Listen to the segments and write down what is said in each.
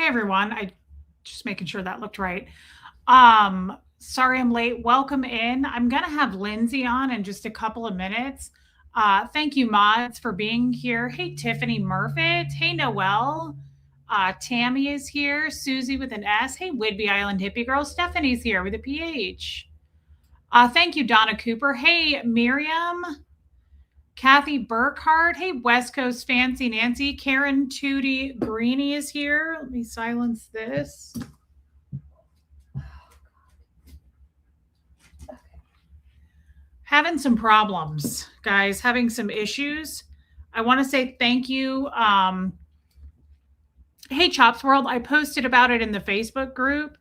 Hey everyone, I just making sure that looked right. Sorry I'm late. Welcome in. I'm gonna have Lindsay on in just a couple of minutes. Thank you, mods, for being here. Hey Tiffany Murfitt. Hey Noelle. Tammy is here. Susie with an S. Hey Whidbey Island Hippie Girl. Stephanie's here with a PH. Thank you, Donna Cooper. Hey Miriam. Kathy Burkhart. Hey, West Coast Fancy Nancy. Karen Tootie Greeny is here. Let me silence this. Having some problems, guys, having some issues. I want to say thank you. Hey, Chops World, I posted about it in the Facebook group.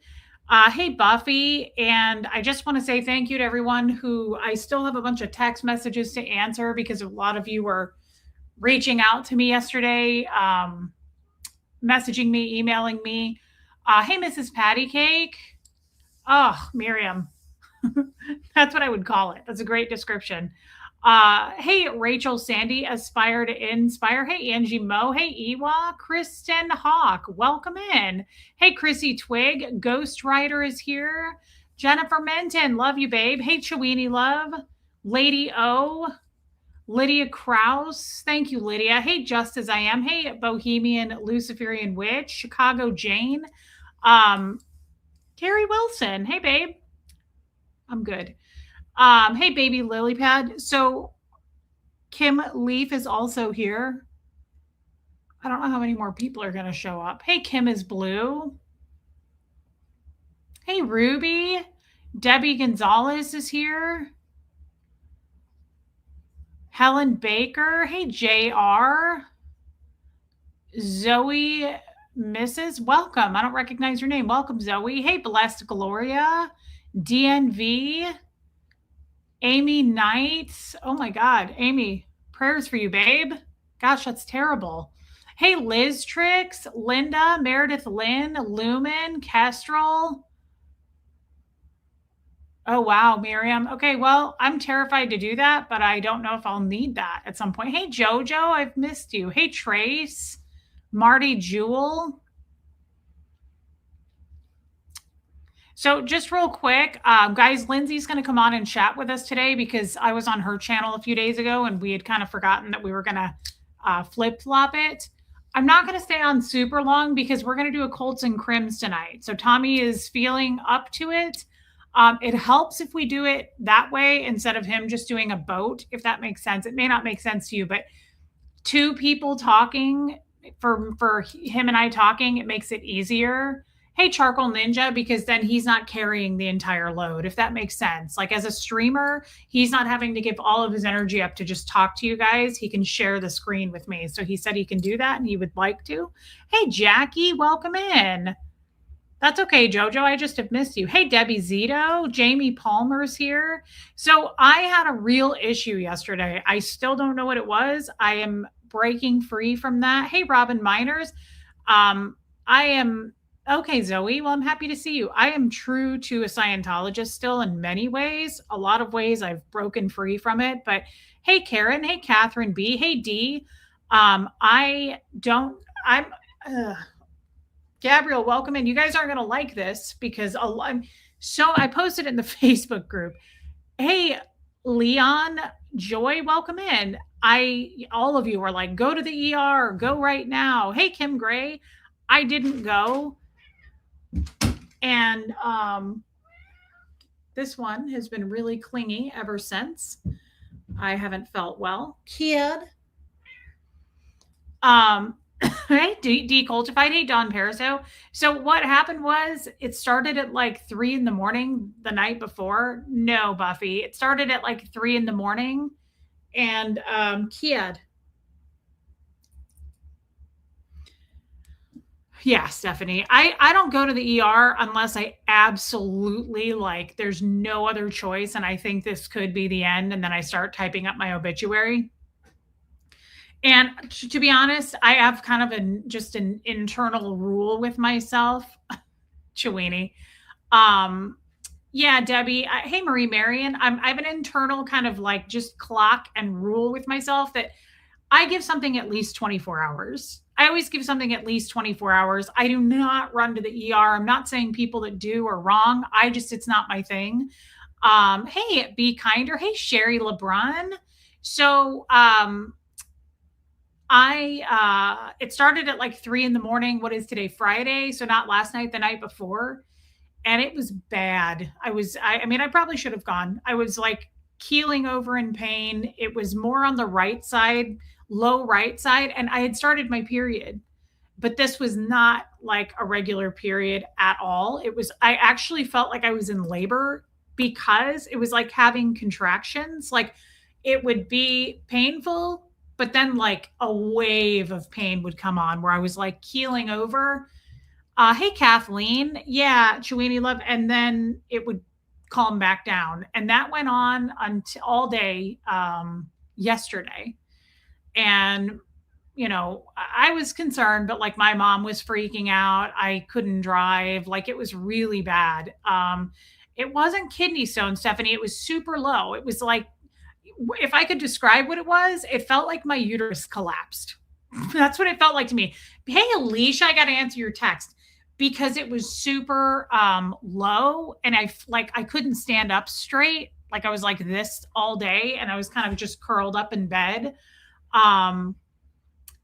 Hey, Buffy. And I just want to say thank you to everyone who I still have a bunch of text messages to answer because a lot of you were reaching out to me yesterday, messaging me, emailing me. Hey, Mrs. Patty Cake. Oh, Miriam. That's what I would call it. That's a great description. Hey, Rachel Sandy, Aspire to Inspire. Hey, Angie Moe. Hey, Ewa. Kristen Hawk, welcome in. Hey, Chrissy Twig. Ghost Rider is here. Jennifer Menton, love you, babe. Hey, Chewini Love. Lady O. Lydia Krause. Thank you, Lydia. Hey, Just As I Am. Hey, Bohemian Luciferian Witch. Chicago Jane. Carrie Wilson. Hey, babe. I'm good. Hey, baby lily pad. So Kim Leaf is also here. I don't know how many more people are going to show up. Hey, Kim is blue. Hey, Ruby. Debbie Gonzalez is here. Helen Baker. Hey, JR. Zoe Mrs. Welcome. I don't recognize your name. Welcome, Zoe. Hey, Blessed Gloria. DNV. Amy Knight. Oh my God. Amy, prayers for you, babe. Gosh, that's terrible. Hey, Liz Tricks, Linda, Meredith Lynn, Lumen, Kestrel. Oh, wow, Miriam. Okay, well, I'm terrified to do that, but I don't know if I'll need that at some point. Hey, Jojo, I've missed you. Hey, Trace, Marty Jewel. So just real quick, guys, Lindsay's going to come on and chat with us today because I was on her channel a few days ago and we had kind of forgotten that we were going to flip-flop it. I'm not going to stay on super long because we're going to do a Colts and Crims tonight. So Tommy is feeling up to it. It helps if we do it that way instead of him just doing a boat, if that makes sense. It may not make sense to you, but two people talking for him and I talking, it makes it easier. Hey, Charcoal Ninja, because then he's not carrying the entire load, if that makes sense. Like as a streamer, he's not having to give all of his energy up to just talk to you guys. He can share the screen with me. So he said he can do that and he would like to. Hey, Jackie, welcome in. That's okay, Jojo. I just have missed you. Hey, Debbie Zito. Jamie Palmer's here. So I had a real issue yesterday. I still don't know what it was. I am breaking free from that. Hey, Robin Miners. I am... Okay, Zoe. Well, I'm happy to see you. I am true to a Scientologist still in many ways. A lot of ways I've broken free from it. But hey, Karen. Hey, Catherine B. Hey, D. Gabriel, welcome in. You guys aren't going to like this because I posted it in the Facebook group. Hey, Leon Joy, welcome in. All of you were like, go to the ER, go right now. Hey, Kim Gray. I didn't go. And this one has been really clingy ever since. I haven't felt well. Kid. Hey, Decultified. Hey, Don Pariso. So what happened was it started at like 3 a.m. the night before. No, Buffy. It started at like 3 a.m. And Kid. Yeah, Stephanie. I don't go to the ER unless I absolutely like there's no other choice and I think this could be the end, and then I start typing up my obituary. And to be honest, I have kind of just an internal rule with myself. Chewini. Yeah, Debbie. Hey, Marie Marion. I have an internal kind of like just clock and rule with myself that I give something at least 24 hours. I always give something at least 24 hours. I do not run to the ER. I'm not saying people that do are wrong. It's not my thing. Hey, Be Kinder. Hey, Sherry LeBron. So, it started at like 3 in the morning. What is today? Friday. So not last night, the night before. And it was bad. I mean, I probably should have gone. I was like keeling over in pain. It was more on the right side, low right side. And I had started my period, but this was not like a regular period at all. I actually felt like I was in labor because it was like having contractions. Like it would be painful, but then like a wave of pain would come on where I was like keeling over. Hey, Kathleen. Yeah, Chewini love. And then it would calm back down. And that went on until all day yesterday. And I was concerned, but like my mom was freaking out. I couldn't drive. Like it was really bad. It wasn't kidney stone, Stephanie. It was super low. It was like, if I could describe what it was, it felt like my uterus collapsed. That's what it felt like to me. Hey, Alicia, I got to answer your text because it was super low and I couldn't stand up straight. Like I was like this all day and I was kind of just curled up in bed.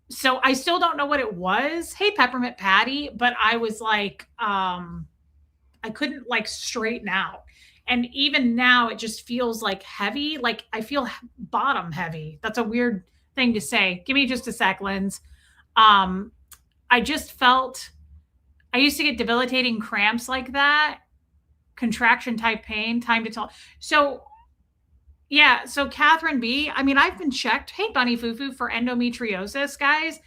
So I still don't know what it was. Hey, Peppermint Patty, but I was like, I couldn't like straighten out. And even now it just feels like heavy. Like I feel bottom heavy. That's a weird thing to say. Give me just a sec, Linz. I just felt, I used to get debilitating cramps like that, contraction type pain, time to tell. So yeah, so Catherine B, I mean, I've been checked. Hey, Bunny Fufu, for endometriosis, guys.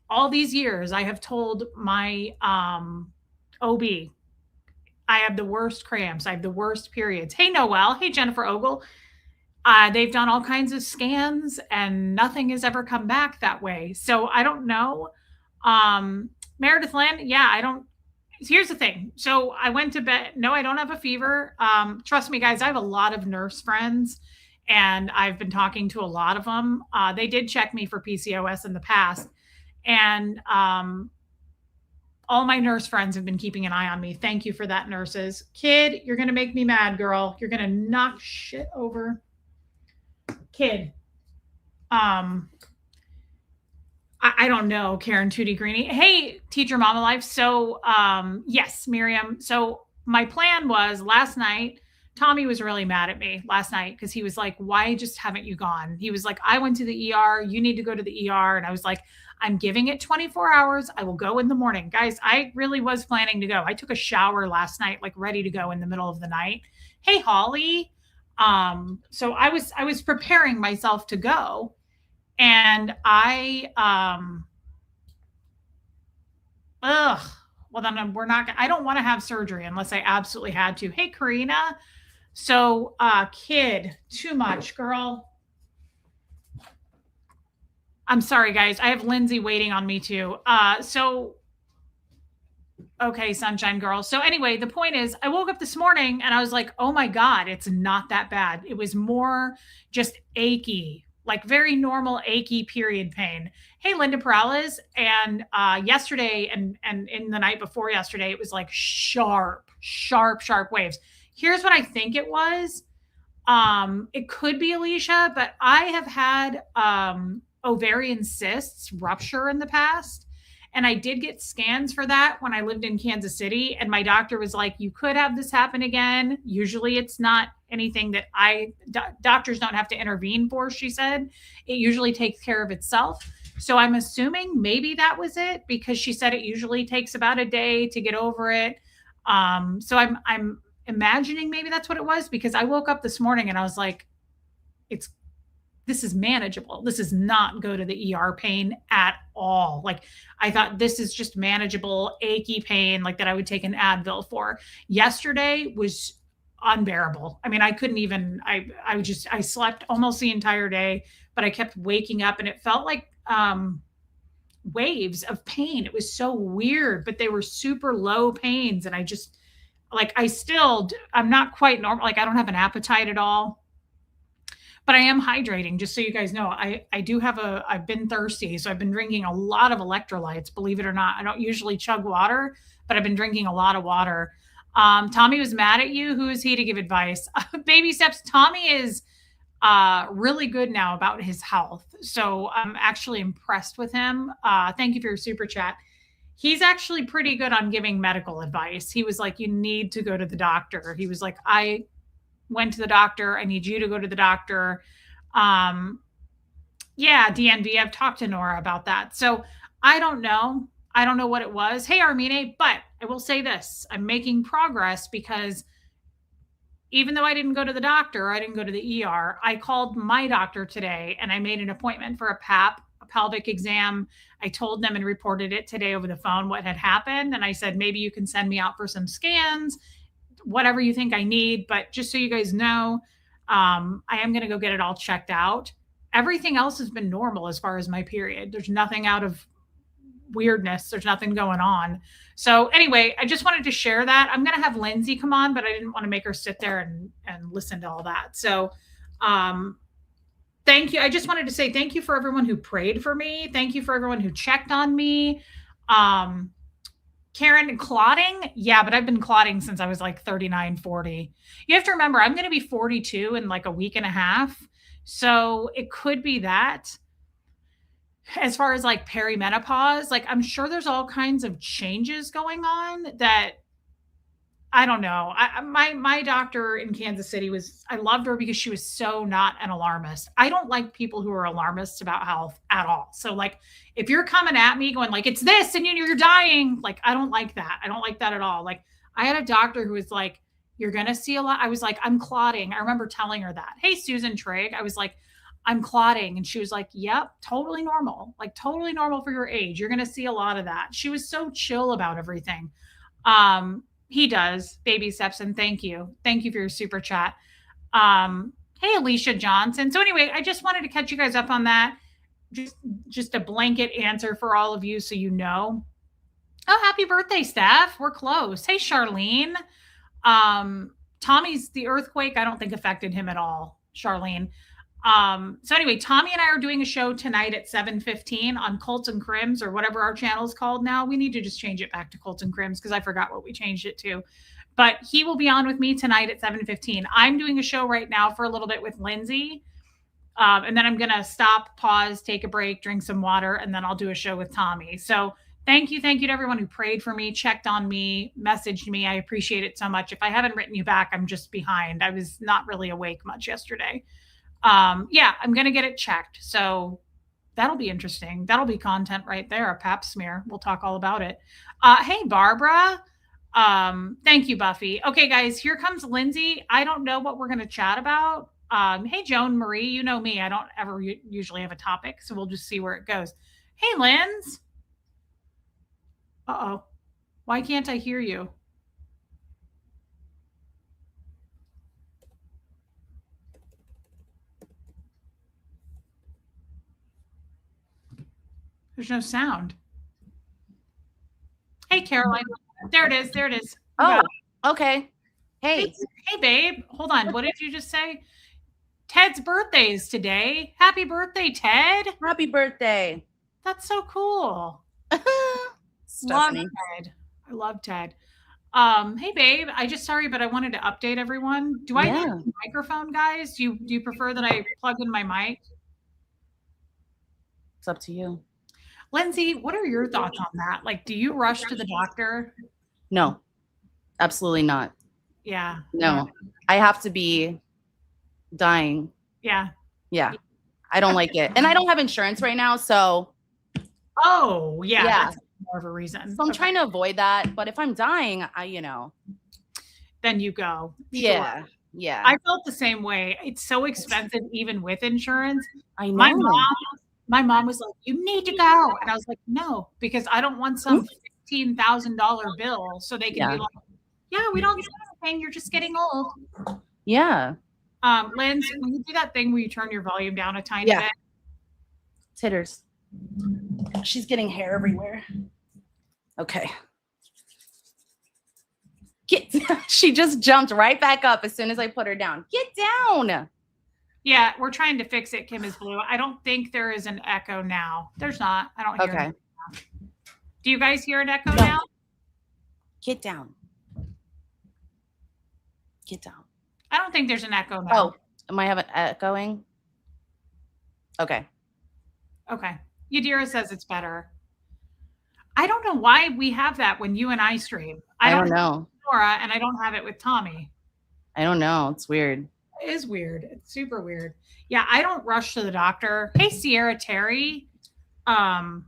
All these years, I have told my OB, I have the worst cramps. I have the worst periods. Hey, Noelle. Hey, Jennifer Ogle. They've done all kinds of scans and nothing has ever come back that way. So I don't know. Meredith Lynn, yeah, I don't. Here's the thing. So I went to bed. No, I don't have a fever. Trust me, guys, I have a lot of nurse friends and I've been talking to a lot of them. They did check me for PCOS in the past. And all my nurse friends have been keeping an eye on me. Thank you for that, nurses. Kid, you're going to make me mad, girl. You're going to knock shit over. Kid. I don't know, Karen Tootie Greenie. Hey, Teacher Mama Life. So, yes, Miriam. So my plan was last night, Tommy was really mad at me last night because he was like, why just haven't you gone? He was like, I went to the ER. You need to go to the ER. And I was like, I'm giving it 24 hours. I will go in the morning. Guys, I really was planning to go. I took a shower last night, like ready to go in the middle of the night. Hey, Holly. So I was preparing myself to go. And well then I don't want to have surgery unless I absolutely had to. Hey, Karina. So, kid, too much, girl. I'm sorry, guys. I have Lindsay waiting on me too. Okay, sunshine girl. So anyway, the point is I woke up this morning and I was like, oh my God, it's not that bad. It was more just achy, like very normal achy period pain. Hey, Linda Perales. And yesterday and in the night before yesterday, it was like sharp waves. Here's what I think it was. It could be Alicia, but I have had ovarian cysts rupture in the past. And I did get scans for that when I lived in Kansas City. And my doctor was like, you could have this happen again. Usually it's not anything that doctors don't have to intervene for, she said. It usually takes care of itself. So I'm assuming maybe that was it because she said it usually takes about a day to get over it. So I'm imagining maybe that's what it was because I woke up this morning and I was like, this is manageable. This is not go to the ER pain at all. Like I thought this is just manageable, achy pain, like that I would take an Advil for. Yesterday was unbearable. I mean, I couldn't even, I slept almost the entire day, but I kept waking up and it felt like waves of pain. It was so weird, but they were super low pains. And I just like, I'm not quite normal. Like I don't have an appetite at all. but I am hydrating, just so you guys know. I do have I've been thirsty, so I've been drinking a lot of electrolytes, believe it or not. I don't usually chug water, but I've been drinking a lot of water. Tommy was mad at you. Who is he to give advice? Baby steps. Tommy is really good now about his health. So I'm actually impressed with him. Thank you for your super chat. He's actually pretty good on giving medical advice. He was like, you need to go to the doctor. He was like, I went to the doctor. I need you to go to the doctor. Yeah, DNV, I've talked to Nora about that. So I don't know. I don't know what it was. Hey, Armine, but I will say this. I'm making progress because even though I didn't go to the doctor, I didn't go to the ER, I called my doctor today and I made an appointment for a PAP, a pelvic exam. I told them and reported it today over the phone what had happened. And I said, maybe you can send me out for some scans, whatever you think I need. But just so you guys know, I am going to go get it all checked out. Everything else has been normal as far as my period. There's nothing out of weirdness. There's nothing going on. So anyway, I just wanted to share that. I'm going to have Lindsay come on, but I didn't want to make her sit there and listen to all that. So thank you. I just wanted to say thank you for everyone who prayed for me. Thank you for everyone who checked on me. Karen, clotting? Yeah, but I've been clotting since I was like 39, 40. You have to remember, I'm going to be 42 in like a week and a half. So it could be that. As far as like perimenopause, like I'm sure there's all kinds of changes going on that I don't know. My doctor in Kansas City I loved her because she was so not an alarmist. I don't like people who are alarmists about health at all. So like if you're coming at me going like it's this and you're dying, like I don't like that. I don't like that at all. Like I had a doctor who was like, you're going to see a lot. I was like, I'm clotting. I remember telling her that. Hey, Susan Trigg. I was like, I'm clotting. And she was like, yep, totally normal. Like totally normal for your age. You're going to see a lot of that. She was so chill about everything. He does. Baby steps. And thank you. Thank you for your super chat. Hey, Alicia Johnson. So anyway, I just wanted to catch you guys up on that. Just a blanket answer for all of you. So, you know, oh, happy birthday, Steph. We're close. Hey, Charlene. Tommy's the earthquake. I don't think affected him at all. Charlene. So anyway, Tommy and I are doing a show tonight at 7:15 on Colts and Crims or whatever our channel is called now. We need to just change it back to Colts and Crims because I forgot what we changed it to. But he will be on with me tonight at 7:15. I'm doing a show right now for a little bit with Lindsay. And then I'm going to stop, pause, take a break, drink some water, and then I'll do a show with Tommy. So thank you. Thank you to everyone who prayed for me, checked on me, messaged me. I appreciate it so much. If I haven't written you back, I'm just behind. I was not really awake much yesterday. Yeah, I'm going to get it checked. So that'll be interesting. That'll be content right there. A pap smear. We'll talk all about it. Hey, Barbara. Thank you, Buffy. Okay, guys, here comes Lindsay. I don't know what we're going to chat about. Hey, Joan Marie, you know me. I don't ever usually have a topic, so we'll just see where it goes. Hey, Linz. Uh-oh. Why can't I hear you? There's no sound. Hey, Caroline. There it is. There it is. Oh, okay. Hey. Hey, babe. Hold on. What did you just say? Ted's birthday is today. Happy birthday, Ted. Happy birthday. That's so cool. Love Ted. I love Ted. Hey, babe. Sorry, but I wanted to update everyone. Do I need a microphone, guys? Do you prefer that I plug in my mic? It's up to you. Lindsay, what are your thoughts on that? Like, do you rush to the doctor? No, absolutely not. Yeah. No, I have to be dying. Yeah. Yeah. I don't like it. And I don't have insurance right now. So. Oh, yeah. That's more of a reason. So I'm trying to avoid that. But if I'm dying, then you go. Yeah. Sure. Yeah. I felt the same way. It's so expensive, even with insurance. I know. My mom was like, you need to go. And I was like, no, because I don't want some $15,000 bill. So they can be like, yeah, we don't get anything. You're just getting old. Yeah. Linz, when you do that thing where you turn your volume down a tiny bit. Titters. She's getting hair everywhere. Okay. She just jumped right back up as soon as I put her down. Get down. Yeah, we're trying to fix it. Kim is blue. I don't think there is an echo now. There's not. I don't hear Okay. it. Do you guys hear an echo No. now? Get down. Get down. I don't think there's an echo now. Oh, am I having echoing? Okay. Okay. Yadira says it's better. I don't know why we have that when you and I stream. I don't know. Nora, and I don't have it with Tommy. I don't know. It's weird. It is weird. It's super weird. Yeah, I don't rush to the doctor. Hey, Sierra Terry. And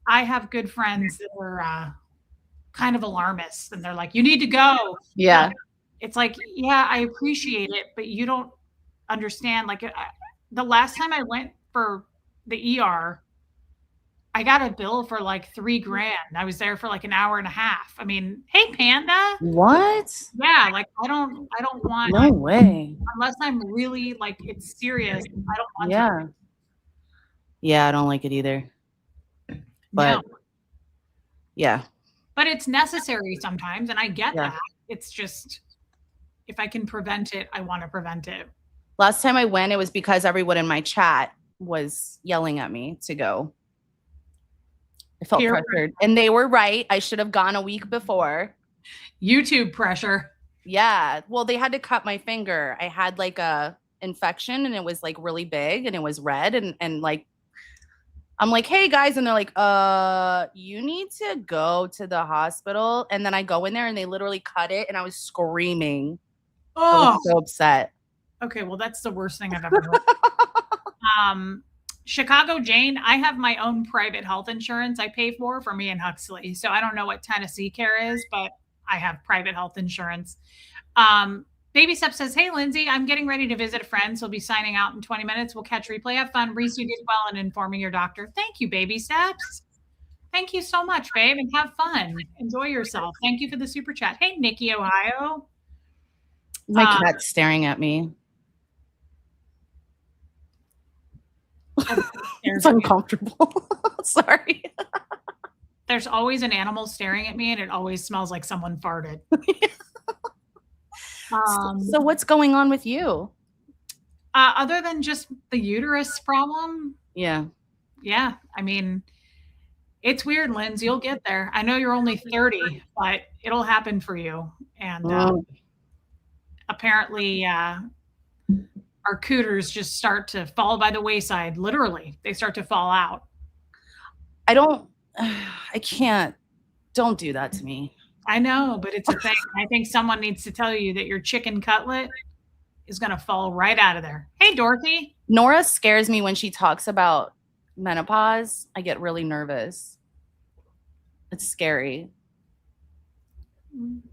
I have good friends that are kind of alarmists, and they're like, "You need to go." Yeah. It's like, yeah, I appreciate it, but you don't understand. Like the last time I went for the ER, I got a bill for like $3,000. I was there for like an hour and a half. I mean, hey, Panda. What? Yeah, like I don't want. No way. Unless I'm really like it's serious. I don't want. Yeah. To. Yeah, I don't like it either. But no. Yeah. But it's necessary sometimes, and I get Yeah. that. It's just if I can prevent it, I want to prevent it. Last time I went, it was because everyone in my chat was yelling at me to go. I felt pressured. And they were right. I should have gone a week before. YouTube pressure. Yeah. Well, they had to cut my finger. I had like a infection and it was like really big and it was red and like I'm like, hey guys, and they're like, you need to go to the hospital. And then I go in there and they literally cut it and I was screaming. Oh, I was so upset. Okay, well, that's the worst thing I've ever heard. Chicago Jane, I have my own private health insurance I pay for me and Huxley. So I don't know what Tennessee Care is, but I have private health insurance. Baby Step says, hey, Lindsay, I'm getting ready to visit a friend. So we'll be signing out in 20 minutes. We'll catch replay. Have fun. Reese, you did well in informing your doctor. Thank you, Baby Steps. Thank you so much, babe, and have fun. Enjoy yourself. Thank you for the super chat. Hey, Nikki, Ohio. My cat's staring at me. It's uncomfortable. Sorry. There's always an animal staring at me, and it always smells like someone farted. So what's going on with you? Other than just the uterus problem? Yeah. Yeah. I mean, it's weird, Lindsay. You'll get there. I know you're only 30, but it'll happen for you. And apparently, our cooters just start to fall by the wayside. Literally, they start to fall out. I can't. Don't do that to me. I know, but it's a thing. I think someone needs to tell you that your chicken cutlet is going to fall right out of there. Hey, Dorothy. Nora scares me when she talks about menopause. I get really nervous. It's scary.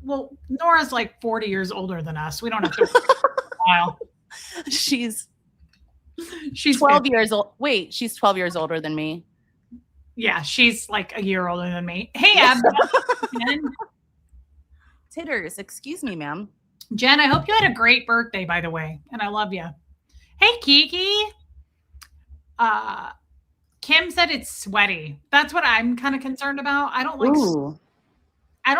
Well, Nora's like 40 years older than us. We don't have to wait a while. She's 12 50. Years old. Wait, she's 12 years older than me. Yeah, she's like a year older than me. Hey, Ab. Titters, excuse me, ma'am. Jen, I hope you had a great birthday, by the way, and I love you. Hey, Kiki. Kim said it's sweaty. That's what I'm kind of concerned about. I don't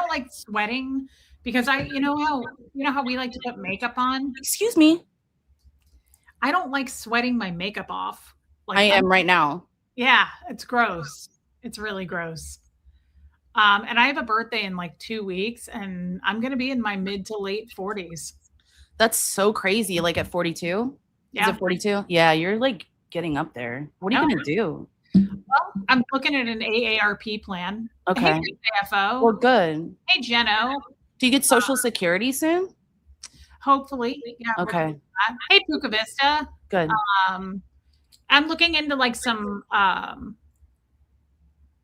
like sweating because you know how we like to put makeup on? Excuse me. I don't like sweating my makeup off. Like I am right now. Yeah, it's gross. It's really gross. And I have a birthday in like 2 weeks, and I'm going to be in my mid to late 40s. That's so crazy. Like at 42? Yeah. Is it 42? Yeah, you're like getting up there. What are you going to do? Well, I'm looking at an AARP plan. Okay. Hey, AFO. Well, good. Hey, Jeno. Do you get Social Security soon? Hopefully. Yeah, okay. Hey, Puka Vista. Good. I'm looking into like some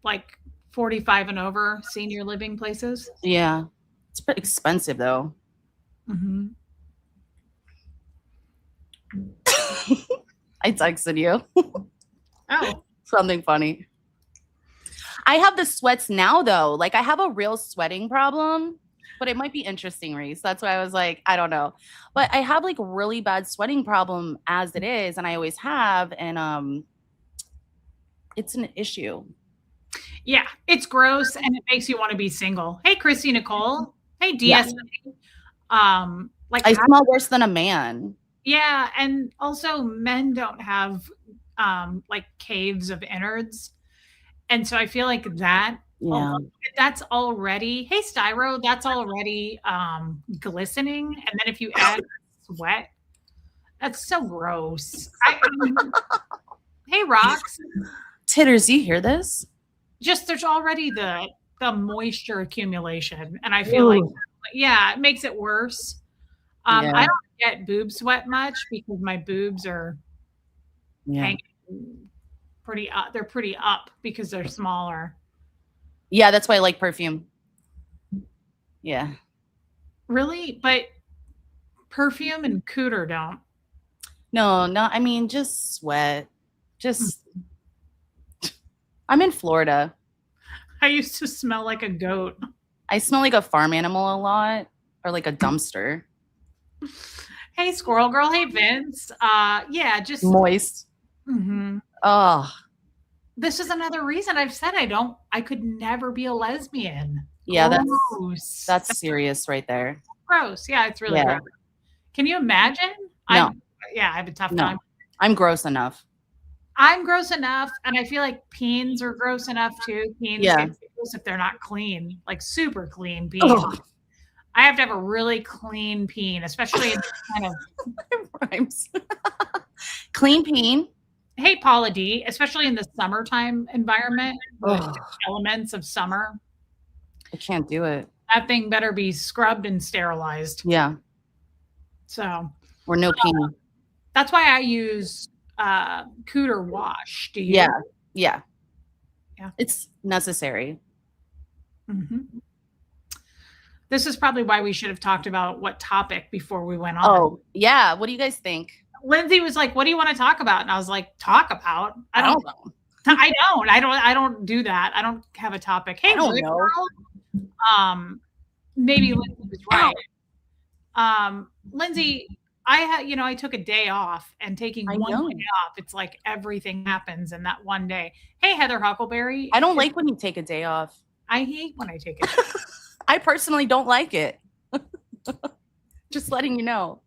like 45 and over senior living places. Yeah. It's pretty expensive though. Mm-hmm. I texted you. Oh. Something funny. I have the sweats now though. Like I have a real sweating problem, but it might be interesting, Reese. That's why I was like, I don't know. But I have like really bad sweating problem as it is, and I always have, and it's an issue. Yeah, it's gross and it makes you want to be single. Hey, Christy Nicole. Hey, DS. Yeah. Like I smell worse than a man. Yeah, and also men don't have like caves of innards. And so I feel like that Yeah. alone, that's already, hey Styro, that's already glistening. And then if you add sweat, that's so gross. I mean, hey rocks, Titters, you hear this? just there's already the moisture accumulation. And I feel like, Ooh. yeah, it makes it worse. I Yeah. don't get boob sweat much because my boobs are Yeah. hanging pretty up. They're pretty up because they're smaller. Yeah, that's why I like perfume. Yeah. Really? But perfume and cooter don't. No, no, I mean just sweat. Just I'm in Florida. I used to smell like a goat. I smell like a farm animal a lot or like a dumpster. Hey, squirrel girl. Hey, Vince. Yeah, just Moist. mhm. Oh, This is another reason I've said I could never be a lesbian. yeah, Gross. that's serious right there. Gross. Yeah, it's really Yeah. gross. Can you imagine? No, Yeah, I have a tough no. time. I'm gross enough. I'm gross enough, and I feel like peens are gross enough too. Peens Yeah. get gross if they're not clean, like super clean peens. Ugh. I have to have a really clean peen, especially in kind of Rhymes. Clean peen. hey Paula D, especially in the summertime environment with Ugh, elements of summer. I can't do it. That thing better be scrubbed and sterilized. Yeah. So Or no peen. that's why I use cooter wash. Do you? Yeah. Yeah. Yeah. It's necessary. Mhm. This is probably why we should have talked about what topic before we went on. Oh, yeah. What do you guys think? Lindsay was like, "What do you want to talk about?" And I was like, "Talk about? I don't know. I don't do that. I don't have a topic. Hey, I don't Rick know. girl. Maybe Lindsay was right. Lindsay, I took a day off, and taking I one know. day off, it's like everything happens in that one day. Hey, Heather Huckleberry. I don't like when you take a day off. I hate when I take it. I personally don't like it. Just letting you know.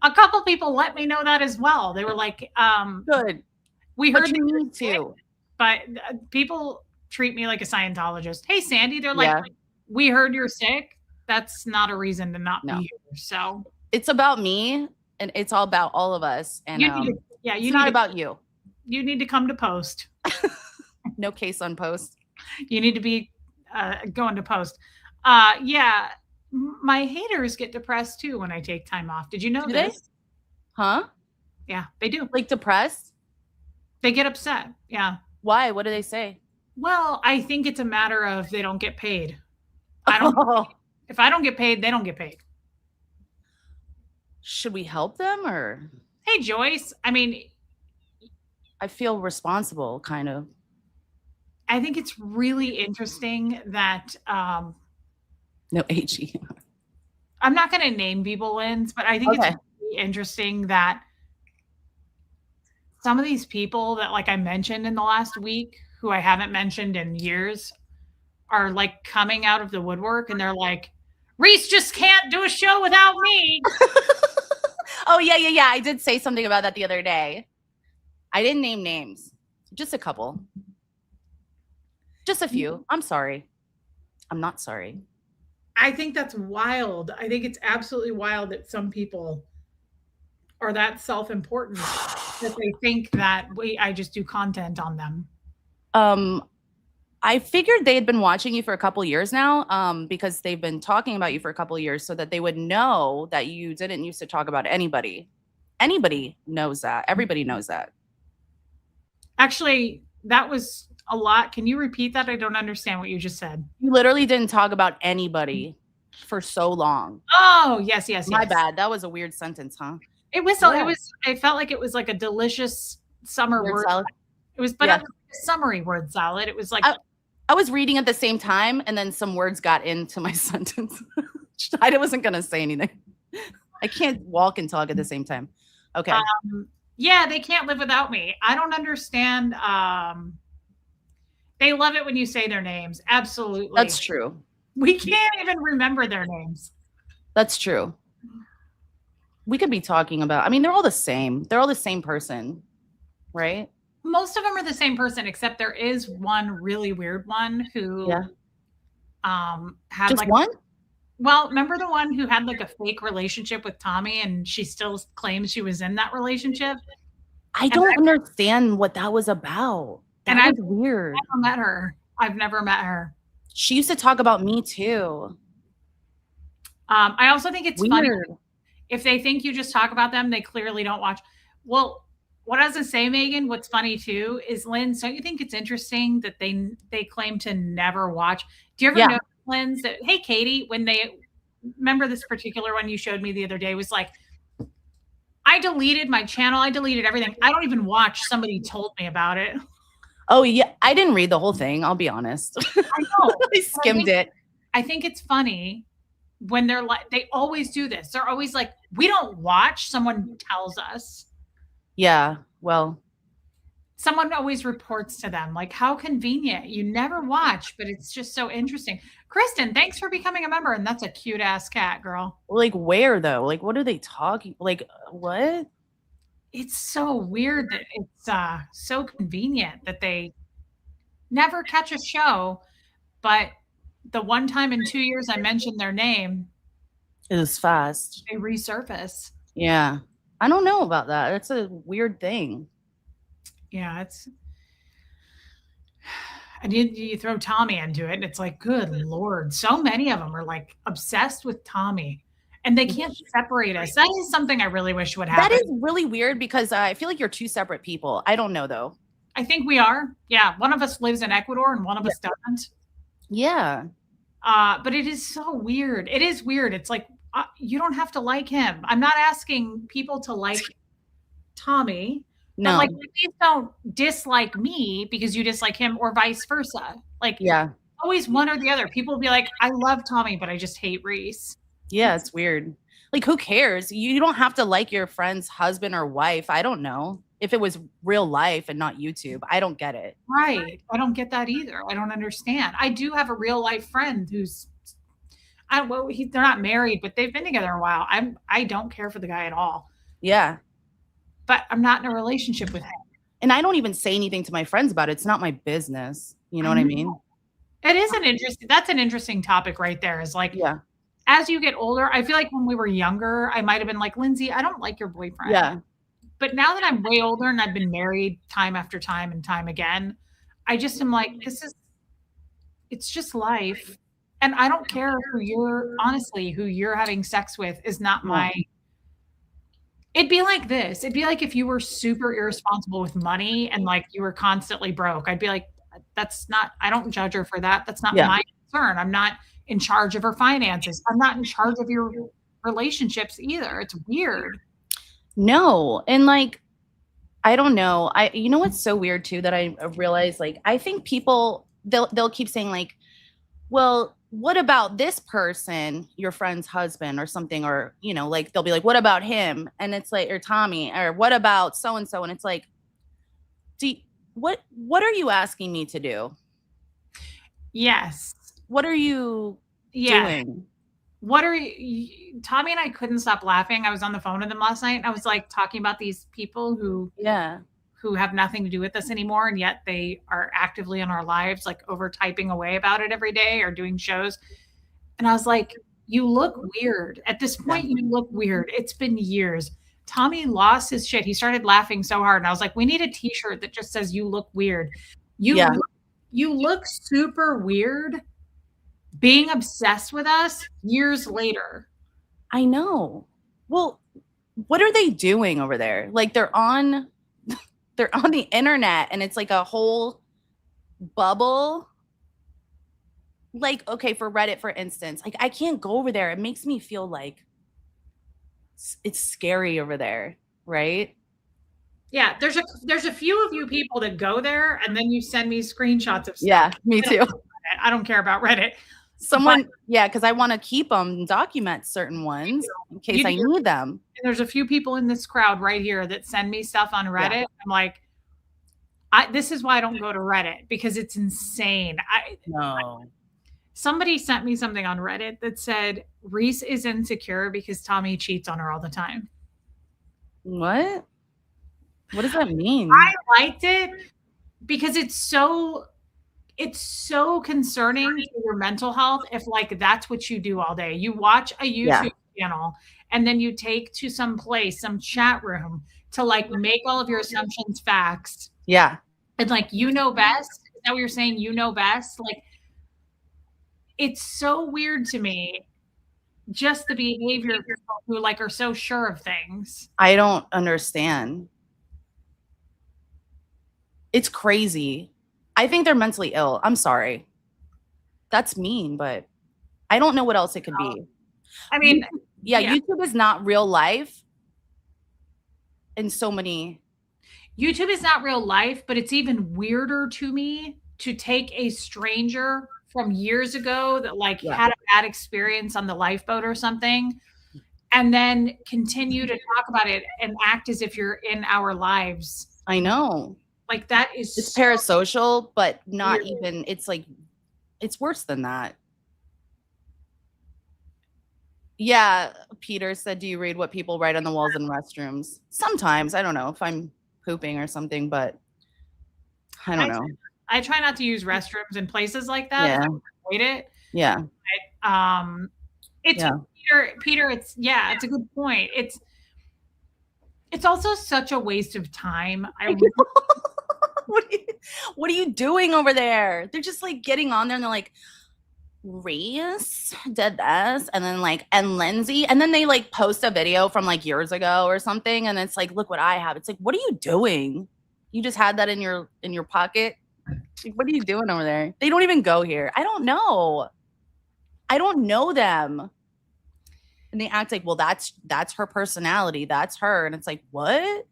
A couple people let me know that as well. They were like, Good. we But heard you that need to. but people treat me like a Scientologist. Hey, Sandy, they're like, Yeah. we heard you're sick. That's not a reason to not No. be here. So It's about me and it's all about all of us. And you need to, yeah, it's not about you. you need to come to post. No case on post. You need to be going to post. Yeah, my haters get depressed too when I take time off. Did you know Do they? this? Huh? Yeah, they do. Like depressed? They get upset. Yeah. Why? What do they say? Well, I think it's a matter of they don't get paid. If I don't get paid, they don't get paid. Should we help them or? Hey, Joyce. I mean, I feel responsible, kind of. I think it's really interesting that No HE. I'm not going to name people, Linz, but I think Okay. it's really interesting that some of these people that, like I mentioned in the last week, who I haven't mentioned in years, are like coming out of the woodwork and they're like, Reese just can't do a show without me. Oh, yeah. I did say something about that the other day. I didn't name names, just a couple. Just a few. I'm sorry. I'm not sorry. I think that's wild. I think it's absolutely wild that some people are that self-important that they think that I just do content on them. I figured they had been watching you for a couple years now, because they've been talking about you for a couple years so that they would know that you didn't used to talk about anybody. Anybody knows that. Everybody knows that. Actually, that was a lot. Can you repeat that? I don't understand what you just said. You literally didn't talk about anybody for so long. Oh, yes. My bad. That was a weird sentence, huh? It was, Yeah. I felt like it was like a delicious summer Word word. salad. It was, but Yeah. it was a summery word salad. It was like, I was reading at the same time, and then some words got into my sentence. I wasn't going to say anything. I can't walk and talk at the same time. Okay. yeah, they can't live without me. I don't understand. They love it when you say their names. Absolutely. That's true. We can't even remember their names. That's true. We could be talking about, I mean, they're all the same. They're all the same person, right? Most of them are the same person, except there is one really weird one who Yeah. had Just like, one? well, remember the one who had like a fake relationship with Tommy and she still claims she was in that relationship? I And don't understand what that was about. and That I've was weird. never met her. I've never met her. She used to talk about me too. I also think it's funny Weird. if they think you just talk about them, they clearly don't watch. Well, what I was gonna say, Megan, what's funny too is Lynn, don't you think it's interesting that they claim to never watch? Do you ever Yeah. know, Lynn, that hey Katie, when they remember this particular one you showed me the other day was like, I deleted my channel, I deleted everything. I don't even watch. Somebody told me about it. Oh yeah. I didn't read the whole thing. I'll be honest. I know. I skimmed it. I think it's funny when they're like, they always do this. They're always like, we don't watch. Someone tells us. Yeah. Well, Someone always reports to them. Like, how convenient. You never watch, but it's just so interesting. Kristen, thanks for becoming a member. And that's a cute ass cat, girl. like where though? Like what are they talking? Like what? It's so weird that it's so convenient that they never catch a show. But the one time in 2 years I mentioned their name, It was fast. they resurface. Yeah. I don't know about that. That's a weird thing. Yeah, it's and you throw Tommy into it, and it's like, good lord, so many of them are like obsessed with Tommy, and they can't separate us. That is something I really wish would That happen. is really weird because I feel like you're two separate people. I don't know though. I think we are. Yeah, one of us lives in Ecuador and one of us doesn't. Yeah. But it is so weird. It is weird. It's like you don't have to like him. I'm not asking people to like Tommy, but No. like please don't dislike me because you dislike him, or vice versa. Like Yeah. always one or the other. People will be like, I love Tommy, but I just hate Reese. Yeah, it's weird. Like who cares? You don't have to like your friend's husband or wife. I don't know. If it was real life and not YouTube, I don't get it. Right. I don't get that either. I don't understand. I do have a real life friend who's they're not married, but they've been together a while. I don't care for the guy at all, Yeah. but I'm not in a relationship with him. And I don't even say anything to my friends about it. It's not my business. You know what I mean? It is that's an interesting topic right there. Is like, Yeah. as you get older, I feel like when we were younger, I might have been like, Lindsay, I don't like your boyfriend. Yeah. But now that I'm way older and I've been married time after time and time again, I just am like, it's just life. And I don't care who you're having sex with is not my, it'd be like this. It'd be like if you were super irresponsible with money and like you were constantly broke. I'd be like, I don't judge her for that. That's not my concern. I'm not in charge of her finances. I'm not in charge of your relationships either. It's weird. No. And like, I don't know. You know what's so weird too that I realize, like, I think people they'll keep saying like, well, what about this person, your friend's husband or something, or you know, like they'll be like, what about him? And it's like, or Tommy, or what about so and so? And it's like, what are you asking me to do? Yes. What are you doing? What are you, Tommy and I couldn't stop laughing. I was on the phone with them last night and I was like talking about these people who have nothing to do with us anymore. And yet they are actively in our lives, like over typing away about it every day or doing shows. And I was like, you look weird. At this point, you look weird. It's been years. Tommy lost his shit. He started laughing so hard. And I was like, we need a t-shirt that just says you look weird. You look super weird being obsessed with us years later. I know. Well, what are they doing over there? Like they're on the internet and it's like a whole bubble. Like, okay, for Reddit, for instance, like I can't go over there. It makes me feel like it's scary over there, right? Yeah, there's a few of you people that go there and then you send me screenshots of stuff. Yeah, me too. I don't care about Reddit. Because I want to keep them and document certain ones in case I need them. And there's a few people in this crowd right here that send me stuff on Reddit. Yeah. I'm like, this is why I don't go to Reddit because it's insane. Somebody sent me something on Reddit that said Reese is insecure because Tommy cheats on her all the time. What? What does that mean? I liked it because it's so concerning to your mental health if like that's what you do all day. You watch a Yeah. YouTube channel and then you take to some place, some chat room to like make all of your assumptions facts Yeah. and like you know best. Is that what you're saying? You know best? Like it's so weird to me, just the behavior of people who like are so sure of things. I don't understand. It's crazy. I think they're mentally ill. I'm sorry. That's mean, but I don't know what else it could be. I mean, Yeah, yeah. YouTube is not real life in so many. YouTube is not real life, but it's even weirder to me to take a stranger from years ago that like Yeah, had a bad experience on the lifeboat or something and then continue to talk about it and act as if you're in our lives. I know. Like that It's is so parasocial, but not weird. even, it's like, it's worse than that. Yeah, Peter said, do you read what people write on the walls in restrooms? Sometimes. I don't know if I'm pooping or something, but I don't I, know. I try not to use restrooms in places like that if Yeah. I can avoid it. Yeah. Um, it's Yeah. Peter, it's a good point. It's also such a waste of time. what, are you, what are you doing over there? They're just like getting on there and they're like, Reese did this, and then like, and Lindsay, and then they like post a video from like years ago or something, and it's like, look what I have. It's like, what are you doing? You just had that in your pocket. Like, what are you doing over there? They don't even go here. I don't know. I don't know them. And they act like, well, that's her personality. That's her. And it's like, what?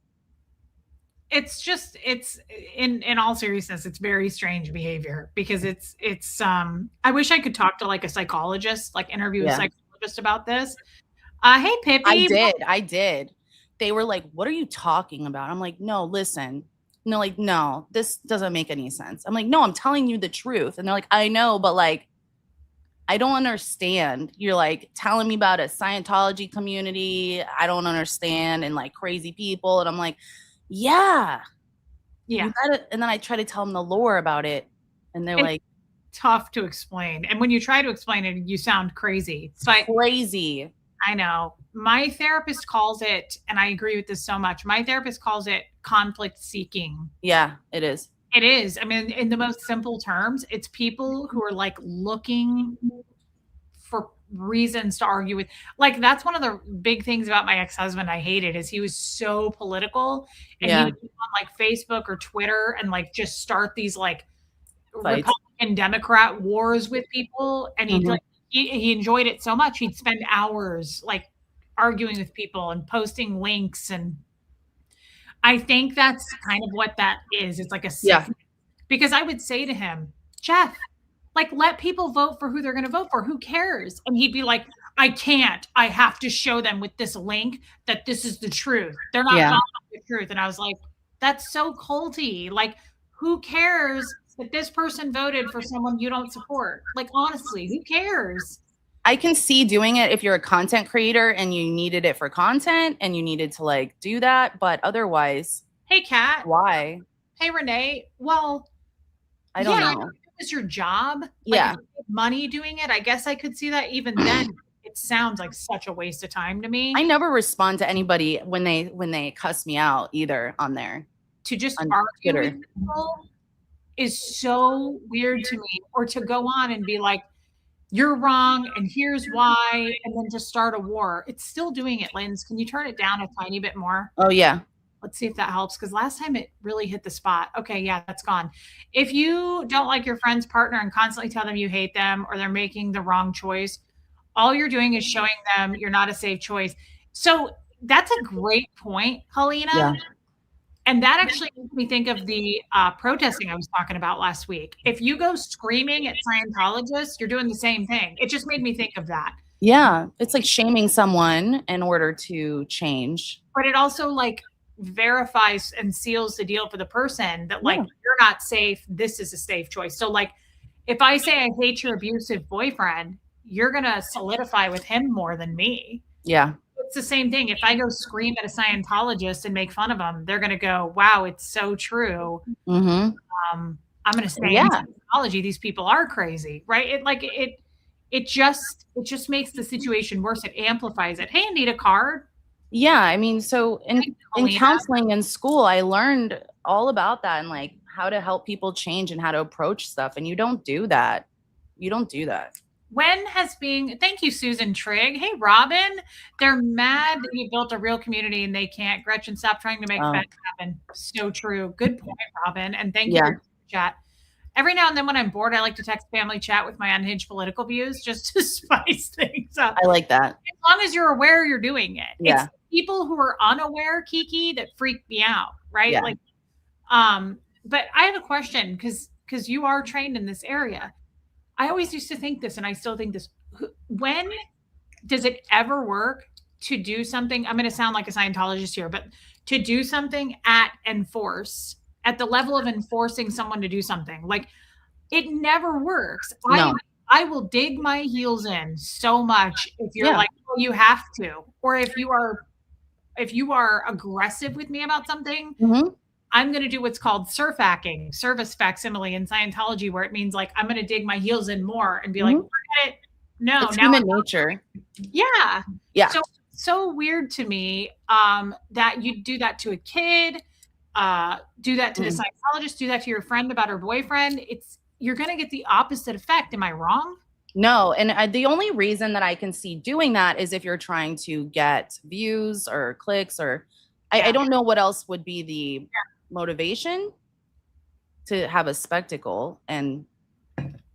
It's in all seriousness, it's very strange behavior because it's I wish I could talk to like a psychologist, like interview a Yeah. psychologist about this. Hey I Pippi. did. I did. They were like, what are you talking about? I'm like, no, listen. And they're like, no, this doesn't make any sense. I'm like, no, I'm telling you the truth. And they're like, I know, but like, I don't understand. You're like telling me about a Scientology community. I don't understand, and like crazy people. And I'm like, yeah, Yeah, you gotta. And then I try to tell them the lore about it. And they're it's like, tough to explain. And when you try to explain it, you sound crazy. But crazy. I know my therapist calls it, and I agree with this so much. My therapist calls it conflict seeking. Yeah, it is. It is. I mean, in the most simple terms, it's people who are like looking for reasons to argue with. Like that's one of the big things about my ex-husband I hated is he was so political and he Yeah, would be on like Facebook or Twitter and like just start these like fights. Republican Democrat wars with people and he'd Mhm. like he enjoyed it so much he'd spend hours like arguing with people and posting links and I think that's kind of what that is. It's like a Yeah, sickness because I would say to him, Jeff, like let people vote for who they're going to vote for. Who cares? And he'd be like, I can't. I have to show them with this link that this is the truth. They're not yeah. following the truth. And I was like, that's so culty. Like, who cares that this person voted for someone you don't support? Like, honestly, who cares? I can see doing it if you're a content creator and you needed it for content and you needed to like do that, but otherwise, Hey, Kat. why? Hey, Renee. Well, I don't yeah, know. if it was your job. Like, if Yeah. you made money doing it, I guess I could see that. Even then, it sounds like such a waste of time to I me. never respond to anybody when they cuss me out either on there To just on argue with Twitter. people is so weird to me, or to go on and be like, "You're wrong, and here's why," and then just start a war. It's still doing it, Linz. Can you turn it down a tiny bit more? Oh yeah. Let's see if that helps, because last time it really hit the spot. Okay, yeah, that's gone. If you don't like your friend's partner and constantly tell them you hate them or they're making the wrong choice, all you're doing is showing them you're not a safe choice. So that's a great point, Yeah. Helena. And that actually makes me think of the protesting I was talking about last week. If you go screaming at Scientologists, you're doing the same thing. It just made me think of that. Yeah. It's like shaming someone in order to change. But it also like verifies and seals the deal for the person that like Yeah. you're not safe. This is a safe choice. So like if I say I hate your abusive boyfriend, you're gonna solidify with him more than me. Yeah. it's the same thing. If I go scream at a Scientologist and make fun of them, they're going to go, wow, it's so true. Mm-hmm. I'm going to stay in Yeah. Scientology. These people are crazy, right? It just makes the situation worse. It amplifies it. Hey, I need a card. Yeah, I mean, so in Alina. counseling in school, I learned all about that and like how to help people change and how to approach stuff. And you don't do that. You don't do that. Thank you, Susan Trigg. Hey, Robin, they're mad that you built a real community and they can't. Gretchen, stop trying to make that happen. So true. Good point, Robin. And thank you for your chat. Every now and then when I'm bored, I like to text family chat with my unhinged political views just to spice things up. I like that. As long as you're aware you're doing it. Yeah. It's people who are unaware, Kiki, that freak me out, right? Yeah. Like, but I have a question because you are trained in this area. I always used to think this, and I still think this. When does it ever work to do something? I'm going to sound like a Scientologist here, but to do something at the level of enforcing someone to do something, like it never works. No. I will dig my heels in so much if you're like, oh, you have to, or if you are aggressive with me about something. Mm-hmm. I'm going to do what's called surfacking, service facsimile in Scientology, where it means like I'm going to dig my heels in more and be like, no, it's human nature. Yeah. Yeah. So weird to me that you do that to a kid, do that to the Scientologist, do that to your friend about her boyfriend. You're going to get the opposite effect. Am I wrong? No. And the only reason that I can see doing that is if you're trying to get views or clicks or I don't know what else would be the motivation to have a spectacle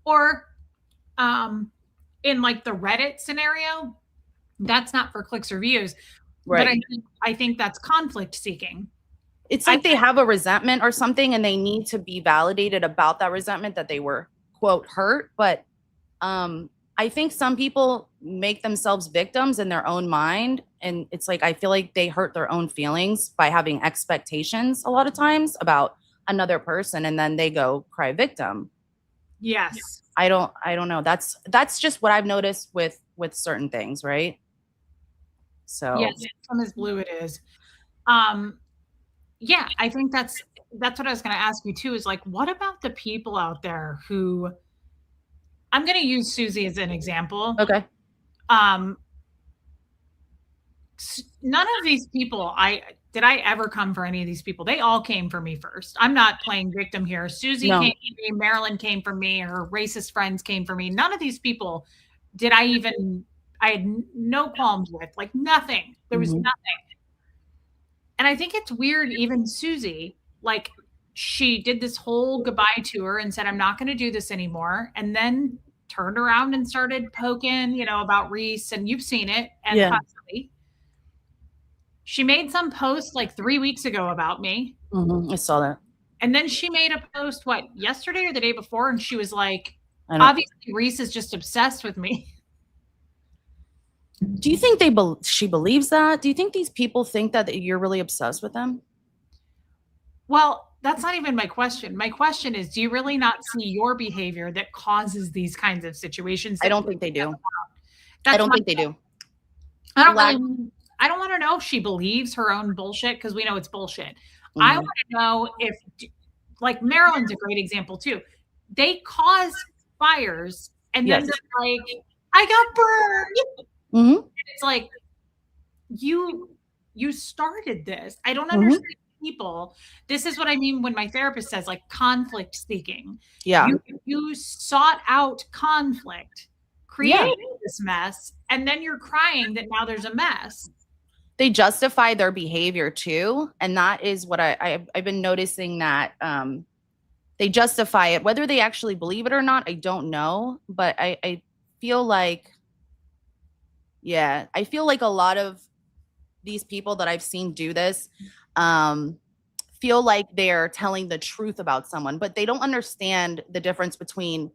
or in like the Reddit scenario, that's not for clicks or views, right. But I think that's conflict seeking. It's like they have a resentment or something and they need to be validated about that resentment that they were quote hurt. But I think some people make themselves victims in their own mind. And it's like, I feel like they hurt their own feelings by having expectations a lot of times about another person. And then they go cry victim. Yes. I don't know. That's just what I've noticed with certain things. Right. So yes, from as blue it is. Yeah, I think that's what I was going to ask you too, is like, what about the people out there who, I'm going to use Susie as an example. Okay. None of these people, did I ever come for any of these people? They all came for me first. I'm not playing victim here. Susie came for me, Marilyn came for me, her racist friends came for me. None of these people I had no qualms with, like nothing. There was nothing. And I think it's weird, even Susie, like she did this whole goodbye tour and said, I'm not going to do this anymore. And then turned around and started poking, about Reese, and you've seen it. And constantly. She made some post like 3 weeks ago about me. Mm-hmm. I saw that. And then she made a post, yesterday or the day before? And she was like, obviously Reese is just obsessed with me. Do you think she believes that? Do you think these people think that you're really obsessed with them? Well, that's not even my question. My question is, do you really not see your behavior that causes these kinds of situations? I don't think they do. I don't think they do. I don't want to know if she believes her own bullshit, because we know it's bullshit. Mm-hmm. I want to know if, like, Marilyn's a great example too. They cause fires and then they're like, I got burned. Mm-hmm. And it's like, you started this. I don't understand people. This is what I mean when my therapist says like conflict seeking. Yeah. You sought out conflict, created this mess, and then you're crying that now there's a mess. They justify their behavior too. And that is what I've been noticing, that they justify it. Whether they actually believe it or not, I don't know. But I feel like, I feel like a lot of these people that I've seen do this feel like they're telling the truth about someone, but they don't understand the difference between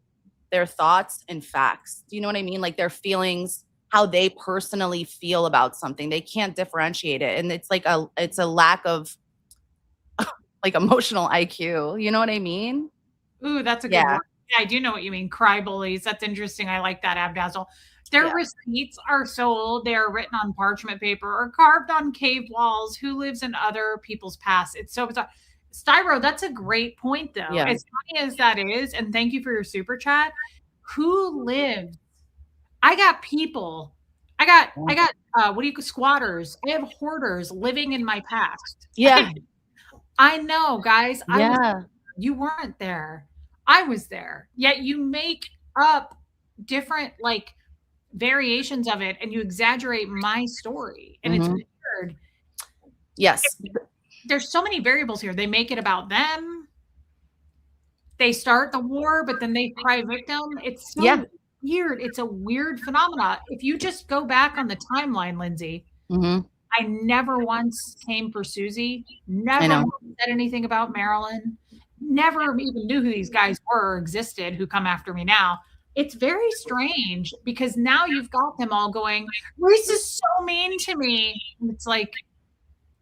their thoughts and facts. Do you know what I mean? Like their feelings, how they personally feel about something. They can't differentiate it. And it's like it's a lack of like emotional IQ. You know what I mean? Ooh, that's a good word. Yeah, I do know what you mean. Cry bullies. That's interesting. I like that, Abdazzle. Their Yeah. receipts are so old, they are written on parchment paper or carved on cave walls. Who lives in other people's past? It's so bizarre. Styro, that's a great point, though. Yeah. As funny as that is, and thank you for your super chat. Who lives? I got people. I got what do you squatters? I have hoarders living in my past. Yeah. I know, guys. Yeah. You weren't there. I was there. Yet you make up different like variations of it and you exaggerate my story. And it's Mhm. weird. Yes. There's so many variables here. They make it about them. They start the war, but then they cry victim. It's Yeah. so weird. It's a weird phenomena. If you just go back on the timeline, Lindsay, Mhm. I never once came for Susie, I never know. once said anything about Marilyn, never even knew who these guys were or existed who come after me now. It's very strange because now you've got them all going, Reese is so mean to me. And it's like,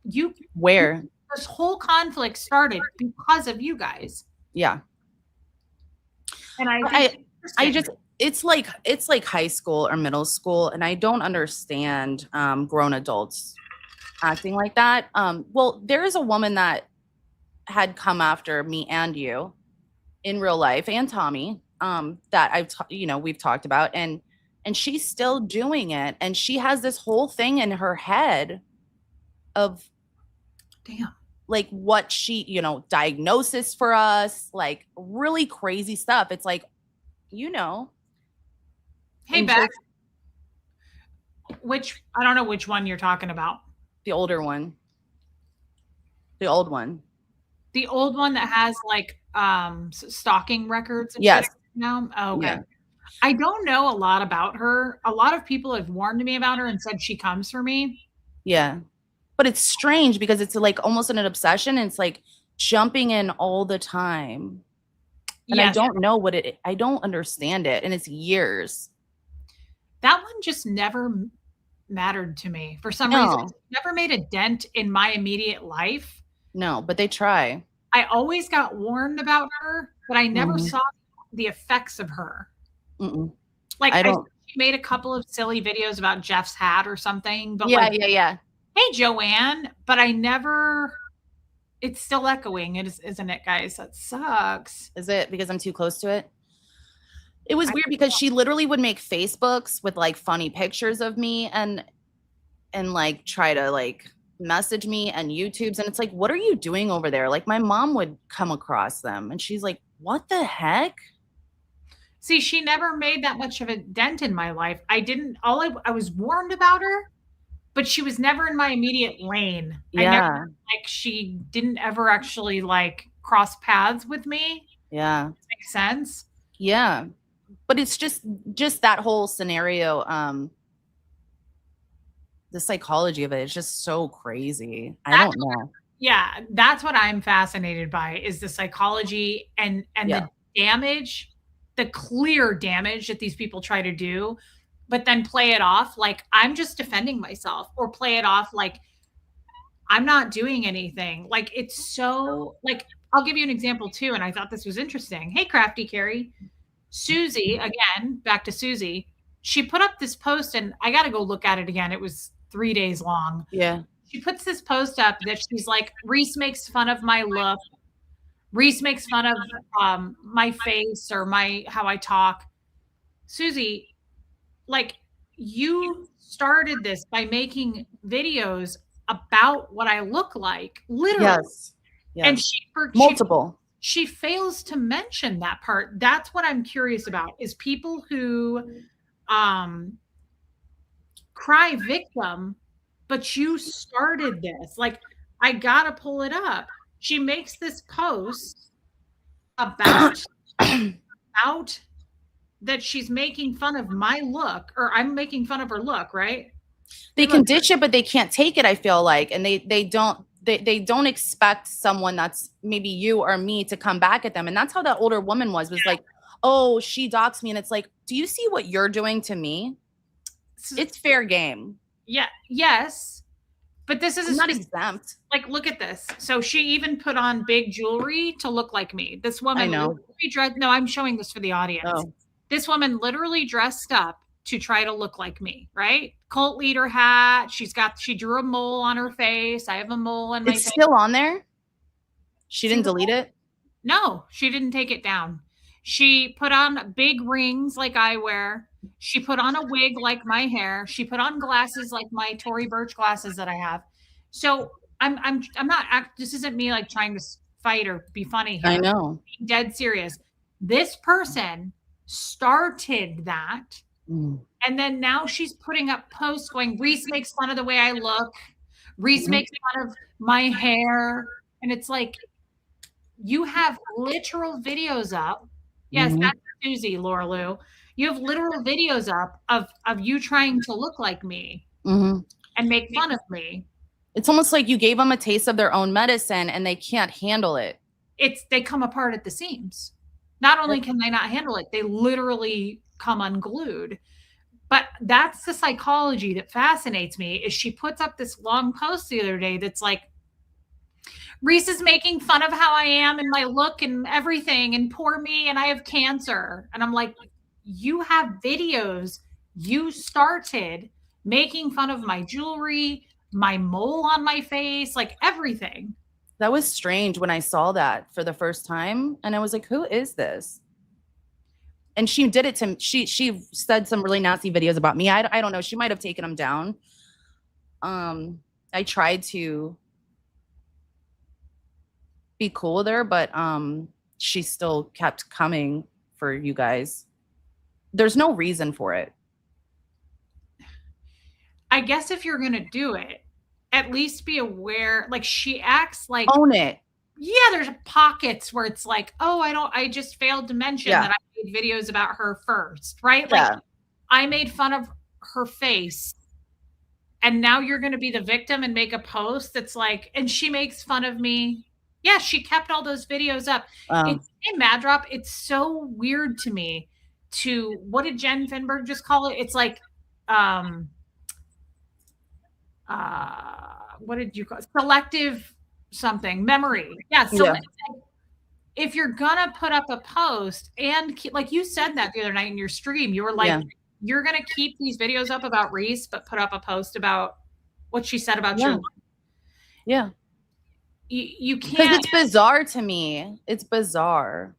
you, Where? this whole conflict started because of you guys. Yeah. And I I think I just it's like high school or middle school, and I don't understand grown adults acting like that. Well, there is a woman that had come after me and you in real life, and Tommy, that we've talked about, and she's still doing it, and she has this whole thing in her head of damn. like what she, diagnosis for us, like really crazy stuff. It's like, Hey, and Beck, just which I don't know which one you're talking about. the older one, the old one. The old one that has like stalking records and Yes. shit now. Oh, okay. Yeah. I don't know a lot about her. A lot of people have warned me about her and said she comes for me. Yeah. But it's strange because it's like almost an obsession. And it's like jumping in all the time. And Yes. I don't know I don't understand it. And it's years. That one just never mattered to me for some No. reason. It never made a dent in my immediate life. No, but they try. I always got warned about her, but I never Mhm. saw the effects of her. Mm-mm. Like I don't. she made a couple of silly videos about Jeff's hat or something, but Yeah, like, yeah. hey, Joanne, but I never, it's still echoing, isn't it, guys? That sucks. Is it because I'm too close to it? It was weird because she literally would make Facebooks with like funny pictures of me and like try to like message me and YouTubes. And it's like, what are you doing over there? Like my mom would come across them and she's like, what the heck? See, she never made that much of a dent in my life. I was warned about her, but she was never in my immediate lane. Yeah. She didn't ever actually like cross paths with me. Yeah. Makes sense. Yeah. But it's just that whole scenario, the psychology of it is just so crazy. I don't know. Yeah, that's what I'm fascinated by is the psychology and the damage, the clear damage that these people try to do, but then play it off like I'm just defending myself or play it off like I'm not doing anything. Like it's so like I'll give you an example too, and I thought this was interesting. Hey, Crafty Carrie. Susie, again, back to Susie, she put up this post and I got to go look at it again. It was 3 days long. Yeah. She puts this post up that she's like, Reese makes fun of my look. Reese makes fun of my face or how I talk. Susie, like you started this by making videos about what I look like, literally. Yes. And multiple. She fails to mention that part. That's what I'm curious about is people who cry victim, but you started this. Like, I gotta pull it up. She makes this post about that she's making fun of my look, or I'm making fun of her look, right? They can ditch it, but they can't take it, I feel like. And they don't expect someone that's maybe you or me to come back at them. And that's how that older woman was like, oh, she doxed me. And it's like, do you see what you're doing to me? It's fair game. Yeah. Yes. But this is not exempt. Like, look at this. So she even put on big jewelry to look like me. This woman, I know. no, I'm showing this for the audience. Oh. This woman literally dressed up to try to look like me, right? Cult leader hat. She drew a mole on her face. I have a mole on my It's face. still on there. She See didn't the delete it. No, she didn't take it down. She put on big rings like I wear. She put on a wig like my hair. She put on glasses like my Tory Burch glasses that I have. So I'm not this isn't me like trying to fight or be funny I here. know. Being dead serious. This person started that. Mm. And then now she's putting up posts going, Reese makes fun of the way I look. Reese Mhm. makes fun of my hair. And it's like, you have literal videos up. Yes, Mhm. that's Susie, Laura Lou. You have literal videos up of you trying to look like me Mhm. and make fun of me. It's almost like you gave them a taste of their own medicine and they can't handle it. They come apart at the seams. Not only can they not handle it, they literally come unglued. But that's the psychology that fascinates me is she puts up this long post the other day that's like, Reese is making fun of how I am and my look and everything, and poor me, and I have cancer. And I'm like, you have videos you started making fun of my jewelry, my mole on my face, like everything. That was strange when I saw that for the first time. And I was like, who is this? And she did it to she said some really nasty videos about me. I don't know. She might have taken them down. I tried to be cool with her, but she still kept coming for you guys. There's no reason for it. I guess if you're going to do it, at least be aware. Like she acts like, Own it. yeah, there's pockets where it's like, oh, I just failed to mention Yeah. that I made videos about her first, right? Yeah. Like I made fun of her face. And now you're going to be the victim and make a post that's like, and she makes fun of me. Yeah, she kept all those videos up. It's in Mad Drop. It's so weird to me to what did Jen Finberg just call it? It's like what did you call it? Selective something memory. Yeah, so Yeah. if you're gonna put up a post and keep, like you said that the other night in your stream, you were like, Yeah. you're gonna keep these videos up about Reese, but put up a post about what she said about your life. Yeah. You Because can't. it's bizarre to me. It's bizarre.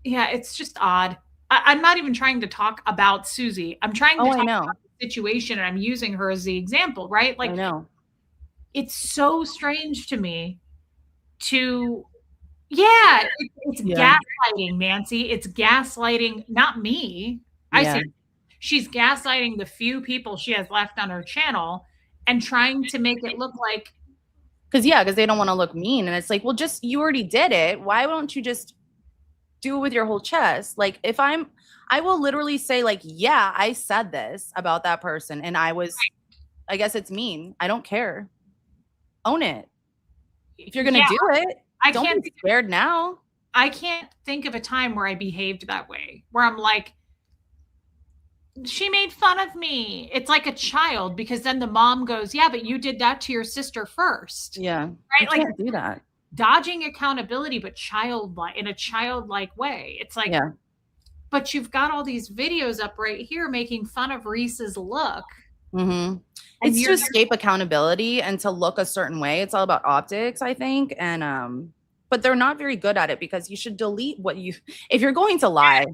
Yeah, it's just odd. I'm not even trying to talk about Susie. I'm trying to talk about the situation, and I'm using her as the example, right? Like, I know. It's so strange to me to, yeah, it's gaslighting, Nancy. It's gaslighting, not me. I say she's gaslighting the few people she has left on her channel and trying to make it look like. Because they don't want to look mean. And it's like, well, just you already did it. Why don't you just do it with your whole chest? Like, I will literally say, like, yeah, I said this about that person. And I guess it's mean. I don't care. Own it. If you're going to do it, don't be scared now. I can't think of a time where I behaved that way, where I'm like, she made fun of me. It's like a child, because then the mom goes, yeah, but you did that to your sister first. Yeah. Right? You can't do that. Dodging accountability, but in a childlike way. It's like, but you've got all these videos up right here making fun of Reese's look. Mm-hmm. It's to escape accountability and to look a certain way. It's all about optics, I think. And but they're not very good at it, because you should delete if you're going to lie.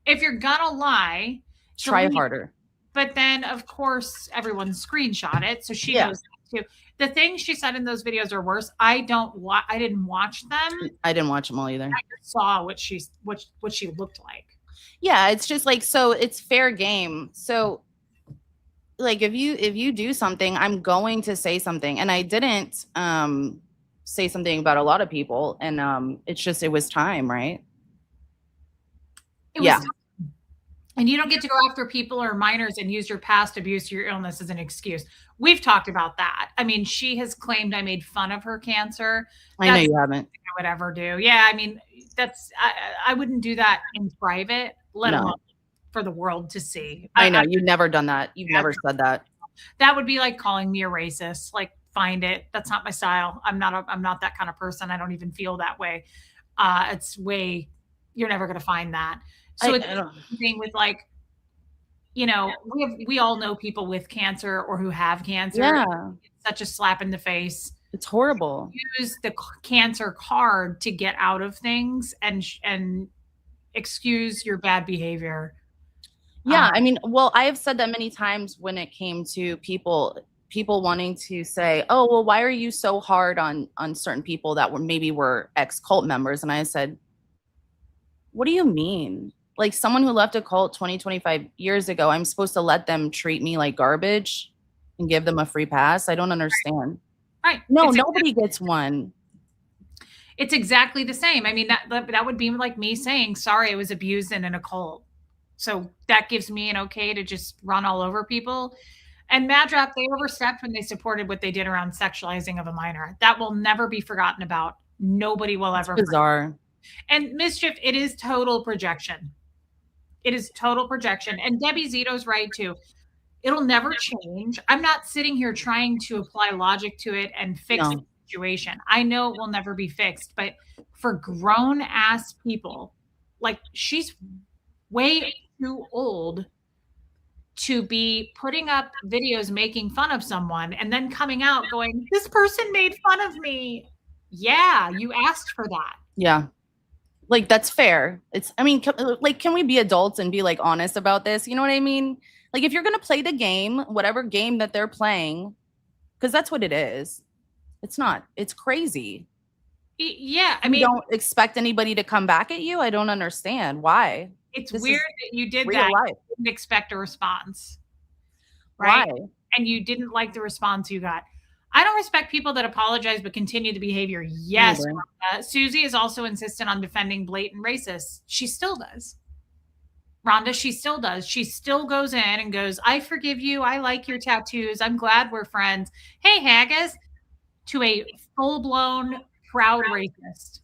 If you're gonna lie, try harder. But then, of course, everyone screenshot it, so she knows too. The things she said in those videos are worse. I didn't watch them. I didn't watch them all either. I just saw what she looked like. Yeah, it's just like, so it's fair game. So like if you do something, I'm going to say something. And I didn't say something about a lot of people, and it was time, right? Time. And you don't get to go after people or minors and use your past abuse or your illness as an excuse. We've talked about that. I mean, she has claimed I made fun of her cancer. I know you haven't. I would ever do. Yeah, I mean, I wouldn't do that in private, let alone for the world to see. I know you've never done that. You've never said that. That would be like calling me a racist. Like, find it. That's not my style. I'm not that kind of person. I don't even feel that way. You're never going to find that. So it's the thing with like, we all know people with cancer or who have cancer. Yeah, It's such a slap in the face. it's horrible. Use the cancer card to get out of things and excuse your bad behavior. Yeah, I mean, well, I have said that many times when it came to people wanting to say, "Oh, well, why are you so hard on certain people that were ex-cult members?" And I said, "What do you mean? Like someone who left a cult 20, 25 years ago, I'm supposed to let them treat me like garbage and give them a free pass? I don't understand." Right. No, nobody gets one. It's exactly the same. I mean, that would be like me saying, "Sorry, I was abused and in a cult." So that gives me an okay to just run all over people. And Madrop, they overstepped when they supported what they did around sexualizing of a minor. That will never be forgotten about. Nobody will It's ever. bizarre. And Mischief, it is total projection. It is total projection. And Debbie Zito's right too. It'll never change. I'm not sitting here trying to apply logic to it and fix No. the situation. I know it will never be fixed, but for grown ass people, like she's way too old to be putting up videos making fun of someone and then coming out going, "This person made fun of me." Yeah, you asked for that. Yeah. Like that's fair. I mean, can we be adults and be like honest about this? You know what I mean? Like if you're going to play the game, whatever game that they're playing, cuz that's what it is. It's crazy. Yeah, I You mean, don't expect anybody to come back at you? I don't understand why. it's This weird is that you did real that. life. You didn't expect a response, right? Why? And you didn't like the response you got. I don't respect people that apologize but continue the behavior. Yes, Neither. Susie is also insistent on defending blatant racists. She still does. Rhonda, she still does. She still goes in and goes, "I forgive you. I like your tattoos. I'm glad we're friends. Hey, Haggis," to a full blown proud racist.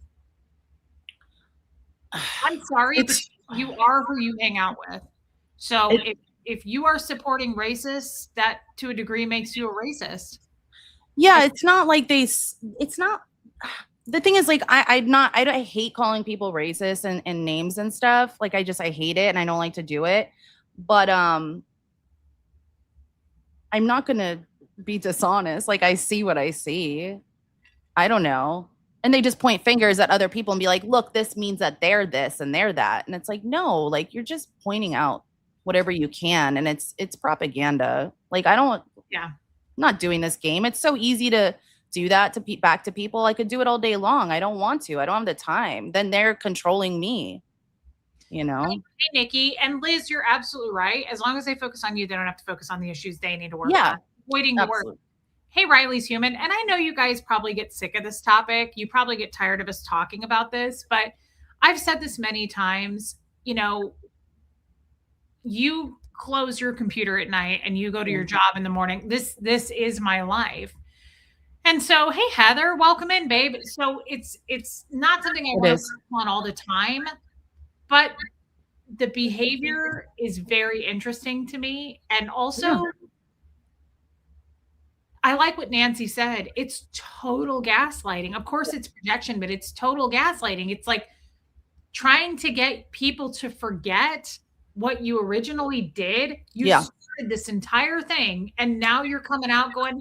I'm sorry, but you are who you hang out with. So if you are supporting racists, that to a degree makes you a racist. Yeah, it's not like it's not the thing is like I hate calling people racist and names and stuff. Like I hate it and I don't like to do it. But I'm not gonna be dishonest. Like I see what I see. I don't know. And they just point fingers at other people and be like, look, this means that they're this and they're that. And it's like, no, like you're just pointing out whatever you can. And it's propaganda. Like Yeah. I'm not doing this game. It's so easy to do that to back to people. I could do it all day long. I don't want to. I don't have the time. Then they're controlling me. You know? Hey, Nikki and Liz, you're absolutely right. As long as they focus on you, they don't have to focus on the issues they need to work Yeah. on. Avoiding the work. Hey, Riley's human. And I know you guys probably get sick of this topic. You probably get tired of us talking about this, but I've said this many times. You close your computer at night and you go to your job in the morning. This is my life. And so, hey, Heather, welcome in, babe. So it's not something I want to work on all the time, but the behavior is very interesting to me. And also, I like what Nancy said. It's total gaslighting. Of course, it's projection, but it's total gaslighting. It's like trying to get people to forget what you originally did. You started this entire thing, and now you're coming out going,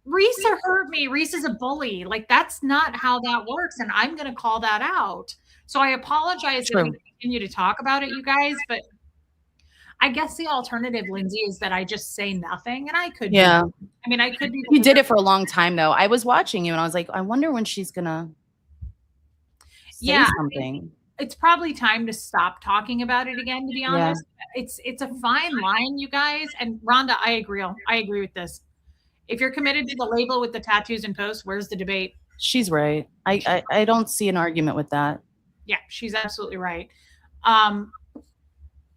"Risa hurt me. Risa's a bully." Like, that's not how that works, and I'm going to call that out. So I apologize if we continue to talk about it, you guys, but I guess the alternative, Lindsay, is that I just say nothing, and I could. Yeah. I mean, I could be. You did it for a long time, though. I was watching you, and I was like, I wonder when she's gonna say something. It's probably time to stop talking about it again, to be honest. It's a fine line, you guys. And Rhonda, I agree with this. If you're committed to the label with the tattoos and posts, where's the debate? She's right. I don't see an argument with that. Yeah, she's absolutely right.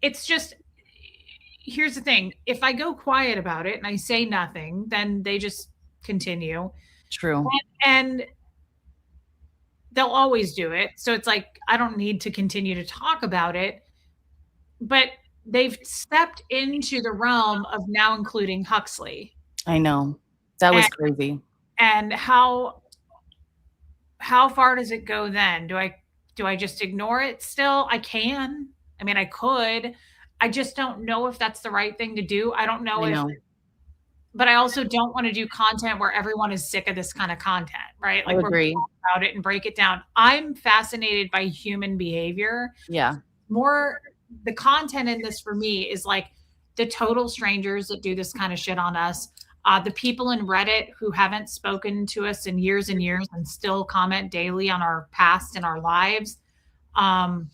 It's just, here's the thing. If I go quiet about it and I say nothing, then they just continue. True. And they'll always do it. So it's like, I don't need to continue to talk about it. But they've stepped into the realm of now including Huxley. I know. That was crazy. And how far does it go then? Do I just ignore it still? I can. I mean, I could. I just don't know if that's the right thing to do. I don't know I if, know. but I also don't want to do content where everyone is sick of this kind of content, right? I Like where we agree. talk about it and break it down. I'm fascinated by human behavior. Yeah. More the content in this for me is like the total strangers that do this kind of shit on us. The people in Reddit who haven't spoken to us in years and years and still comment daily on our past and our lives. Um,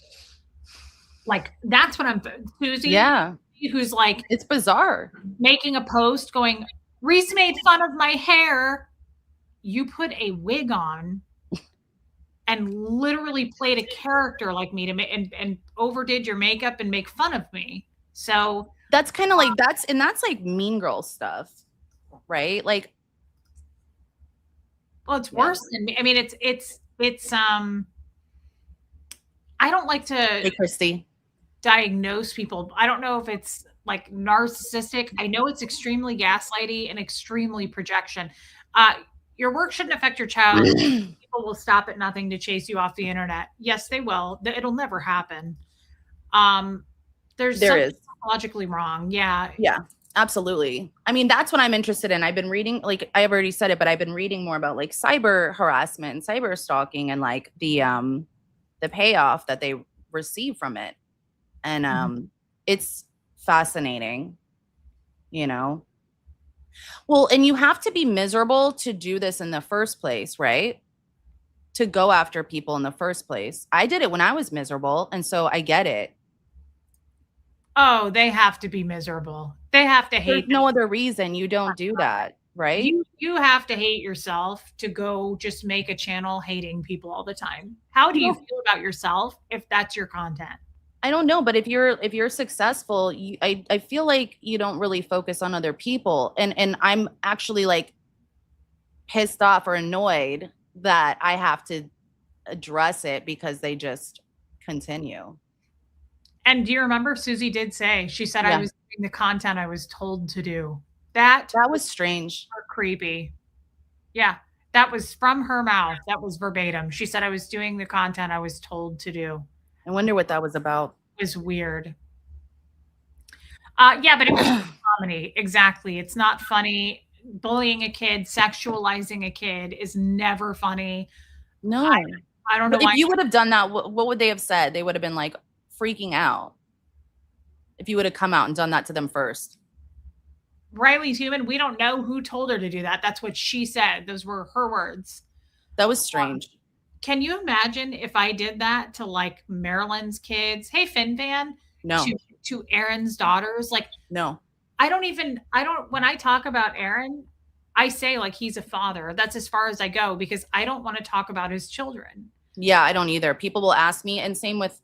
like that's what I'm Susie, Yeah. who's like It's bizarre. making a post going, Reese made fun of my hair. You put a wig on and literally played a character like me to and overdid your makeup and make fun of me. So That's kind of like that's like mean girl stuff, right? Like, well, it's yeah. worse than me. I mean, it's I don't like to Hey, Christy. diagnose people. I don't know if it's like narcissistic. I know it's extremely gaslighty and extremely projection. Uh, your work shouldn't affect your child. People will stop at nothing to chase you off the internet. Yes, they will. It'll never happen. Um, there's There something is. psychologically wrong. Yeah. Yeah, absolutely. I mean, that's what I'm interested in. I've been reading, like I have already said it, but I've been reading more about like cyber harassment and cyber stalking and like the payoff that they receive from it. And it's fascinating, you know. Well, and you have to be miserable to do this in the first place, right? To go after people in the first place. I did it when I was miserable, and so I get it. Oh, they have to be miserable. They have to There's hate no other reason you don't do that, right? you have to hate yourself to go just make a channel hating people all the time. How do you No, feel about yourself if that's your content? I don't know, but if you're successful, I feel like you don't really focus on other people, and I'm actually like pissed off or annoyed that I have to address it because they just continue. And do you remember Susie did say, she said I Yeah, was doing the content I was told to do. That that was was strange. creepy. Yeah, that was from her mouth. That was verbatim. She said I was doing the content I was told to do. I wonder what that was about. It was weird. Yeah, but it was comedy. Exactly. It's not funny. Bullying a kid, sexualizing a kid is never funny. I No. I don't know But if why. you would have done that, what would they have said? They would have been like freaking out if you would have come out and done that to them first. Riley's human. We don't know who told her to do that. That's what she said. Those were her words. That was strange. Can you imagine if I did that to like Marilyn's kids? Hey, FinFan, No, to Aaron's daughters. Like, no. I don't, when I talk about Aaron, I say like he's a father. That's as far as I go because I don't want to talk about his children. Yeah, I don't either. People will ask me, and same with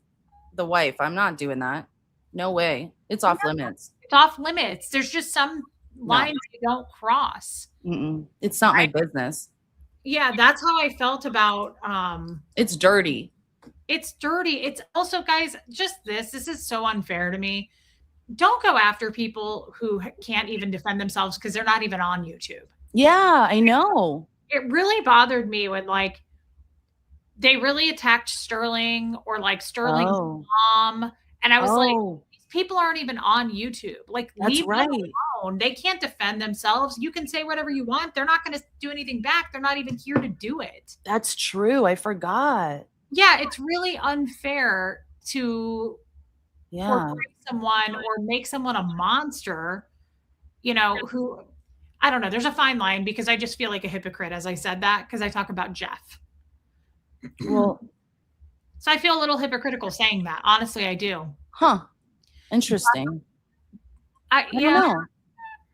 the wife. I'm not doing that. No way. It's off limits. It's off limits. There's just some No, lines you don't cross. it's not my Right? business. Yeah, that's how I felt about It's dirty. it's dirty. It's also, guys, just this is so unfair to me. Don't go after people who can't even defend themselves because they're not even on YouTube. Yeah, I know. It really bothered me when like they really attacked Sterling or like Sterling's Oh, mom. And I was like, oh, these people aren't even on YouTube. Like, that's leave them right. alone. They can't defend themselves. You can say whatever you want. They're not going to do anything back. They're not even here to do it. That's true. I forgot. Yeah, it's really unfair to Yeah. portray someone or make someone a monster, you know, who I don't know. There's a fine line because I just feel like a hypocrite as I said that because I talk about Jeff. Well, So I feel a little hypocritical saying that. Honestly, I do. huh. Interesting. I don't Yeah, know.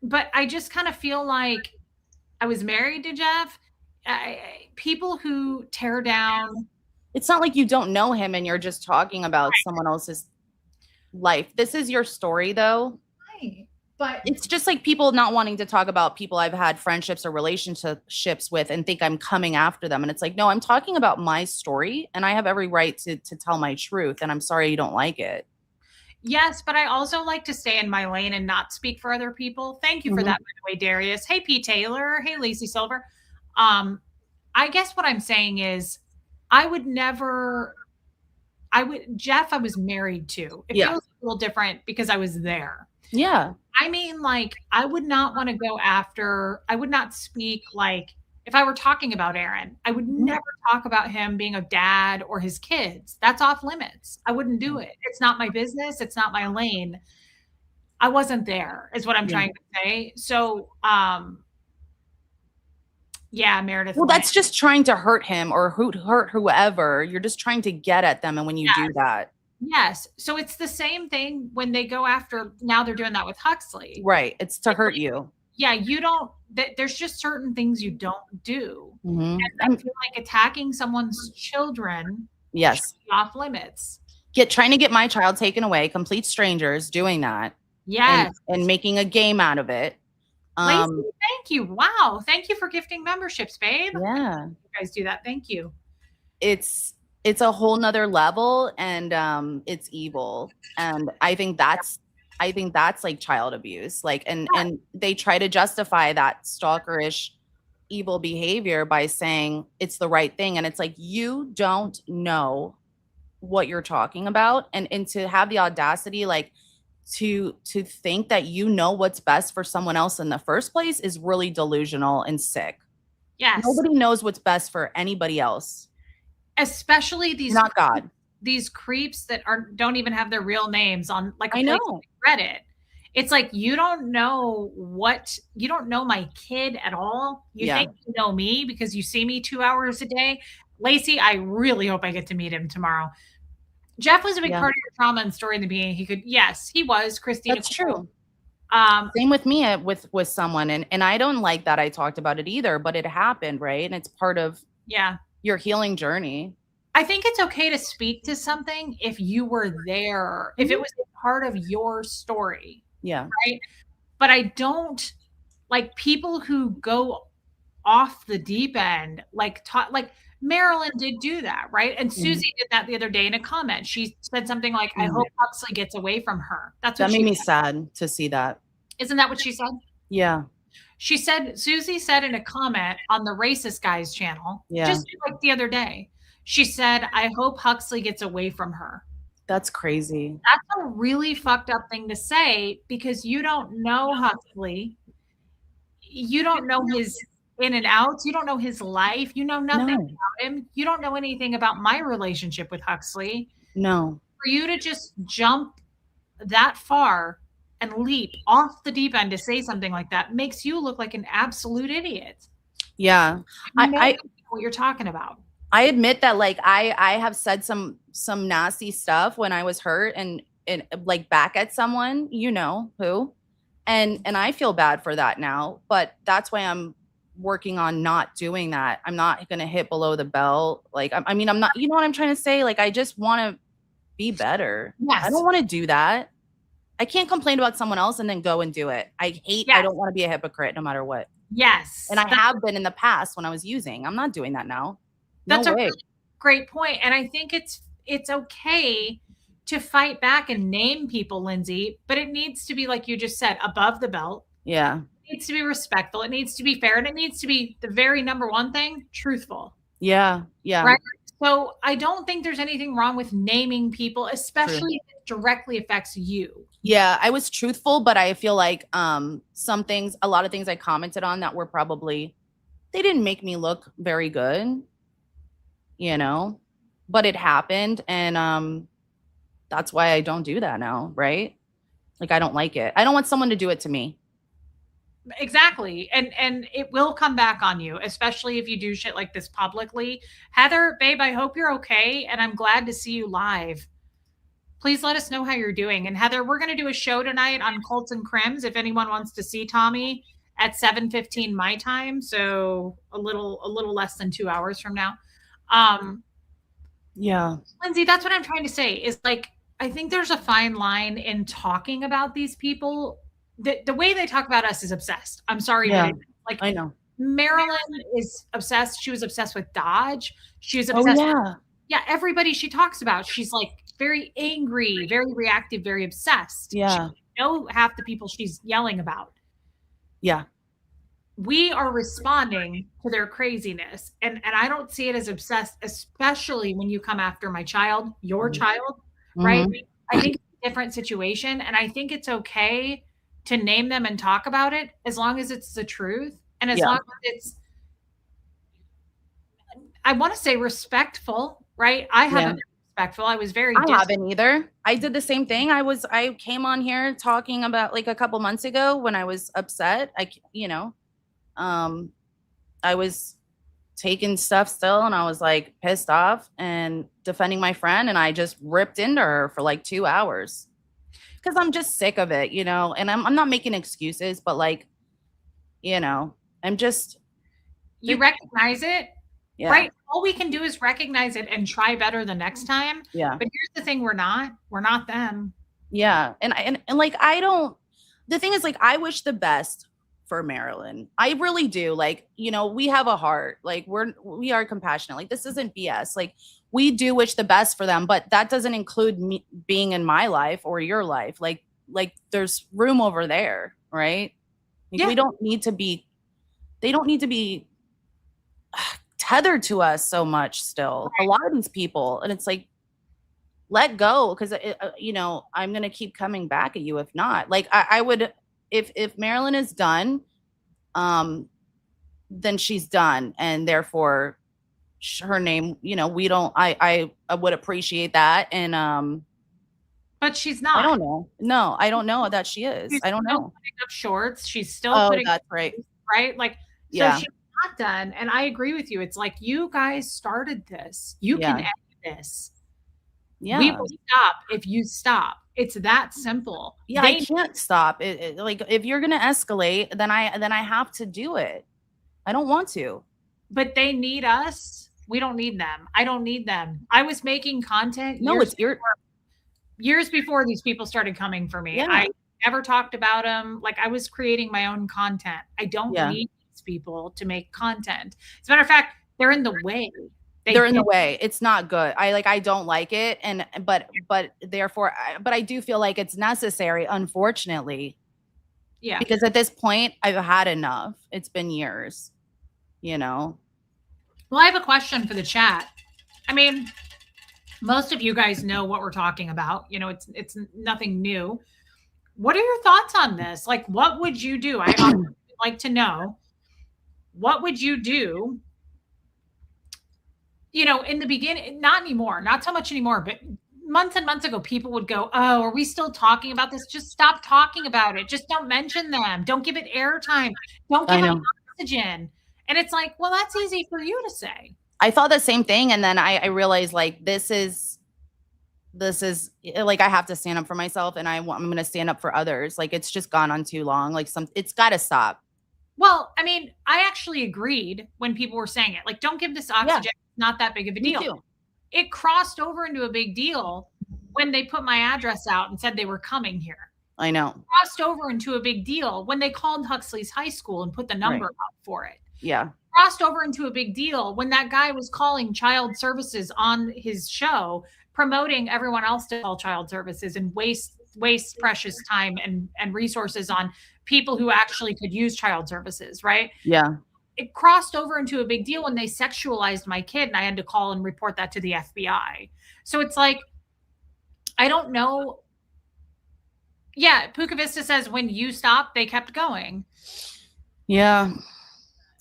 but I just kind of feel like I was married to Jeff. People who tear down. It's not like you don't know him and you're just talking about someone else's life. This is your story, though. Right. But It's just like people not wanting to talk about people I've had friendships or relationships with and think I'm coming after them. And it's like, no, I'm talking about my story and I have every right to tell my truth. And I'm sorry you don't like it. yes, but I also like to stay in my lane and not speak for other people. Thank you for that, by the way, Darius. Hey, Pete Taylor. Hey, Lacey Silver. I guess what I'm saying is I would never, Jeff, I was married to. It Yeah. feels a little different because I was there. Yeah. I mean, like, I would not want to go after, I would not speak like, if I were talking about Aaron, I would Mhm. never talk about him being a dad or his kids. That's off limits. I wouldn't do it. It's not my business. It's not my lane. I wasn't there, is what I'm Yeah. trying to say. So, yeah, Meredith Well, Lang. that's just trying to hurt him or hurt whoever. You're just trying to get at them. And when you do that, Yes. So it's the same thing when they go after, now they're doing that with Huxley. right, it's to It's hurt like, you. yeah, you don't, there's just certain things you don't do. Mhm. And I feel like attacking someone's children should Yes. be off limits. Trying to get my child taken away, complete strangers doing that Yes. and making a game out of it. Lacey, thank you. Wow. Thank you for gifting memberships, babe. Yeah. You guys do that. Thank you. It's a whole nother level, and it's evil. And I think that's like child abuse. Like, and they try to justify that stalkerish evil behavior by saying it's the right thing. And it's like, you don't know what you're talking about. And to have the audacity, like, to think that you know what's best for someone else in the first place is really delusional and sick. Yes. Nobody knows what's best for anybody else. Especially these Not God. These creeps that don't even have their real names on, like, I a place know. like Reddit. It's like, you don't know my kid at all. You think you know me because you see me 2 hours a day. Lacey, I really hope I get to meet him tomorrow. Jeff was a big part of your trauma and story in the beginning. Yes, he was. Christina. That's true. Same with me with someone, and I don't like that I talked about it either, but it happened, right? And it's part of your healing journey. I think it's okay to speak to something if you were there, if it was a part of your story. Yeah. Right. But I don't like people who go off the deep end, like Marilyn did do that, right? And Susie did that the other day in a comment. She said something like, I hope Huxley gets away from her. That's what that made me sad to see that. Isn't that what she said? Yeah. Susie said in a comment on the Racist Guys channel, just like the other day, she said, I hope Huxley gets away from her. That's crazy. That's a really fucked up thing to say because you don't know Huxley. You don't know his in and outs. You don't know his life. You know nothing about him. You don't know anything about my relationship with Huxley. No. For you to just jump that far and leap off the deep end to say something like that makes you look like an absolute idiot. Yeah. I know what you're talking about. I admit that, like, I have said some nasty stuff when I was hurt and like back at someone, you know who, and I feel bad for that now, but that's why I'm working on not doing that. I'm not going to hit below the belt. Like, I mean, I'm not, you know what I'm trying to say? Like, I just want to be better. Yes. I don't want to do that. I can't complain about someone else and then go and do it. I don't want to be a hypocrite no matter what. Yes. And I have been in the past when I was using. I'm not doing that now. That's a really great point. And I think it's okay to fight back and name people, Lindsay, but it needs to be, like you just said, above the belt. Yeah. It needs to be respectful. It needs to be fair. And it needs to be the very number one thing, truthful. Yeah. Yeah. Right. So I don't think there's anything wrong with naming people, especially if it directly affects you. Yeah, I was truthful, but I feel like a lot of things I commented on that were probably, they didn't make me look very good, you know, but it happened. And that's why I don't do that now, right? Like, I don't like it. I don't want someone to do it to me. Exactly. And it will come back on you, especially if you do shit like this publicly. Heather, babe, I hope you're okay. And I'm glad to see you live. Please let us know how you're doing. And Heather, we're going to do a show tonight on Colts and Crims. If anyone wants to see Tommy at 7:15 my time. So a little less than 2 hours from now. Yeah. Lindsay, that's what I'm trying to say is, like, I think there's a fine line in talking about these people. The way they talk about us is obsessed. I'm sorry. Yeah, like, I know. Marilyn is obsessed. She was obsessed with Dodge. She was obsessed. Oh, yeah. Everybody she talks about, she's like very angry, very reactive, very obsessed. Yeah. She know half the people she's yelling about. Yeah. We are responding to their craziness. And I don't see it as obsessed, especially when you come after my child, your child, right? I think different situation. And I think it's okay to name them and talk about it as long as it's the truth. And as Yeah. long as it's, I want to say respectful, right? I Yeah. haven't been respectful. I was very I distant. haven't either. I did the same thing. I came on here talking about like a couple months ago when I was upset. Um, I was taking stuff still and I was like pissed off and defending my friend. And I just ripped into her for like 2 hours because I'm just sick of it, and I'm not making excuses, but like, I'm just, You recognize it, yeah, right? All we can do is recognize it and try better the next time. yeah. But here's the thing, we're not them. Yeah. And like, the thing is, like, I wish the best for Marilyn. I really do. Like, we have a heart. Like, we are compassionate. Like, this isn't BS. Like, we do wish the best for them, but that doesn't include me being in my life or your life. Like there's room over there, right? Like, Yeah. they don't need to be tethered to us so much still. A lot of these people, and it's like, let go, because I'm gonna keep coming back at you if not. Like, I would, if Marilyn is done, then she's done, and therefore her name, we don't. I would appreciate that, and But she's I not. don't know. No, I don't know that she is. She's I don't still know. putting up shorts. She's still Oh, putting, that's right. right? Like, so Yeah, she's not done. And I agree with you. It's like, you guys started this. You can yeah, end this. We yeah. will stop if you stop. It's that simple. Yeah, I can't stop like, if you're gonna escalate, then I have to do it. I don't want to. But they need us. We don't need them. I don't need them. I was making content No, it's your. years before these people started coming for me. Yeah, I never talked about them. Like, I was creating my own content. I don't yeah. need these people to make content. As a matter of fact, they're in the way. They're in the way. It's not good. I don't like it, and but therefore, but I do feel like it's necessary, unfortunately, Yeah. because at this point I've had enough. It's been years, you know. Well, I have a question for the chat. I mean, most of you guys know what we're talking about. It's nothing new. What are your thoughts on this? Like, what would you do? I would like to know, what would you do? In the beginning, not anymore, not so much anymore, but months and months ago, people would go, "Oh, are we still talking about this? Just stop talking about it. Just don't mention them. Don't give it airtime. Don't give them oxygen." And it's like, well, that's easy for you to say. I thought the same thing, and then I realized, like, this is like, I have to stand up for myself, and I'm going to stand up for others. Like, it's just gone on too long. Like, it's got to stop. Well, I mean, I actually agreed when people were saying it. Like, don't give this oxygen. Yeah. It's not that big of a Me deal. too. It crossed over into a big deal when they put my address out and said they were coming here. I know. It crossed over into a big deal when they called Huxley's High School and put the number up for it. Yeah. Crossed over into a big deal when that guy was calling child services on his show, promoting everyone else to call child services and waste precious time and resources on people who actually could use child services, right? Yeah. It crossed over into a big deal when they sexualized my kid and I had to call and report that to the FBI. So it's like, I don't know. Yeah, Puka Vista says when you stopped, they kept going. Yeah.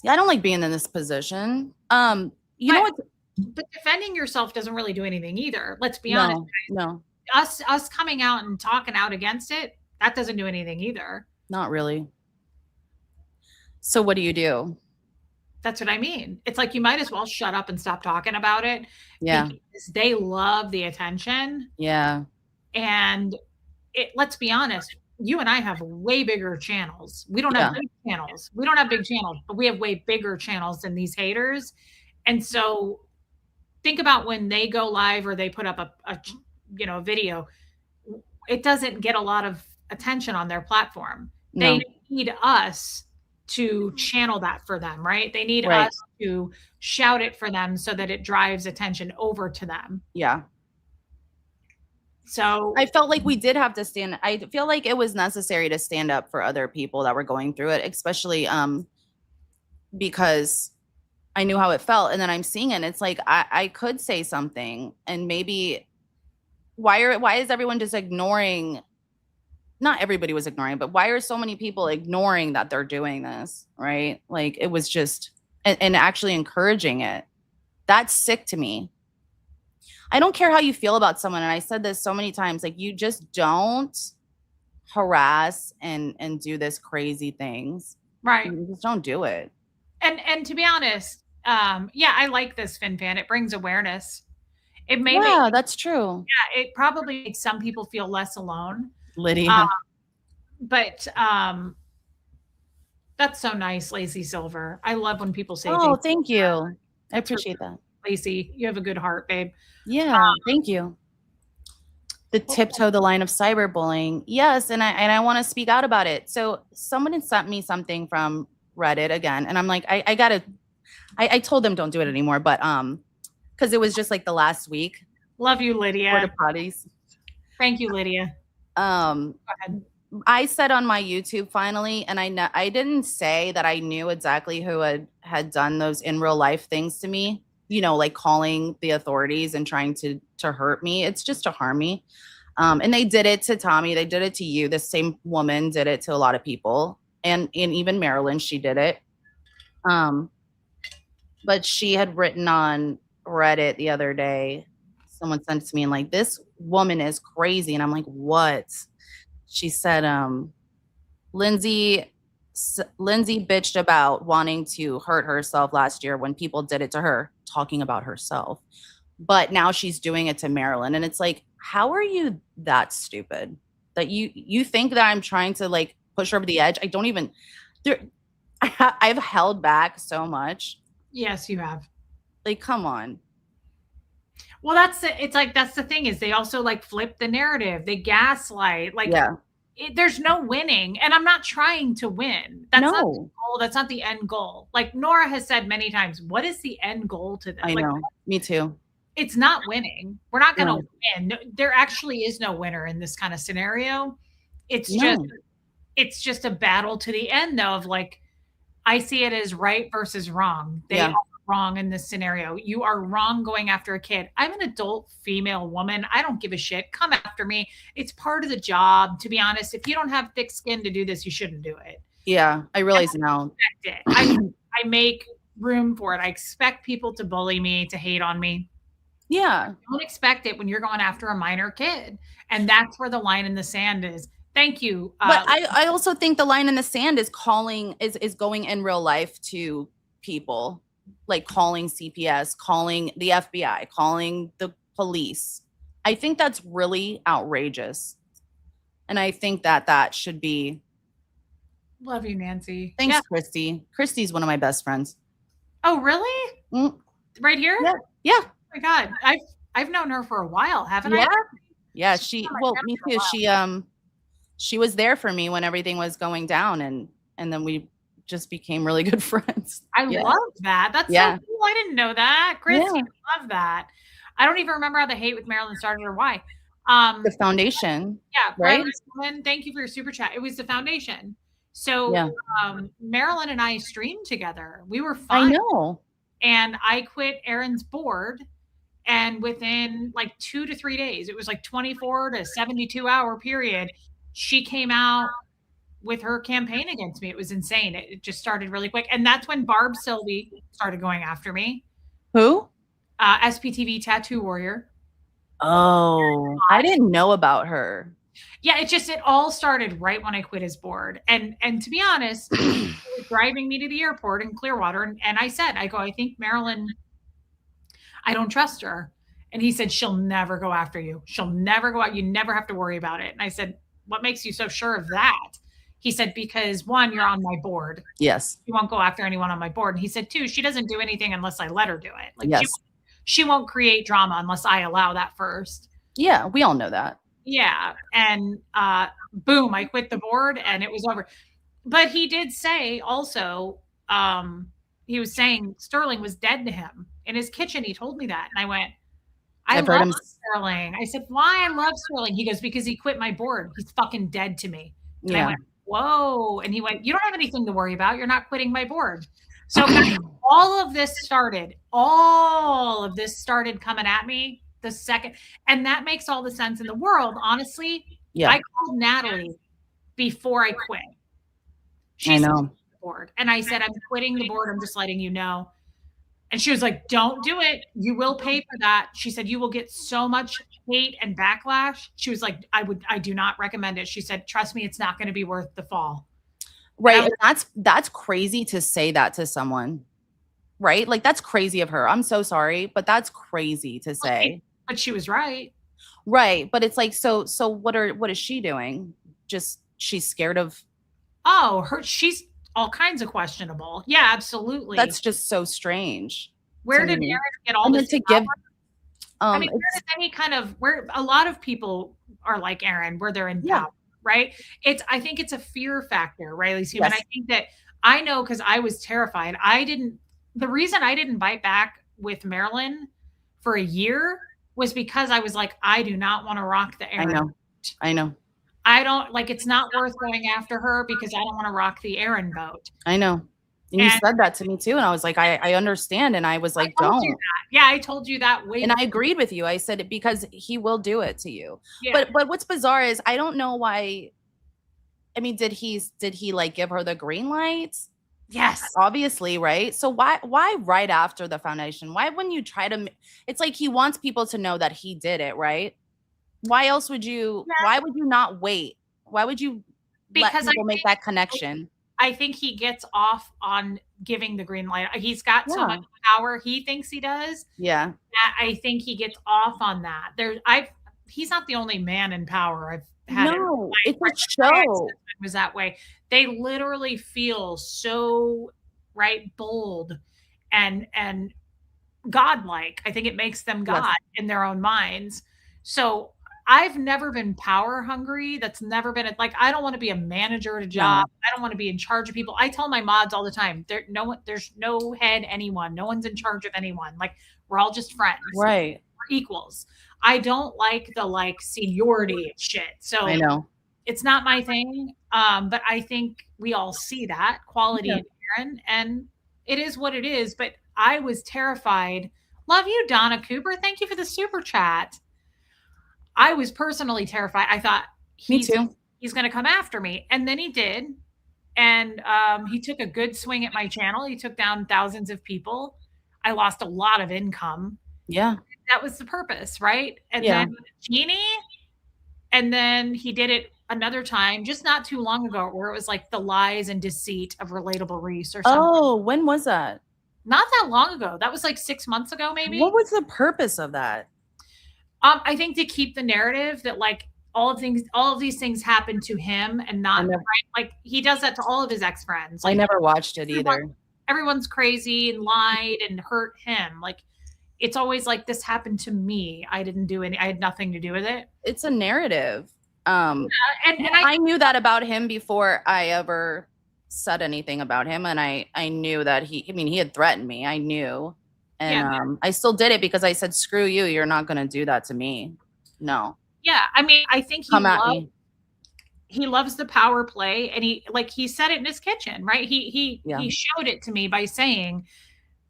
Yeah, I don't like being in this position. Know what? But defending yourself doesn't really do anything either. Let's be No, honest. no. Us coming out and talking out against it, that doesn't do anything either. Not really. So what do you do? That's what I mean. It's like, you might as well shut up and stop talking about it. Yeah. Because they love the attention. Yeah. And let's be honest, you and I have way bigger channels. We don't have big channels. We don't have big channels, but we have way bigger channels than these haters. And so think about when they go live or they put up a video, it doesn't get a lot of attention on their platform. No. They need us to channel that for them, right? They need us to shout it for them so that it drives attention over to them. Yeah. So I felt like we did have to stand. I feel like it was necessary to stand up for other people that were going through it, especially because I knew how it felt. And then I'm seeing it. And it's like, I could say something and maybe why is everyone just ignoring? Not everybody was ignoring, but why are so many people ignoring that they're doing this, right? Like it was just and actually encouraging it. That's sick to me. I don't care how you feel about someone, and I said this so many times, like you just don't harass and do this crazy things. Right. You just don't do it. And to be honest, yeah, I like this FinFan. It brings awareness. It may make, Yeah, that's true. yeah, it probably makes some people feel less alone. Lydia. But that's so nice, Lacey Silver. I love when people say Oh, things. thank you. I appreciate that. Lacey, you have a good heart, babe. Yeah, thank you. The tiptoe the line of cyberbullying. Yes, and I want to speak out about it. So someone had sent me something from Reddit again, and I'm like, I gotta. I told them don't do it anymore, but because it was just like the last week. Love you, Lydia. Porta potties. Thank you, Lydia. Go ahead. I said on my YouTube finally, and I didn't say that I knew exactly who had done those in real life things to me. You know, like calling the authorities and trying to hurt me. It's just to harm me. And they did it to Tommy. They did it to you. The same woman did it to a lot of people, and even Marilyn, she did it. But she had written on Reddit the other day. Someone sent it to me and like, this woman is crazy, and I'm like, what? She said, Lindsay bitched about wanting to hurt herself last year when people did it to her, talking about herself. But now she's doing it to Marilyn. And it's like, how are you that stupid that you think that I'm trying to like push her over the edge? I don't even I've held back so much. Yes, you have. Like, come on. Well, that's the thing is they also like flip the narrative. They gaslight. Like, yeah. There's no winning, and I'm not trying to win. That's not the goal. That's not the end goal. Like Nora has said many times, what is the end goal to this? I know. Me too. It's not winning. We're not going to win. There actually is no winner in this kind of scenario. It's just a battle to the end, though, of like, I see it as right versus wrong. They are wrong in this scenario. You are wrong going after a kid. I'm an adult female woman. I don't give a shit. Come after me. It's part of the job. To be honest, if you don't have thick skin to do this, you shouldn't do it. Yeah, I realize now. I make room for it. I expect people to bully me, to hate on me. Yeah. Don't expect it when you're going after a minor kid. And that's where the line in the sand is. Thank you. But I also think the line in the sand is going in real life to people, like calling CPS, calling the FBI, calling the police. I think that's really outrageous. And I think that should be. Love you, Nancy. Thanks, Christy. Christy's one of my best friends. Oh, really? Right here? Yeah. Oh my God. I've known her for a while, haven't I? Yeah, me too. She was there for me when everything was going down, and then we just became really good friends. I love that. That's so cool. I didn't know that. Christy, I love that. I don't even remember how the hate with Marilyn started or why. The foundation. Yeah. Right. Thank you for your super chat. It was the foundation. So Marilyn and I streamed together. We were fun. I know. And I quit Aaron's board. And within like 2 to 3 days, it was like 24 to 72 hour period, she came out with her campaign against me. It was insane. It just started really quick. And that's when Barb Sylvie started going after me. Who? SPTV Tattoo Warrior. Oh, I didn't know about her. Yeah, it all started right when I quit his board. And to be honest, he was driving me to the airport in Clearwater. And I said, I think Marilyn, I don't trust her. And he said, she'll never go after you. She'll never go out. You never have to worry about it. And I said, what makes you so sure of that? He said, because one, you're on my board. Yes. You won't go after anyone on my board. And he said, two, she doesn't do anything unless I let her do it. Like yes. She won't create drama unless I allow that first. Yeah, we all know that. Yeah. And boom, I quit the board and it was over. But he did say also, he was saying Sterling was dead to him. In his kitchen, he told me that. And I went, I love Sterling. I said, why I love Sterling? He goes, because he quit my board. He's fucking dead to me. And I went, whoa. And he went, you don't have anything to worry about. You're not quitting my board. So all of this started coming at me the second. And that makes all the sense in the world. Honestly, Yeah, I called Natalie before I quit. I She's know. board. And I said, I'm quitting the board. I'm just letting you know. And she was like, don't do it. You will pay for that. She said, you will get so much hate and backlash. She was like, I do not recommend it. She said, trust me, it's not going to be worth the fall. Right. And that's crazy to say that to someone. Right? Like that's crazy of her. I'm so sorry, but that's crazy to say. But she was right. Right. But it's like, so what is she doing? Just she's scared of she's all kinds of questionable. Yeah, absolutely. That's just so strange. Where did Aaron get all this to give I mean, where does any kind of where a lot of people are like Aaron, where they're in power, right? I think it's a fear factor, right? Yes. And I think that I know because I was terrified. The reason I didn't bite back with Marilyn for a year was because I was like, I do not want to rock the Aaron. I know. I don't like it's not worth going after her because I don't want to rock the Aaron boat. I know. And you said that to me too. And I was like, I understand. And I was like, don't. Yeah, I told you that way. And I agreed with you. I said it because he will do it to you. Yeah. But what's bizarre is I don't know why. I mean, did he like give her the green light? Yes. Obviously, right? So why right after the foundation? Why wouldn't you try to it's like he wants people to know that he did it, right? Why else would you why would you not wait? Why would you let people make that connection? I think he gets off on giving the green light. He's got so much power. He thinks he does. Yeah. I think he gets off on that. He's not the only man in power I've had. No, it's a show. It was that way. They literally feel so bold and godlike. I think it makes them God in their own minds. So I've never been power hungry. That's never been like, I don't want to be a manager at a job. I don't want to be in charge of people. I tell my mods all the time, there's no head anyone. No one's in charge of anyone. Like we're all just friends. Right. We're equals. I don't like the seniority shit. So I know it's not my thing. But I think we all see that quality in Aaron and it is what it is. But I was terrified. Love you, Donna Cooper. Thank you for the super chat. I was personally terrified. I thought he's going to come after me. And then he did. And he took a good swing at my channel. He took down thousands of people. I lost a lot of income. Yeah. That was the purpose, right? And then Jeannie. And then he did it another time, just not too long ago, where it was like the lies and deceit of Relatable Reese or something. Oh, when was that? Not that long ago. That was like 6 months ago, maybe. What was the purpose of that? I think to keep the narrative that all of these things happened to him and not like he does that to all of his ex-friends. I never watched it either. Everyone's crazy and lied and hurt him. Like it's always like this happened to me. I didn't do any. I had nothing to do with it. It's a narrative. And I knew that about him before I ever said anything about him, and I knew that he had threatened me. I knew. And I still did it because I said, screw you. You're not going to do that to me. No. Yeah. I mean, I think he loves the power play. And he said it in his kitchen, right? He showed it to me by saying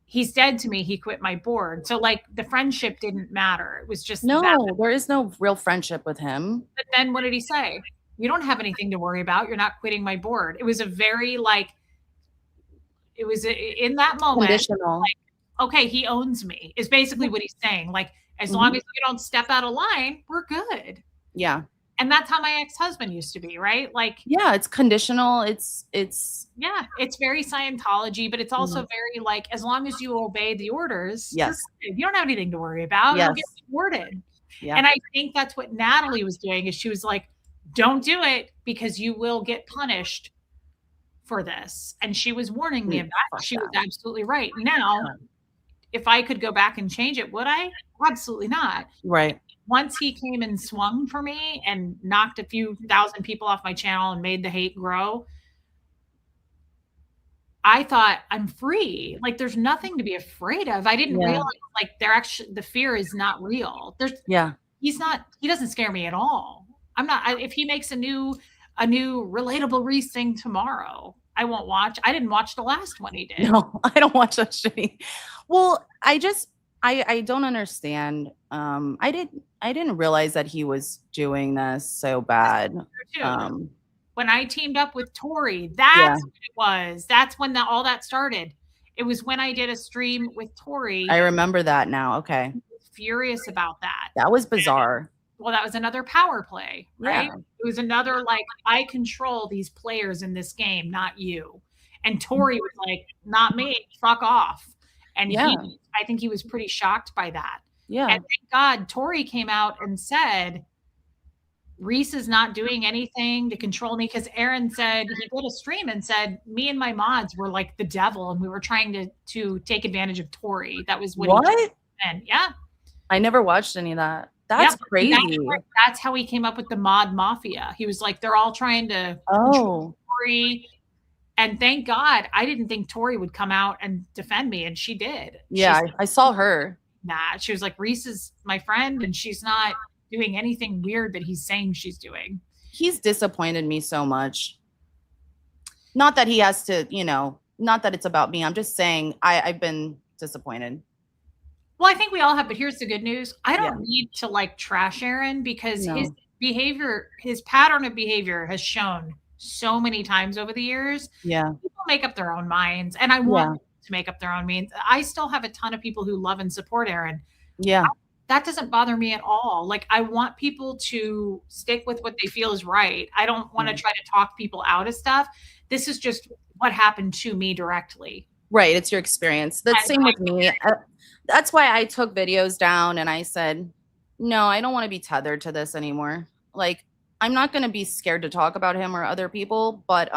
he's dead to me. He quit my board. So the friendship didn't matter. It was just, there is no real friendship with him. But then what did he say? You don't have anything to worry about. You're not quitting my board. It was a very it was in that moment. Conditional. Okay, he owns me is basically what he's saying. As long as we don't step out of line, we're good. Yeah. And that's how my ex-husband used to be, right? It's conditional. It's very Scientology, but it's also very as long as you obey the orders, yes, you don't have anything to worry about. You'll get rewarded. Yeah. And I think that's what Natalie was doing is she was like, don't do it because you will get punished for this. And she was warning me of that. She was absolutely right. Now, if I could go back and change it, would I? Absolutely not. Right. Once he came and swung for me and knocked a few thousand people off my channel and made the hate grow, I thought I'm free. There's nothing to be afraid of. I didn't realize the fear is not real. He doesn't scare me at all. I'm not, if he makes a new Relatable Reese thing tomorrow, I won't watch. I didn't watch the last one he did. No, I don't watch that shit. Well, I I don't understand. I didn't realize that he was doing this so bad. Too. Um, When I teamed up with Tori, yeah, that's what it was. That's when all that started. It was when I did a stream with I Tori. remember that now. Okay. Furious about that. That was bizarre. Well, that was another power play, right? Yeah. It was another like, I control these players in this game, not you. And Tori was like, not me, fuck off. And Yeah. I think he was pretty shocked by that. Yeah. And thank God Tori came out and said, Reese is not doing anything to control me, because Aaron said, he did a stream and said me and my mods were like the devil and we were trying to take advantage of Tori. That was what he said. Yeah. I never watched any of that. That's Yep. crazy. That's how he came up with the mod mafia. He was like, they're all trying to Oh, Tori. And thank God, I didn't think Tori would come out and defend me, and she did. yeah, I saw her. Nah, she was like, Reese is my friend, and she's not doing anything weird that he's saying she's doing. He's disappointed me so much. Not that he has to, not that it's about me. I'm just saying I've been disappointed. Well, I think we all have, but here's the good news. I don't need to like trash Aaron, because his behavior, his pattern of behavior has shown so many times over the years. Yeah. People make up their own minds, and I want to make up their own minds. I still have a ton of people who love and support Aaron. Yeah. That doesn't bother me at all. Like, I want people to stick with what they feel is right. I don't want to try to talk people out of stuff. This is just what happened to me directly. Right. It's your experience. That's same with me. That's why I took videos down and I said, no, I don't want to be tethered to this anymore. Like, I'm not going to be scared to talk about him or other people, but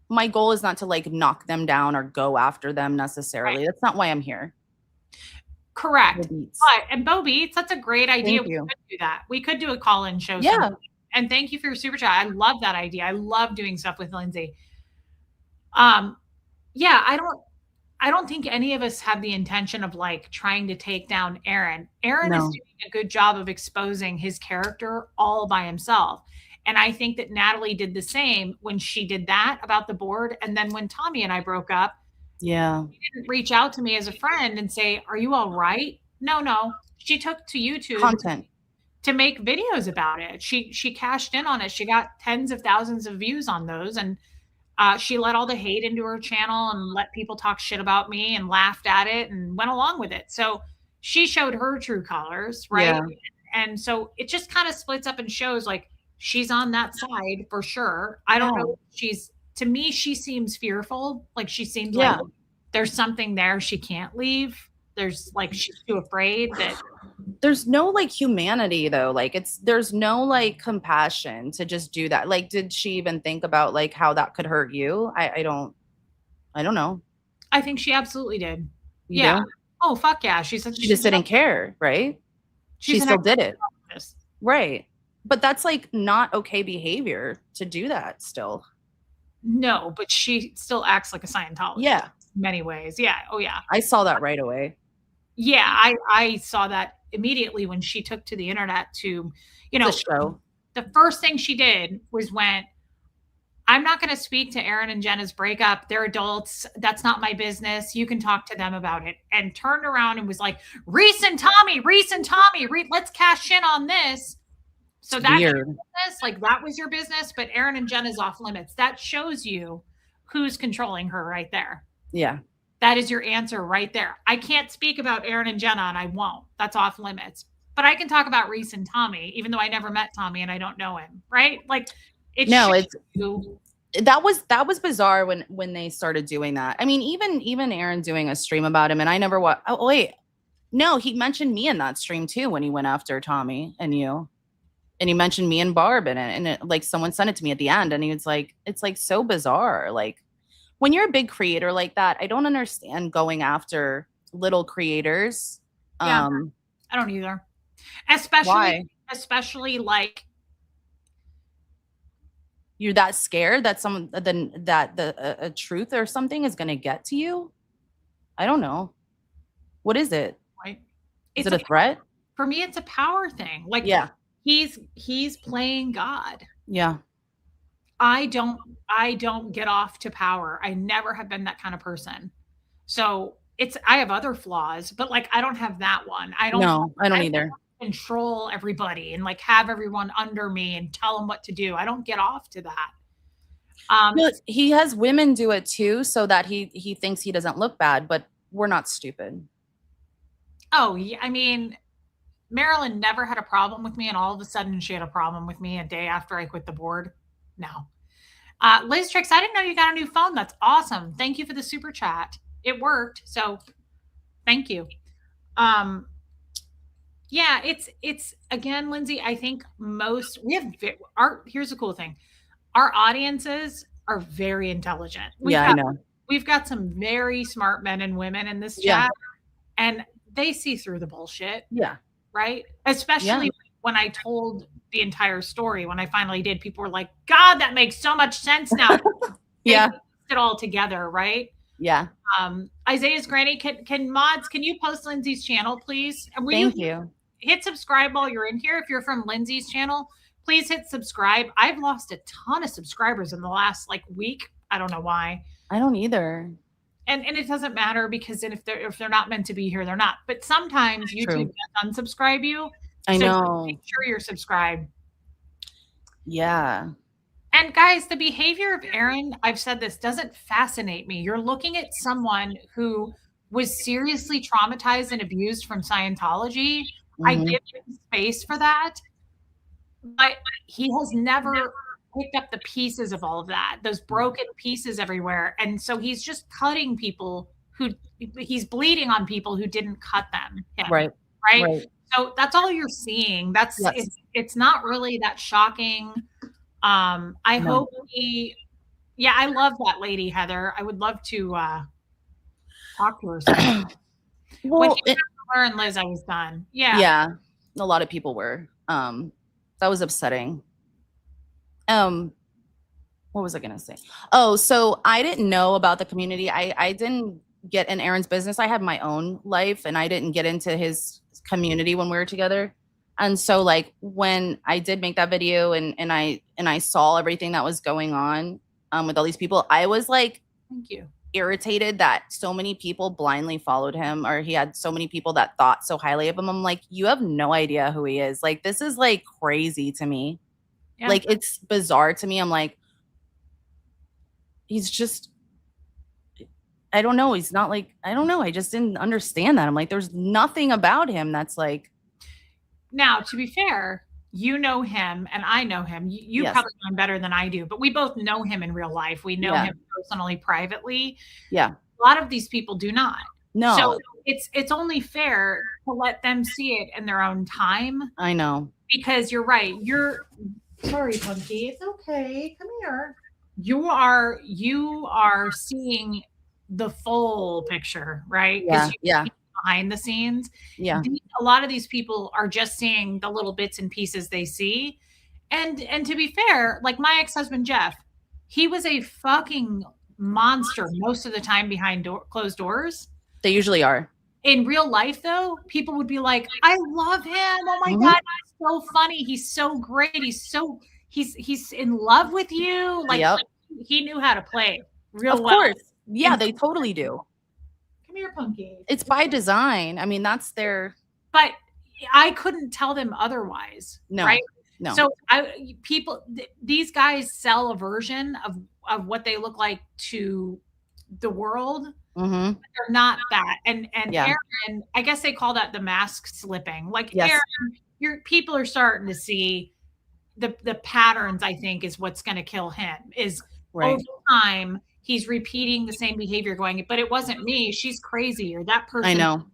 my goal is not to like knock them down or go after them necessarily. Right. That's not why I'm here. Correct. And Bo Beats, that's a great idea. We could do that. We could do a call-in show. Yeah. And thank you for your super chat. I love that idea. I love doing stuff with Lindsay. Yeah, I don't think any of us have the intention of like trying to take down Aaron. Aaron is doing a good job of exposing his character all by himself. And I think that Natalie did the same when she did that about the board. And then when Tommy and I broke up, she didn't reach out to me as a friend and say, are you all right? No. She took to YouTube content to make videos about it. She cashed in on it. She got tens of thousands of views on those. And she let all the hate into her channel and let people talk shit about me and laughed at it and went along with it. So she showed her true colors, right? Yeah. And so it just kind of splits up and shows like she's on that side for sure. I don't know. To me, she seems fearful. Like she seems like there's something there she can't leave. There's like, she's too afraid that. There's no like humanity though. Like there's no like compassion to just do that. Like, did she even think about like how that could hurt you? I don't know. I think she absolutely did. Yeah. Oh, fuck yeah. She just didn't care, right? She still did it. Right. But that's like not okay behavior to do that still. No, but she still acts like a Scientologist. Yeah. In many ways. Yeah. Oh yeah. I saw that right away. Yeah. I saw that immediately when she took to the internet to, show. The first thing she did was went, I'm not going to speak to Aaron and Jenna's breakup. They're adults. That's not my business. You can talk to them about it. And turned around and was like, Reese and Tommy, let's cash in on this. So that's your business. Like that was your business, but Aaron and Jenna's off limits. That shows you who's controlling her right there. Yeah. That is your answer right there. I can't speak about Aaron and Jenna, and I won't. That's off limits. But I can talk about Reese and Tommy, even though I never met Tommy and I don't know him, right? Like that was bizarre when they started doing that. I mean, even Aaron doing a stream about him, and I never watched. Oh wait, no, he mentioned me in that stream too when he went after Tommy and you, and he mentioned me and Barb in it, and it, like someone sent it to me at the end, and he was like, it's like so bizarre, like. When you're a big creator like that, I don't understand going after little creators. Yeah, I don't either. Especially like you're that scared that a truth or something is going to get to you. I don't know. What is it? Right. Is it a threat? For me, it's a power thing. Like, he's playing God. Yeah. I don't get off to power. I never have been that kind of person. So I have other flaws, but like I don't have that one. No, I I don't don't either. control everybody and like have everyone under me and tell them what to do. I don't get off to that. But he has women do it too, so that he thinks he doesn't look bad, but we're not stupid. Oh, yeah, I mean, Marilyn never had a problem with me, and all of a sudden she had a problem with me a day after I quit the board. No. Liz Tricks, I didn't know you got a new phone. That's awesome. Thank you for the super chat. It worked, so thank you. Yeah, it's again, Lindsay. I think most we have our. Here's the cool thing: our audiences are very intelligent. Yeah, I know. We've got some very smart men and women in this Yeah. chat, and they see through the bullshit. Yeah. Right? Especially when I told the entire story, when I finally did, people were like, God, that makes so much sense now. Yeah. It all together, right? Yeah. Isaiah's granny, can mods, can you post Lindsay's channel, please? And Thank you. Hit subscribe while you're in here. If you're from Lindsay's channel, please hit subscribe. I've lost a ton of subscribers in the last like week. I don't know why. I don't either. And it doesn't matter because then if they're not meant to be here, they're not. But sometimes YouTube does unsubscribe you. I know. Make sure you're subscribed. Yeah. And guys, the behavior of Aaron, I've said this, doesn't fascinate me. You're looking at someone who was seriously traumatized and abused from Scientology. Mm-hmm. I give him space for that. But he has never picked up the pieces of all of that, those broken pieces everywhere. And so he's just cutting people he's bleeding on people who didn't cut them. Right. So that's all you're seeing. That's it's not really that shocking. I hope I love that lady, Heather. I would love to talk to her. When he got her and Liz, I was done. Yeah. Yeah. A lot of people were. That was upsetting. What was I gonna say? Oh, so I didn't know about the community. I didn't get in Aaron's business. I had my own life and I didn't get into his community when we were together. And so like when I did make that video and I saw everything that was going on with all these people, I was like, thank you, irritated that so many people blindly followed him, or he had so many people that thought so highly of him. I'm like, you have no idea who he is. Like, this is like crazy to me. Yeah. Like, it's bizarre to me. I'm like, he's just, I don't know. He's not like, I don't know. I just didn't understand that. I'm like, there's nothing about him that's like. Now, to be fair, you know him and I know him. You probably know him better than I do, but we both know him in real life. We know him personally, privately. Yeah. A lot of these people do not. No. So it's only fair to let them see it in their own time. I know. Because you're right. Sorry, Punky. It's okay. Come here. You are seeing the full picture, right? Yeah. Behind the scenes. Yeah. A lot of these people are just seeing the little bits and pieces they see. And to be fair, like my ex-husband, Jeff, he was a fucking monster most of the time behind closed doors. They usually are. In real life, though, people would be like, I love him. Oh my God, he's so funny. He's so great. He's in love with you. Like he knew how to play real well. Of course. Yeah, they totally do. Come here, Punky. It's by design. I mean, that's their. But I couldn't tell them otherwise. No. Right? No. So these guys sell a version of what they look like to the world. Mm-hmm. They're not that. And Aaron, I guess they call that the mask slipping. Like Aaron, your people are starting to see the patterns. I think is what's going to kill him. Is over time he's repeating the same behavior, going, but it wasn't me. She's crazy, or that person. I know.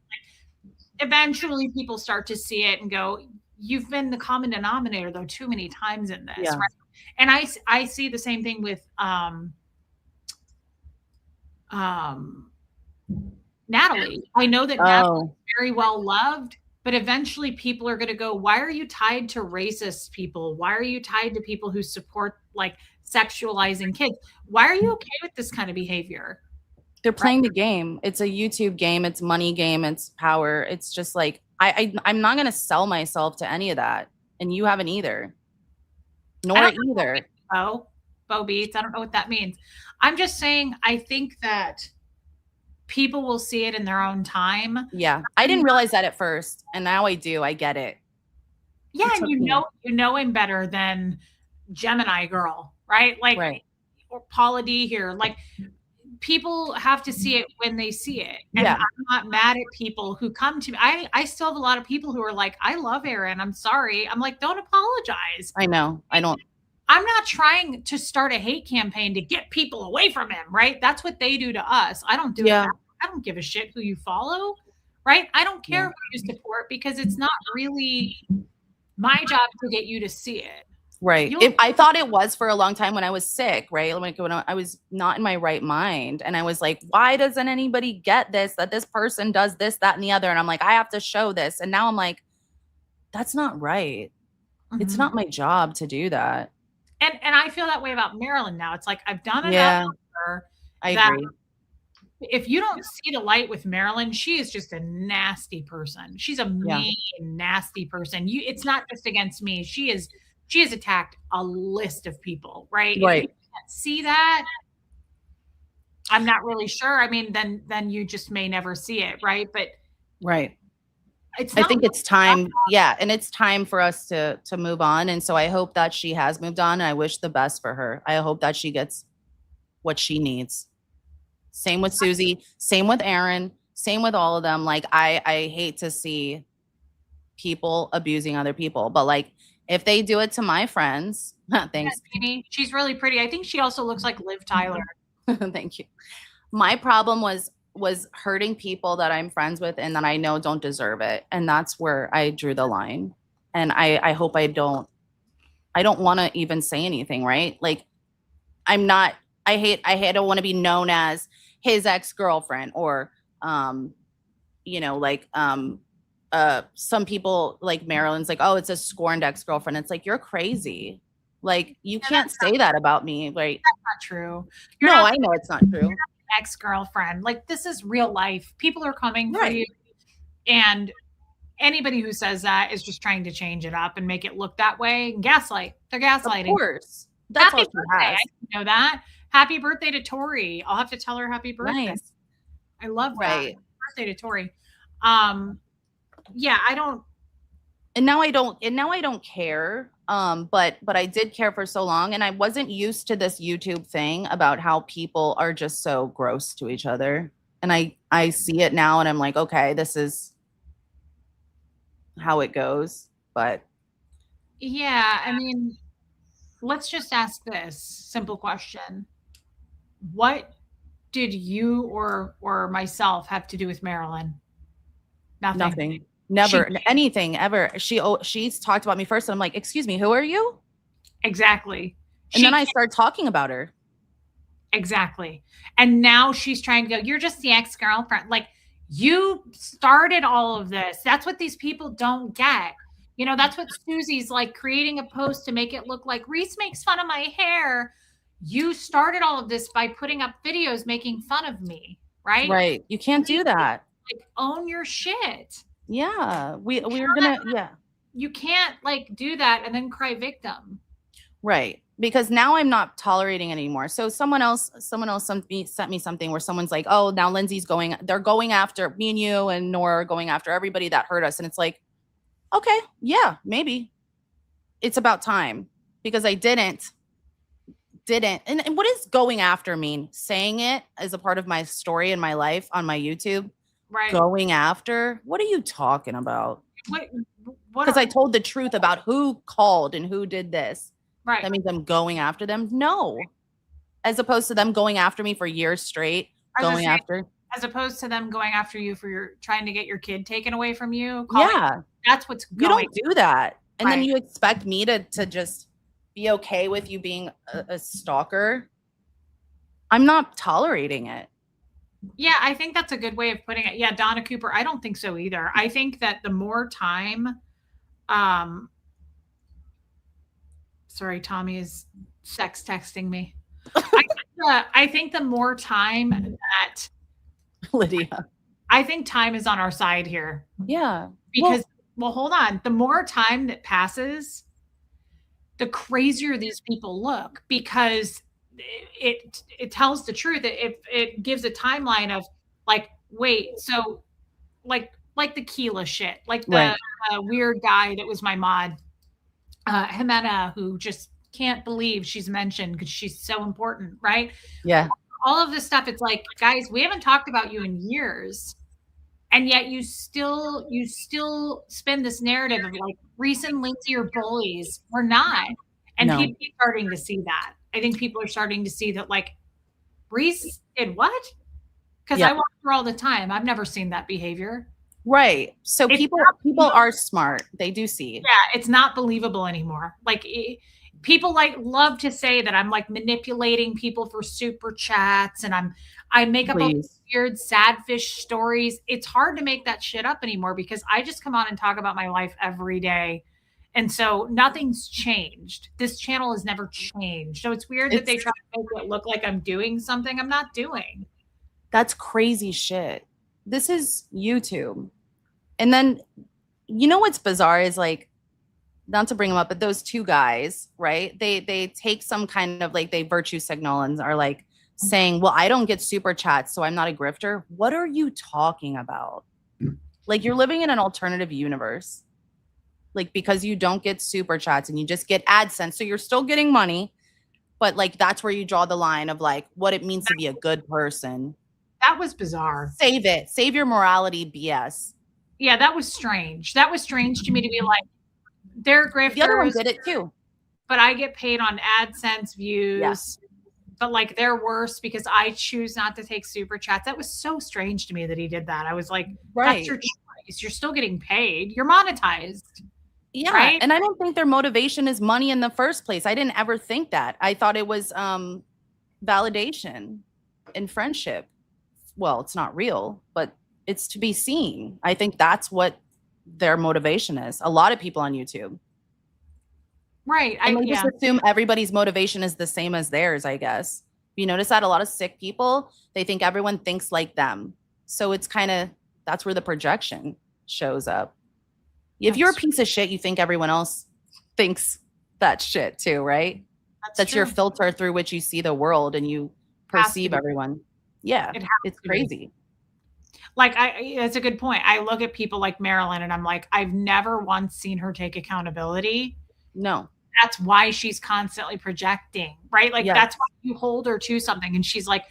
Eventually, people start to see it and go, "You've been the common denominator, though, too many times in this." Yeah. Right? And I see the same thing with Natalie. I know that Natalie is very well loved, but eventually people are going to go, why are you tied to racist people? Why are you tied to people who support like sexualizing kids? Why are you okay with this kind of behavior? They're playing the game. It's a YouTube game. It's money game. It's power. It's just like, I'm not going to sell myself to any of that. And you haven't either. Nor either. Bo Beats. I don't know what that means. I'm just saying, I think that people will see it in their own time. Yeah. I didn't realize that at first, and now I do. I get it. Yeah, It and took me. you know him better than Gemini girl, right? Like, Right. or Paula D here. Like, people have to see it when they see it. And Yeah. I'm not mad at people who come to me. I still have a lot of people who are like, I love Aaron. I'm sorry. I'm like, don't apologize. I know. I don't. I'm not trying to start a hate campaign to get people away from him, right? That's what they do to us. I don't do it Yeah. back. I don't give a shit who you follow, right? I don't care Yeah. who you support because it's not really my job to get you to see it. Right. I thought it was for a long time when I was sick, right? Like when I was not in my right mind. And I was like, why doesn't anybody get this? That this person does this, that, and the other. And I'm like, I have to show this. And now I'm like, that's not right. It's not my job to do that. And I feel that way about Marilyn now. It's like I've done enough Yeah. with her I that agree. if you don't see the light with Marilyn, she is just a nasty person. She's a mean, nasty person. It's not just against me. She has attacked a list of people, right? If you Right. can't see that, I'm not really sure. I mean, then you just may never see it, right? But Right. it's I not think it's time. Yeah. And it's time for us to move on. And so I hope that she has moved on. And I wish the best for her. I hope that she gets what she needs. Same with Susie, same with Aaron, same with all of them. Like I hate to see people abusing other people, but like if they do it to my friends, thanks. Yes, she's really pretty. I think she also looks like Liv Tyler. Thank you. My problem was hurting people that I'm friends with and that I know don't deserve it. And that's where I drew the line. And I hope I don't want to even say anything, right? Like I don't want to be known as his ex-girlfriend or some people like Marilyn's like, oh, it's a scorned ex-girlfriend. It's like, you're crazy. Like you can't say that about me, right? That's not true. I know it's not true. Ex-girlfriend. Like this is real life. People are coming for you. And anybody who says that is just trying to change it up and make it look that way. Gaslight. They're gaslighting. Of course. That's happy birthday. I know that. Happy birthday to Tori. I'll have to tell her happy birthday. Nice. I love that. Happy birthday to Tori. Yeah, I don't. And now I don't care. But I did care for so long, and I wasn't used to this YouTube thing about how people are just so gross to each other. And I see it now, and I'm like, okay, this is how it goes. But yeah, I mean, let's just ask this simple question: what did you or myself have to do with Marilyn? Nothing. Never anything ever. She's talked about me first, and I'm like, excuse me, who are you? Exactly. And then I start talking about her. Exactly. And now she's trying to go, you're just the ex-girlfriend. Like you started all of this. That's what these people don't get. You know, that's what Susie's like creating a post to make it look like Reese makes fun of my hair. You started all of this by putting up videos making fun of me, right? Right. You can't do that. Like own your shit. Yeah. We were gonna, yeah. You can't like do that and then cry victim. Right. Because now I'm not tolerating anymore. So someone else sent me something where someone's like, oh, now they're going after me and you and Nora are going after everybody that hurt us. And it's like, okay, yeah, maybe. It's about time because I didn't. And what does going after mean? Saying it as a part of my story in my life on my YouTube. Right. Going after? What are you talking about? Because I told the truth about who called and who did this. Right. That means I'm going after them? No. As opposed to them going after me for years straight. As opposed to them going after you for trying to get your kid taken away from you. Yeah. That's what's going. You don't do that. And then you expect me to just be okay with you being a stalker. I'm not tolerating it. Yeah, I think that's a good way of putting it. Yeah, Donna Cooper, I don't think so either. I think that the more time, sorry, Tommy is sex texting me. I think the more time that Lydia, I think time is on our side here. Yeah. Because, well, hold on. The more time that passes, the crazier these people look because it tells the truth. It gives a timeline of Like, wait, so like the Keela shit, like the Right. weird guy that was my mod, Jimena, who just can't believe she's mentioned because she's so important, right? Yeah. All of this stuff, it's like, guys, we haven't talked about you in years. And yet you still spin this narrative of like recent Lindsay or bullies. We're not. And No. people are starting to see that. I think people are starting to see that like Reese did what? Because I Yep. watch her all the time. I've never seen that behavior. Right. So It's people not, are smart. They do see. yeah, it's not believable anymore. Like people like love to say that I'm like manipulating people for super chats and I make up all these Please. weird sad fish stories. It's hard to make that shit up anymore because I just come on and talk about my life every day. And so nothing's changed. This channel has never changed. So it's weird that It's they try to make it look like I'm doing something I'm not doing. That's crazy shit. This is YouTube. And then you know what's bizarre is like, not to bring them up, but those two guys, right? They take some kind of like they virtue signal and are like saying, "Well, I don't get super chats, so I'm not a grifter." What are you talking about? Like you're living in an alternative universe. Like because you don't get super chats and you just get AdSense, so you're still getting money, but like that's where you draw the line of like what it means to be a good person. That was bizarre. Save it. Save your morality BS. Yeah, that was strange. That was strange to me to be like, they're The other one grifters, did it too. but I get paid on AdSense views. Yeah. But like they're worse because I choose not to take super chats. That was so strange to me that he did that. I was like, Right. that's your choice. You're still getting paid. You're monetized. Yeah. Right? And I don't think their motivation is money in the first place. I didn't ever think that. I thought it was validation and friendship. Well, it's not real, but it's to be seen. I think that's what their motivation is. A lot of people on YouTube. Right. And they just assume everybody's motivation is the same as theirs, I guess. You notice that a lot of sick people, they think everyone thinks like them. So it's kind of, that's where the projection shows up. If you're a piece of shit, you think everyone else thinks that shit too, right? That's your filter through which you see the world and you perceive everyone. Yeah, it's crazy. Like it's a good point. I look at people like Marilyn and I'm like, I've never once seen her take accountability. No. That's why she's constantly projecting, right? Like that's why you hold her to something and she's like,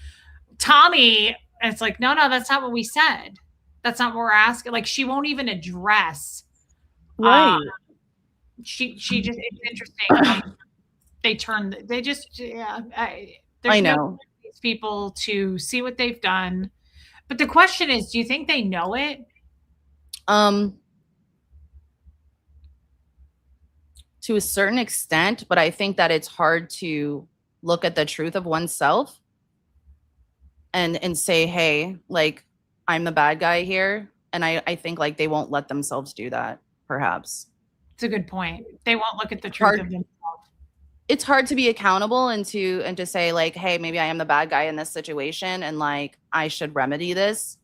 Tommy, and it's like, no, that's not what we said. That's not what we're asking. Like she won't even address. Right. She just, it's interesting. They just, yeah. I know. These people to see what they've done. But the question is, do you think they know it? To a certain extent, but I think that it's hard to look at the truth of oneself and say, hey, like I'm the bad guy here. And I think like they won't let themselves do that, perhaps. It's a good point. They won't look at the truth of themselves. It's hard to be accountable and to say like, hey, maybe I am the bad guy in this situation and like I should remedy this.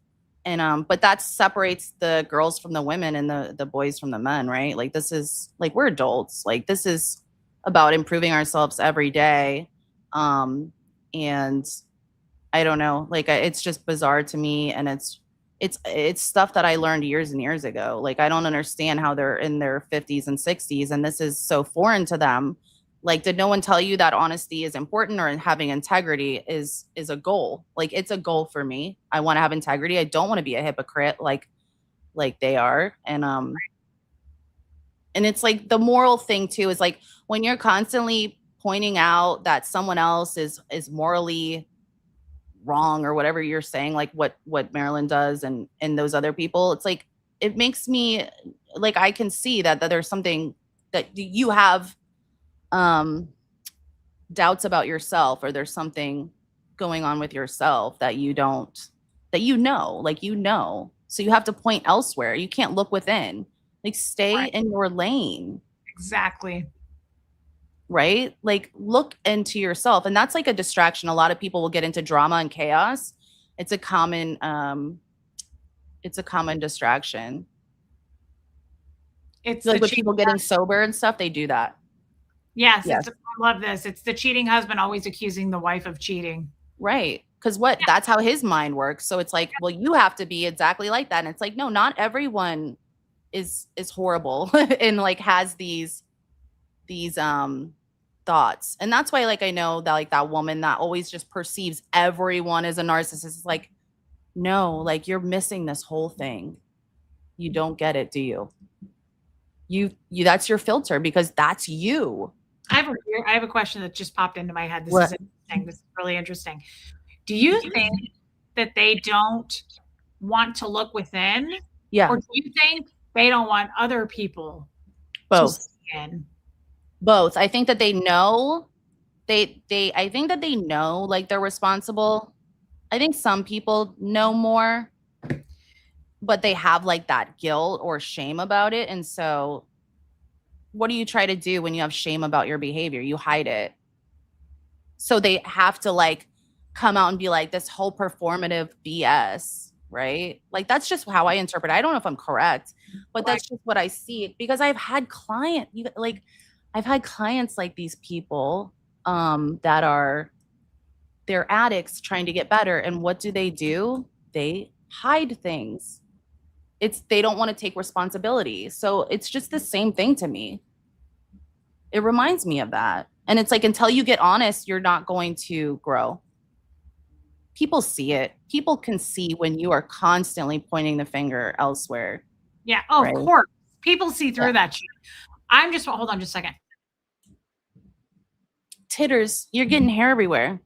And but that separates the girls from the women and the boys from the men, right? Like this is like we're adults. Like this is about improving ourselves every day. And I don't know, like it's just bizarre to me, and it's stuff that I learned years and years ago. Like I don't understand how they're in their 50s and 60s and this is so foreign to them. Like, did no one tell you that honesty is important or having integrity is a goal? Like, it's a goal for me. I want to have integrity. I don't want to be a hypocrite like they are. And it's like the moral thing too is like when you're constantly pointing out that someone else is morally wrong or whatever you're saying, like what Marilyn does and those other people, it's like it makes me like I can see that there's something that you have doubts about yourself, or there's something going on with yourself that you don't, that so you have to point elsewhere. You can't look within. Like stay in your lane. Exactly. Right? Like look into yourself. And that's like a distraction. A lot of people will get into drama and chaos. It's a common distraction. It's like with people getting sober and stuff, they do that. Yes. I love this. It's the cheating husband always accusing the wife of cheating. Right. because that's how his mind works. So it's like, well, you have to be exactly like that. And it's like, no, not everyone is horrible and like has these thoughts. And that's why, like, I know that like that woman that always just perceives everyone as a narcissist is like, no, like you're missing this whole thing. You don't get it, do you? You that's your filter because that's you. I have a question that just popped into my head. This What? is interesting. This is really interesting. Do you think that they don't want to look within? Yeah. Or do you think they don't want other people to Both. see in? Both. I think that they know I think that they know like they're responsible. I think some people know more, but they have like that guilt or shame about it. And so what do you try to do when you have shame about your behavior? You hide it. So they have to like come out and be like this whole performative BS, right? Like that's just how I interpret it. I don't know if I'm correct, but that's just what I see because I've had I've had clients like these people that are they're addicts trying to get better. And what do? They hide things. They don't want to take responsibility. So it's just the same thing to me. It reminds me of that. And it's like until you get honest, you're not going to grow. People see it. People can see when you are constantly pointing the finger elsewhere. Yeah. Oh, right? Of course. People see through that shit. Hold on just a second. Titters, you're getting hair everywhere.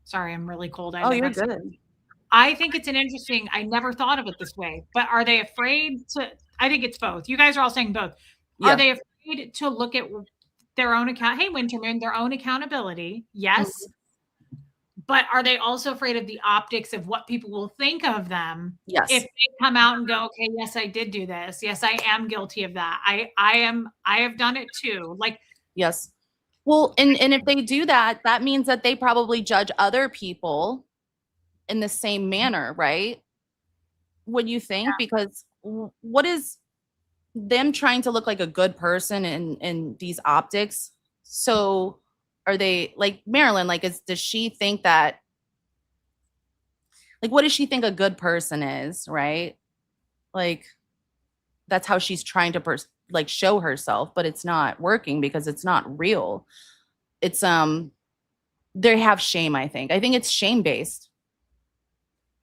Sorry, I'm really cold. You're good. I think it's I never thought of it this way, but are they afraid to, I think it's both. You guys are all saying both. Yeah. Are they afraid to look at their own account? Hey, Winterman, their own accountability. Yes. Mm-hmm. But are they also afraid of the optics of what people will think of them? Yes. If they come out and go, okay, yes, I did do this. Yes, I am guilty of that. I have done it too. Like, yes. Well, and if they do that, that means that they probably judge other people in the same manner, right? What do you think? Yeah. Because what is them trying to look like a good person in these optics? So are they like Marilyn? Like, does she think that? Like, what does she think a good person is? Right? Like, that's how she's trying to like show herself, but it's not working because it's not real. It's they have shame. I think it's shame based.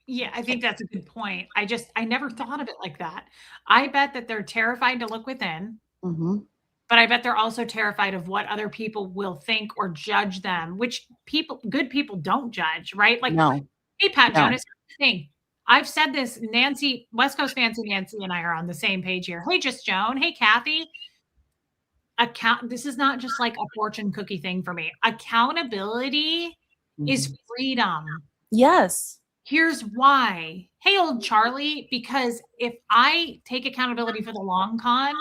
Yeah, I think that's a good point. I never thought of it like that. I bet that they're terrified to look within. Mm-hmm. But I bet they're also terrified of what other people will think or judge them, which good people don't judge, right? Like, no. Hey, Pat Jonas, thing. I've said this, Nancy, West Coast Fancy Nancy and I are on the same page here. Hey, Just Joan. Hey, Kathy. This is not just like a fortune cookie thing for me. Accountability is freedom. Yes. Here's why. Hey, old Charlie, because if I take accountability for the long con,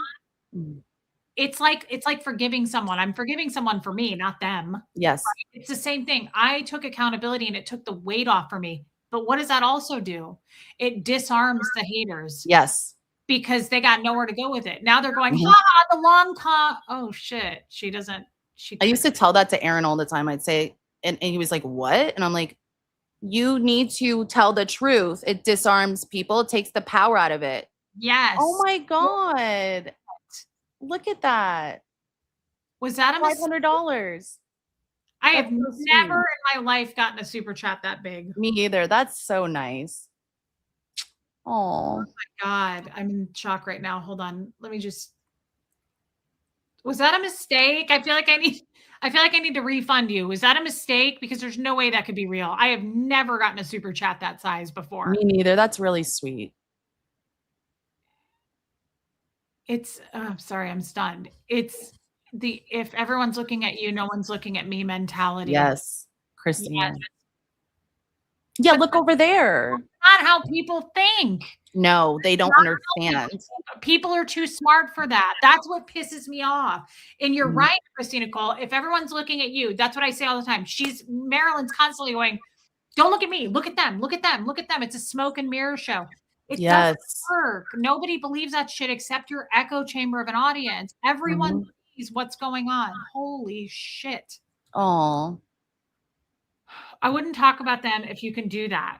it's like forgiving someone. I'm forgiving someone for me, not them. Yes. Right? It's the same thing. I took accountability and it took the weight off for me. But what does that also do? It disarms the haters. Yes. Because they got nowhere to go with it. Now they're going, the long con. Oh, shit. I used to tell that to Aaron all the time. I'd say, and he was like, what? And I'm like, you need to tell the truth. It disarms people. It takes the power out of it. Yes. Oh my God. Look at that. Was that a $500? I have never in my life gotten a super chat that big. Me either. That's so nice. Oh my God. I'm in shock right now. Hold on. Was that a mistake? I feel like I need to refund you. Was that a mistake? Because there's no way that could be real. I have never gotten a super chat that size before. Me neither. That's really sweet. Sorry, I'm stunned. It's if everyone's looking at you, no one's looking at me mentality. Yes, Christina. Yeah, look over there. Not how people think. No, they don't understand. People are too smart for that. That's what pisses me off. And you're right, Christina Cole. If everyone's looking at you, that's what I say all the time. Marilyn's constantly going, don't look at me. Look at them. Look at them. Look at them. It's a smoke and mirror show. It doesn't work. Nobody believes that shit except your echo chamber of an audience. Everyone sees what's going on. Holy shit. Oh. I wouldn't talk about them if you can do that.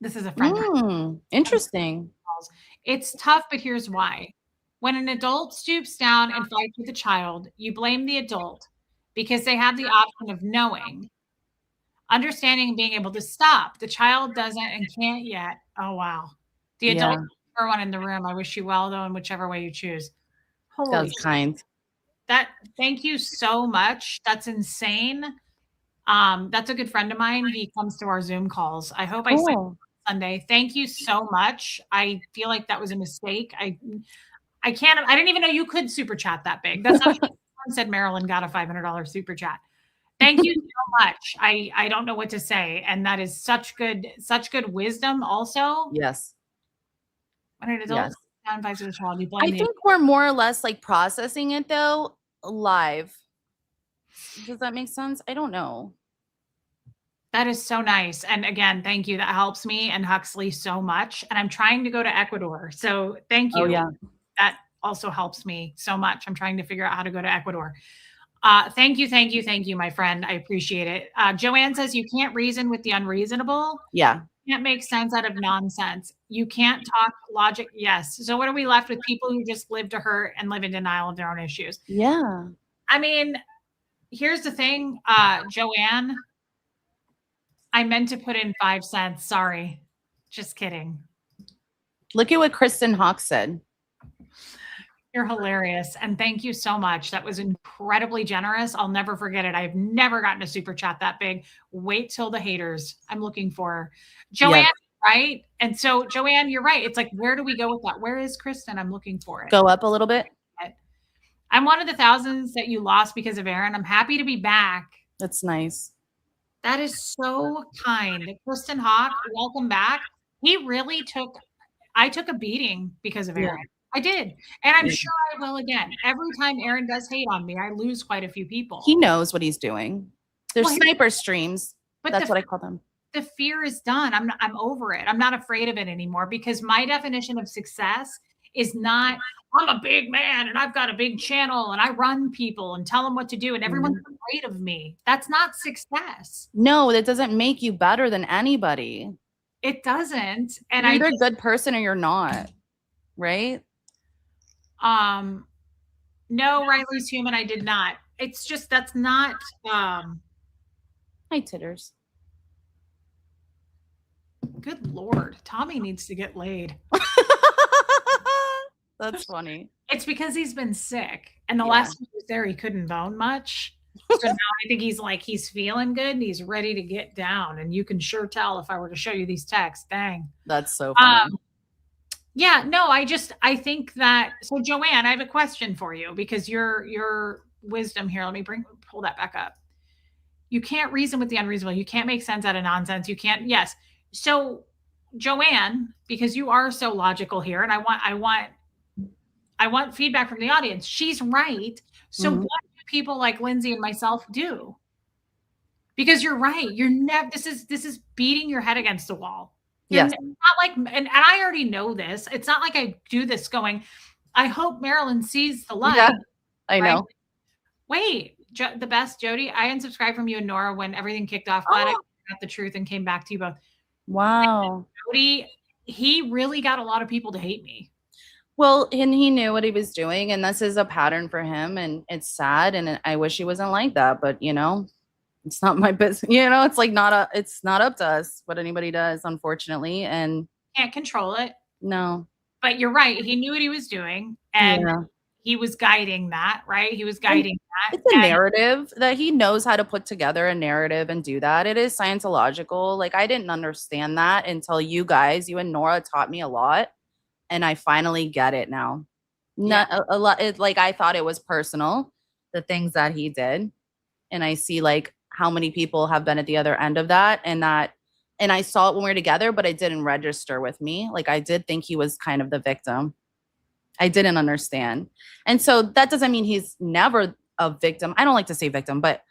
This is a friend of Interesting. mine. It's tough, but here's why. When an adult stoops down and fights with a child, you blame the adult because they have the option of knowing, understanding, and being able to stop. The child doesn't and can't yet. Oh, wow. The adult, Yeah, everyone in the room, I wish you well, though, in whichever way you choose. that Holy was kind. thank you so much. That's insane. That's a good friend of mine. He comes to our Zoom calls. I hope I see Cool. you Sunday. Thank you so much. I feel like that was a mistake. I can't. I didn't even know you could super chat that big. That's not. Someone said Marilyn got a $500 super chat. Thank you so much. I don't know what to say, and that is such good wisdom. Also, Yes. when an adult Yes. down fights with a child, you blame I the. think we're more or less like processing it though live. Does that make sense? I don't know. That is so nice. And again, thank you. That helps me and Huxley so much. And I'm trying to go to Ecuador. So thank Oh you. yeah. That also helps me so much. I'm trying to figure out how to go to Ecuador. Thank you, my friend. I appreciate it. Joanne says you can't reason with the unreasonable. Yeah. You can't make sense out of nonsense. You can't talk logic. Yes. So what are we left with? People who just live to hurt and live in denial of their own issues. Yeah. I mean, here's the thing, Joanne. I meant to put in 5 cents. Sorry. Just kidding. Look at what Kristen Hawk said. You're hilarious. And thank you so much. That was incredibly generous. I'll never forget it. I've never gotten a super chat that big. Wait till the haters. I'm looking for her. Joanne, Yep. right? And so, Joanne, you're right. It's like, where do we go with that? Where is Kristen? I'm looking for it. Go up a little bit. I'm one of the thousands that you lost because of Aaron. I'm happy to be back. That's nice. That is so kind. Kristen Hawk, welcome back. I took a beating because of Aaron. Yeah. I did. And I'm Yeah. sure I will again. Every time Aaron does hate on me, I lose quite a few people. He knows what he's doing. There's Well, sniper streams. but That's what I call them. the fear is done. I'm over it. I'm not afraid of it anymore because my definition of success is not I'm a big man and I've got a big channel and I run people and tell them what to do and everyone's afraid of me. That's not success. No, that doesn't make you better than anybody. It doesn't. And You're either a good person or you're not. Right? No, Riley's human. I did not. It's just that's not Hi, titters. Good Lord. Tommy needs to get laid. That's funny. It's because he's been sick. And the last time he was there, he couldn't bone much. So now I think he's feeling good and he's ready to get down. And you can sure tell if I were to show you these texts. Dang. That's so funny. Yeah, no, I think that so Joanne, I have a question for you because your wisdom here. Let me pull that back up. You can't reason with the unreasonable. You can't make sense out of nonsense. You can't, yes. So Joanne, because you are so logical here, and I want feedback from the audience. She's right. So what do people like Lindsay and myself do? Because you're right. You're never this is beating your head against the wall. Yes. Not like and I already know this. It's not like I do this going, I hope Marilyn sees the light. Yeah, I know. Wait, the best, Jody. I unsubscribed from you and Nora when everything kicked off. Glad I got the truth and came back to you both. Wow. Jody, he really got a lot of people to hate me. Well, and he knew what he was doing, and this is a pattern for him, and it's sad, and I wish he wasn't like that, but it's not my business. It's like it's not up to us what anybody does, unfortunately, and can't control it. No. But you're right. He knew what he was doing, and he was guiding that, right? He was guiding that. It's a narrative that he knows how to put together a narrative and do that. It is scientological. Like, I didn't understand that until you and Nora taught me a lot. And I finally get it now. Not a lot. Like, I thought it was personal, the things that he did. And I see like how many people have been at the other end of that. And I saw it when we were together, but it didn't register with me. Like, I did think he was kind of the victim. I didn't understand. And so that doesn't mean he's never a victim. I don't like to say victim, but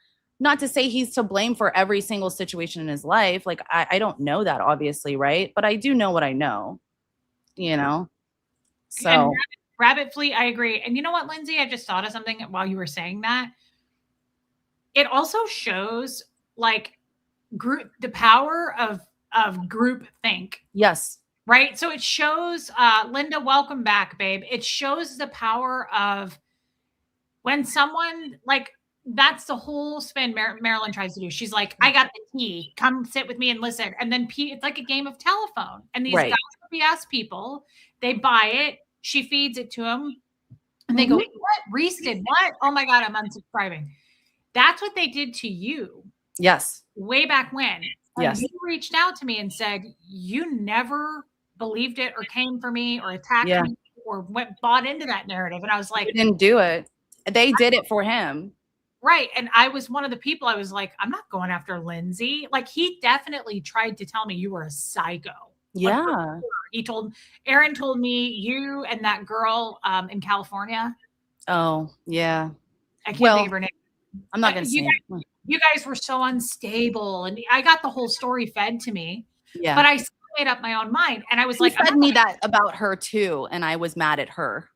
not to say he's to blame for every single situation in his life. Like, I don't know that, obviously, right? But I do know what I know, So and Rabbit Fleet, I agree. And you know what, Lindsay? I just thought of something while you were saying that. It also shows, like, the power of group think. Yes. Right. So it shows, Linda, welcome back, babe. It shows the power of when someone like that's the whole spin Marilyn tries to do. She's like, I got the key. Come sit with me and listen. And then it's like a game of telephone. And these Right. gossipy ass people, they buy it. She feeds it to them. And they go, what? Reese did what? Oh my God, I'm unsubscribing. That's what they did to you. Yes. Way back when. Yes. You reached out to me and said, you never believed it or came for me or attacked me or bought into that narrative. And I was like, you didn't do it. They did it for him. Right. And I was one of the people, I was like, I'm not going after Lindsay. Like, he definitely tried to tell me you were a psycho. Yeah. Like, Aaron told me you and that girl in California. Oh, yeah. I can't think of her name. I'm not going to say it. You guys were so unstable. And I got the whole story fed to me. Yeah. But I still made up my own mind. And I was he said me that about her too. And I was mad at her.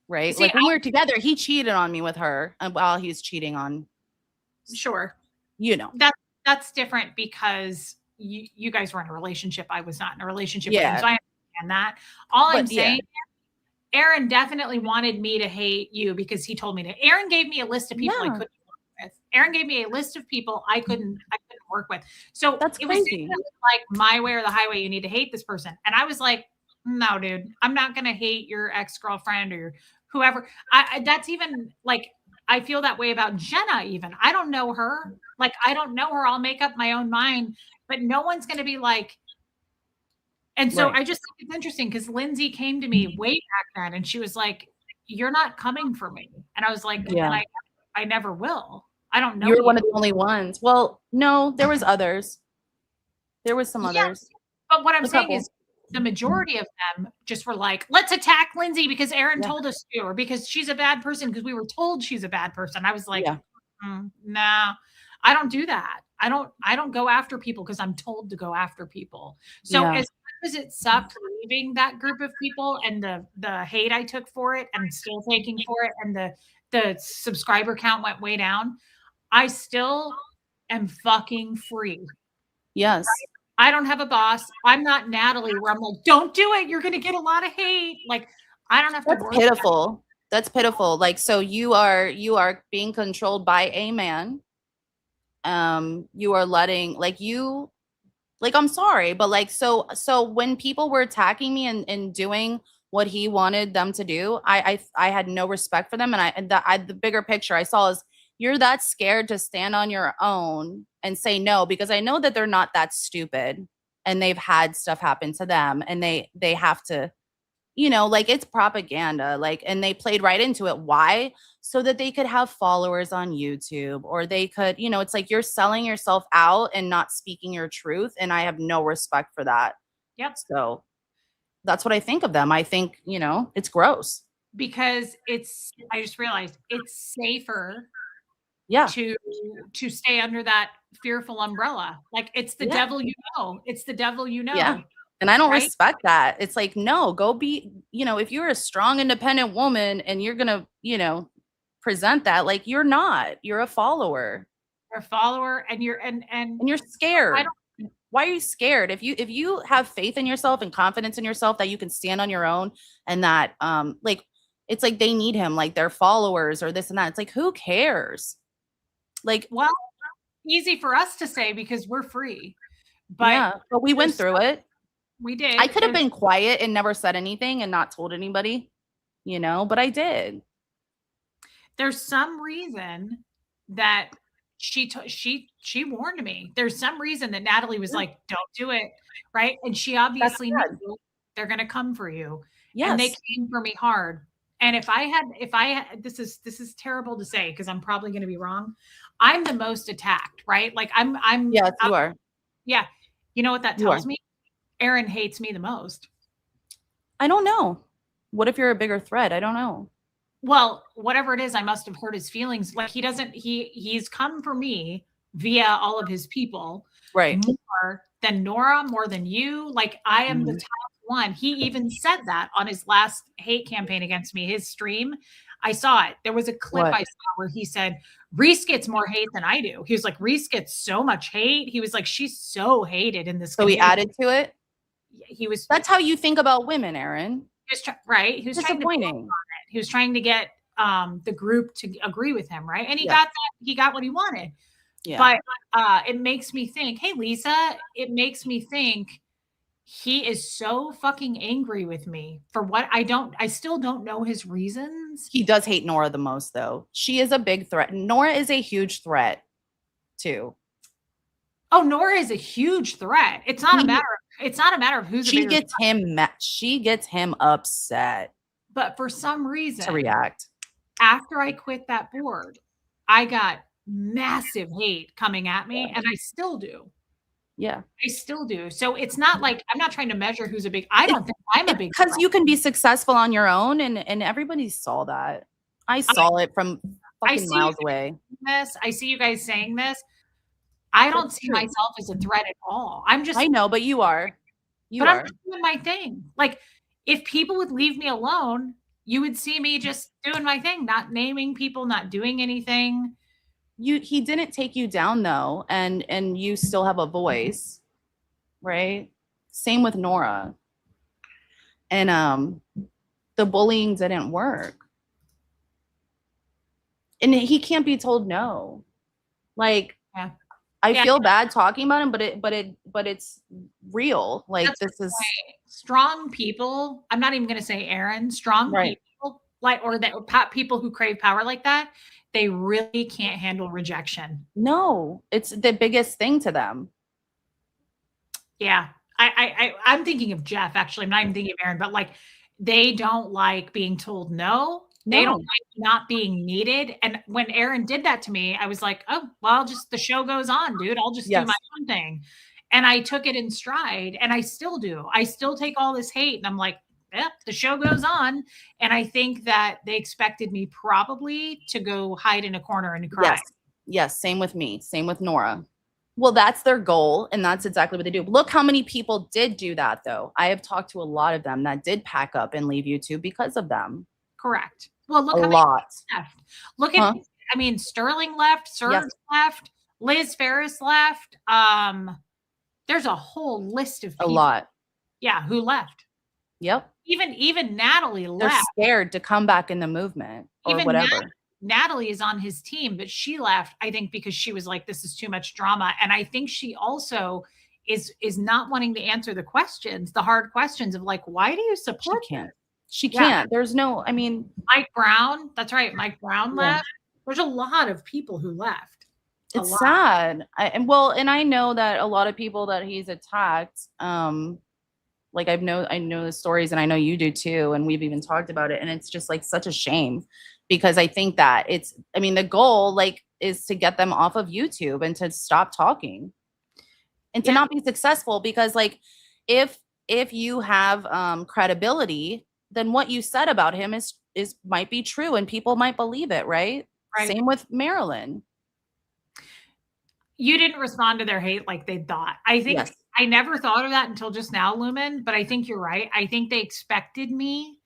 Right. See, like when we were together, he cheated on me with her while he's cheating on. Sure. You know, that's different because you guys were in a relationship. I was not in a relationship. Yeah. With him, so I understand that. I'm saying, Aaron definitely wanted me to hate you because he told me to. Aaron gave me a list of people I couldn't work with. Aaron gave me a list of people I couldn't work with. So that's it crazy. was like my way or the highway. You need to hate this person. And I was like, no, dude, I'm not going to hate your ex-girlfriend or your whoever. That's even like, I feel that way about Jenna even. I don't know her. Like, I don't know her. I'll make up my own mind, but no one's going to be like, and so I just think it's interesting because Lindsay came to me way back then and she was like, you're not coming for me. And I was like, yeah, I never will. I don't know. You're one of the only ones. Well, no, there was others. There was some others. But what I'm saying is the majority of them just were like, let's attack Lindsay because Aaron told us to, or because she's a bad person because we were told she's a bad person. I was like, nah, I don't do that. I don't go after people because I'm told to go after people. So as much as it sucked leaving that group of people and the hate I took for it and still taking for it and the subscriber count went way down, I still am fucking free. Yes. I don't have a boss. I'm not Natalie where I'm like, don't do it. You're going to get a lot of hate. Like, I don't have to work. That's pitiful. That's pitiful. Like, so you are being controlled by a man. You are letting I'm sorry, but like, so when people were attacking me and doing what he wanted them to do, I had no respect for them. And the bigger picture I saw is you're that scared to stand on your own and say no, because I know that they're not that stupid and they've had stuff happen to them and they have to, like it's propaganda, and they played right into it. Why? So that they could have followers on YouTube or they could, it's like you're selling yourself out and not speaking your truth. And I have no respect for that. Yep. So that's what I think of them. I think, it's gross. Because I just realized it's safer to stay under that fearful umbrella. Like it's the devil, it's the devil, Yeah. And I don't respect that. It's like, no, go be, if you're a strong, independent woman and you're going to, present that, like you're not, you're a follower. You're a follower and you're scared. Why are you scared? If you have faith in yourself and confidence in yourself that you can stand on your own and that, it's like they need him, like their followers or this and that. It's like, who cares? Like, well, easy for us to say because we're free, but we went through it. We did. I could have been quiet and never said anything and not told anybody, but I did. There's some reason that she warned me. There's some reason that Natalie was like, don't do it. Right. And she obviously knew they're going to come for you. Yes. And they came for me hard. And if I had, this is terrible to say, because I'm probably going to be wrong. I'm the most attacked, right? Like yes, you are. Yeah. You know what that tells me? Aaron hates me the most. I don't know. What if you're a bigger threat? I don't know. Well, whatever it is, I must have hurt his feelings. Like he's come for me via all of his people. Right. More than Nora, more than you. Like I am the top one. He even said that on his last hate campaign against me, his stream. I saw it. There was a clip What? I saw where he said, Reese gets more hate than I do. He was like, Reese gets so much hate. He was like, she's so hated in this So he community. added to it? He was. That's how you think about women, Erin. Right. He was Disappointing. he was trying to get the group to agree with him, right? And he Yes. got that. He got what he wanted. Yeah. But it makes me think, hey, Lisa, it makes me think he is so fucking angry with me for what I still don't know his reasons. He does hate Nora the most, though. She is a big threat. Nora is a huge threat, too. Oh, Nora is a huge threat. It's not a matter of who's she gets him upset. But for some reason to react. After I quit that board, I got massive hate coming at me, and I still do. Yeah. I still do. So it's not like I'm not trying to measure who's a big. I don't think I'm a big. Because you can be successful on your own, and everybody saw that. I saw it from fucking miles away. I see you guys saying this. I don't see myself as a threat at all. I know, but you are. I'm just doing my thing. Like, if people would leave me alone, you would see me just doing my thing, not naming people, not doing anything. He didn't take you down though, and you still have a voice, right? Same with Nora. And the bullying didn't work. And he can't be told no. Like, yeah. I feel bad talking about him, but it's real. Like, this is strong people. I'm not even going to say Erin. Strong people, people who crave power like that, they really can't handle rejection. No, it's the biggest thing to them. Yeah, I'm thinking of Jeff. Actually, I'm not even thinking of Erin, but like, they don't like being told no. They don't like not being needed. And when Erin did that to me, I was like, oh, well, just the show goes on, dude. I'll just do my own thing. And I took it in stride, and I still do. I still take all this hate, and I'm like, yeah, the show goes on. And I think that they expected me probably to go hide in a corner and cry. Yes. Same with me. Same with Nora. Well, that's their goal, and that's exactly what they do. Look how many people did do that, though. I have talked to a lot of them that did pack up and leave YouTube because of them. Correct. Well, look how many left. Look at, I mean, Sterling left, Serge left, Liz Ferris left. There's a whole list of people. A lot. Yeah, who left. Yep. Even Natalie left. They're scared to come back in the movement or whatever. Natalie is on his team, but she left, I think, because she was like, this is too much drama. And I think she also is not wanting to answer the questions, the hard questions of like, why do you support him? She can't. There's no, I mean. Mike Brown. That's right. Mike Brown left. There's a lot of people who left. It's sad. And I know that a lot of people that he's attacked, like I know the stories, and I know you do too. And we've even talked about it. And it's just like such a shame, because I think that the goal like is to get them off of YouTube and to stop talking and to not be successful, because like, if you have credibility, then what you said about him is might be true, and people might believe it, right? Same with Marilyn. You didn't respond to their hate like they thought. I think I never thought of that until just now, Lumen, but I think you're right. I think they expected me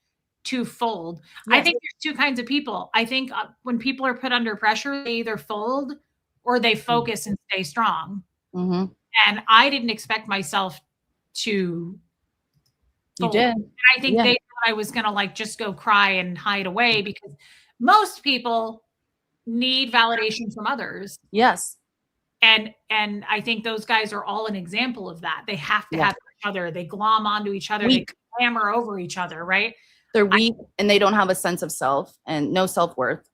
to fold. I think there's two kinds of people. I think when people are put under pressure, they either fold or they focus and stay strong. Mm-hmm. And I didn't expect myself to fold. You did. And I think they thought I was going to like just go cry and hide away, because most people need validation from others. Yes. And I think those guys are all an example of that. They have to have each other. They glom onto each other. They clamor over each other, right? They're weak, and they don't have a sense of self and no self-worth.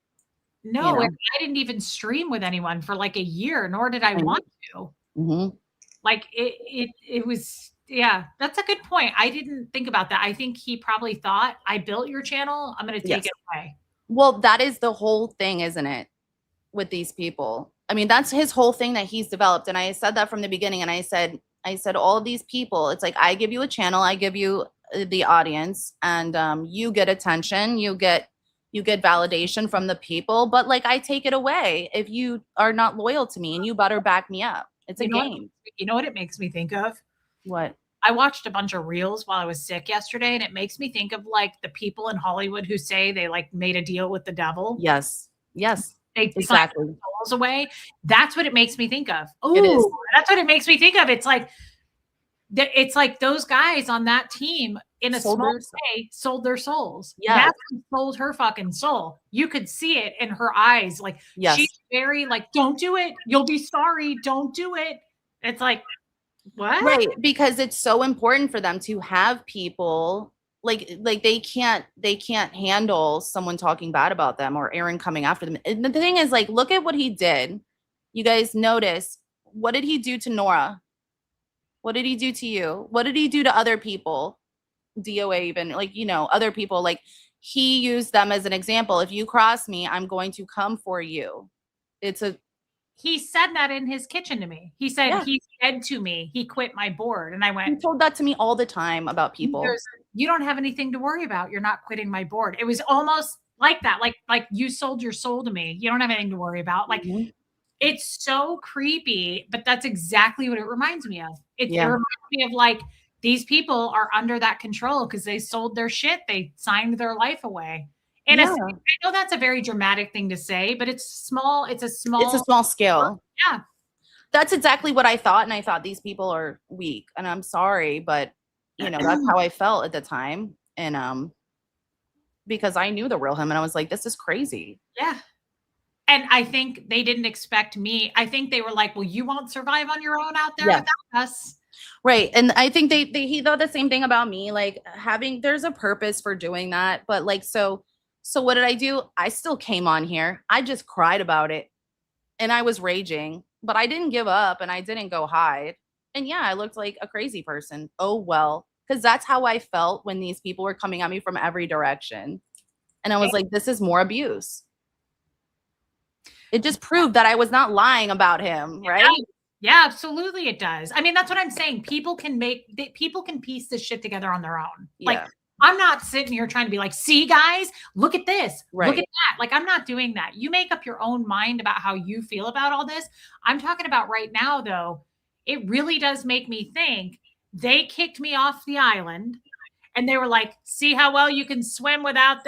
No, I didn't even stream with anyone for like a year, nor did I want to. Mm-hmm. Like it was, that's a good point. I didn't think about that. I think he probably thought, I built your channel, I'm going to take it away. Well, that is the whole thing, isn't it? With these people. I mean, that's his whole thing that he's developed. And I said that from the beginning. And I said, all of these people, it's like, I give you a channel, I give you the audience, and you get attention, you get validation from the people, but like, I take it away if you are not loyal to me, and you better back me up. It's a game. You know what it makes me think of? What? I watched a bunch of reels while I was sick yesterday, and it makes me think of like the people in Hollywood who say they like made a deal with the devil. Yes. Yes. They signed their Exactly. souls away. That's what it makes me think of. It is. Ooh, that's what it makes me think of. It's like those guys on that team in a Sold small their soul. way sold their souls. Yes. Natalie sold her fucking soul. You could see it in her eyes. Like Yes. she's very like, don't do it. You'll be sorry. Don't do it. It's like, what? Right, because it's so important for them to have people like they can't handle someone talking bad about them or Aaron coming after them. And the thing is, like, look at what he did. You guys notice, what did he do to Nora? What did he do to you? What did he do to other people? DOA, even, like, you know, other people. Like, he used them as an example. If you cross me, I'm going to come for you. He said that in his kitchen to me. He said, Yeah. he said to me, he quit my board. And I He went, told that to me all the time about people. you don't have anything to worry about. You're not quitting my board. It was almost like that. Like you sold your soul to me. You don't have anything to worry about. Like, it's so creepy, but that's exactly what it reminds me of. It reminds me of like, these people are under that control because they sold their shit. They signed their life away. And I know that's a very dramatic thing to say, but it's small. It's a small scale. Yeah. That's exactly what I thought. And I thought these people are weak. And I'm sorry, but you know, that's how I felt at the time. And because I knew the real him and I was like, this is crazy. Yeah. And I think they didn't expect me. I think they were like, well, you won't survive on your own out there without us. Right. And I think he thought the same thing about me, like there's a purpose for doing that. But like, so what did I do? I still came on here. I just cried about it and I was raging, but I didn't give up and I didn't go hide. And yeah, I looked like a crazy person. Oh, well, because that's how I felt when these people were coming at me from every direction. And I was like, this is more abuse. It just proved that I was not lying about him, right? Yeah, absolutely it does. I mean, that's what I'm saying. People can piece this shit together on their own. Yeah. Like, I'm not sitting here trying to be like, see, guys, look at this, right. Look at that. Like, I'm not doing that. You make up your own mind about how you feel about all this. I'm talking about right now, though. It really does make me think they kicked me off the island and they were like, see how well you can swim without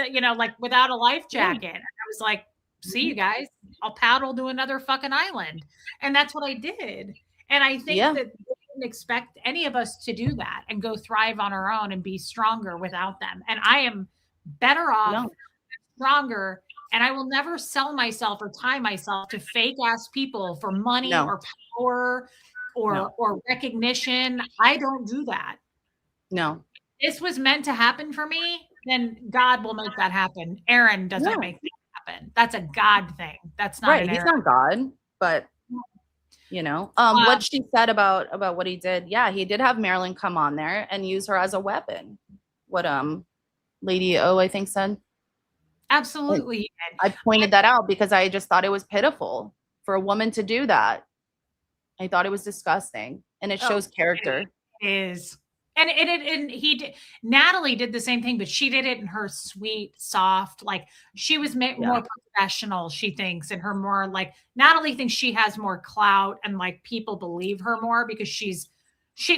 without a life jacket. And I was like, see you guys, I'll paddle to another fucking island. And that's what I did. And I think that they didn't expect any of us to do that and go thrive on our own and be stronger without them. And I am better off, stronger, and I will never sell myself or tie myself to fake ass people for money or power or recognition. I don't do that. No. If this was meant to happen for me, then God will make that happen. Aaron doesn't make that happen. That's a God thing. That's not right. He's not God, but you know, what she said about what he did. Yeah, he did have Marilyn come on there and use her as a weapon. What Lady O, I think, said. Absolutely. I pointed that out because I just thought it was pitiful for a woman to do that. I thought it was disgusting, and it shows character. It is. And Natalie did the same thing, but she did it in her sweet, soft, like she was more professional, she thinks, and her more like Natalie thinks she has more clout and like people believe her more because